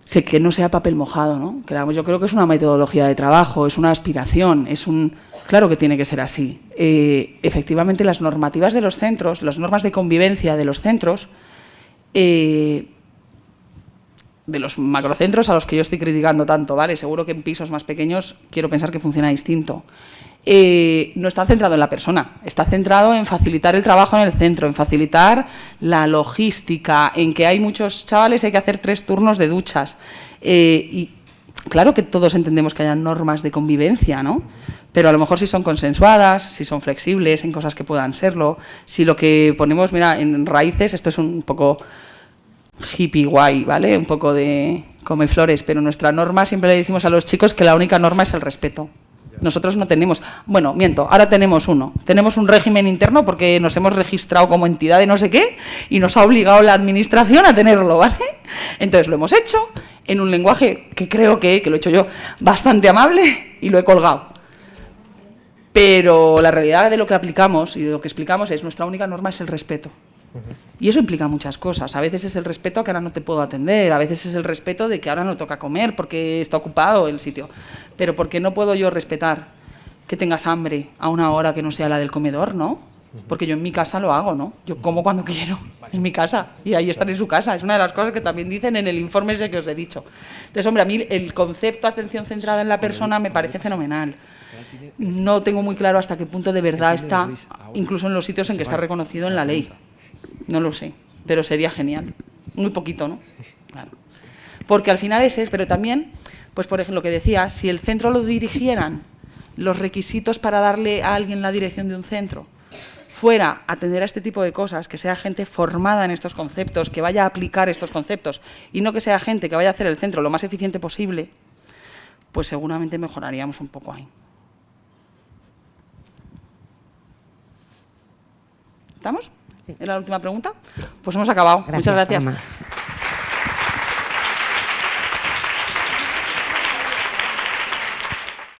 Sé que no sea papel mojado, ¿no? Yo creo que es una metodología de trabajo, es una aspiración, claro que tiene que ser así. Efectivamente, las normativas de los centros, las normas de convivencia de los centros, de los macrocentros a los que yo estoy criticando tanto, ¿vale? Seguro que en pisos más pequeños quiero pensar que funciona distinto. No está centrado en la persona, está centrado en facilitar el trabajo en el centro, en facilitar la logística, en que hay muchos chavales, hay que hacer 3 turnos de duchas. Y claro que todos entendemos que haya normas de convivencia, ¿no? Pero a lo mejor si son consensuadas, si son flexibles en cosas que puedan serlo, si lo que ponemos, mira, en raíces, esto es un poco hippie guay, ¿vale? Un poco de come flores, pero nuestra norma, siempre le decimos a los chicos que la única norma es el respeto. Nosotros no tenemos, bueno, miento, ahora tenemos uno. Tenemos un régimen interno porque nos hemos registrado como entidad de no sé qué y nos ha obligado la administración a tenerlo, ¿vale? Entonces lo hemos hecho en un lenguaje que creo que lo he hecho yo bastante amable y lo he colgado. Pero la realidad de lo que aplicamos y de lo que explicamos es nuestra única norma es el respeto. Y eso implica muchas cosas. A veces es el respeto a que ahora no te puedo atender, a veces es el respeto de que ahora no toca comer porque está ocupado el sitio. Pero ¿por qué no puedo yo respetar que tengas hambre a una hora que no sea la del comedor, no? Porque yo en mi casa lo hago, ¿no? Yo como cuando quiero, en mi casa, y ahí están en su casa. Es una de las cosas que también dicen en el informe ese que os he dicho. Entonces, hombre, a mí el concepto atención centrada en la persona me parece fenomenal. No tengo muy claro hasta qué punto de verdad está, incluso en los sitios en que está reconocido en la ley. No lo sé, pero sería genial. Muy poquito, ¿no? Claro. Porque al final pero también, pues por ejemplo, lo que decía, si el centro lo dirigieran, los requisitos para darle a alguien la dirección de un centro fuera atender a este tipo de cosas, que sea gente formada en estos conceptos, que vaya a aplicar estos conceptos, y no que sea gente que vaya a hacer el centro lo más eficiente posible, pues seguramente mejoraríamos un poco ahí. ¿Estamos? Sí. ¿Era la última pregunta? Pues hemos acabado. Muchas gracias. Paloma.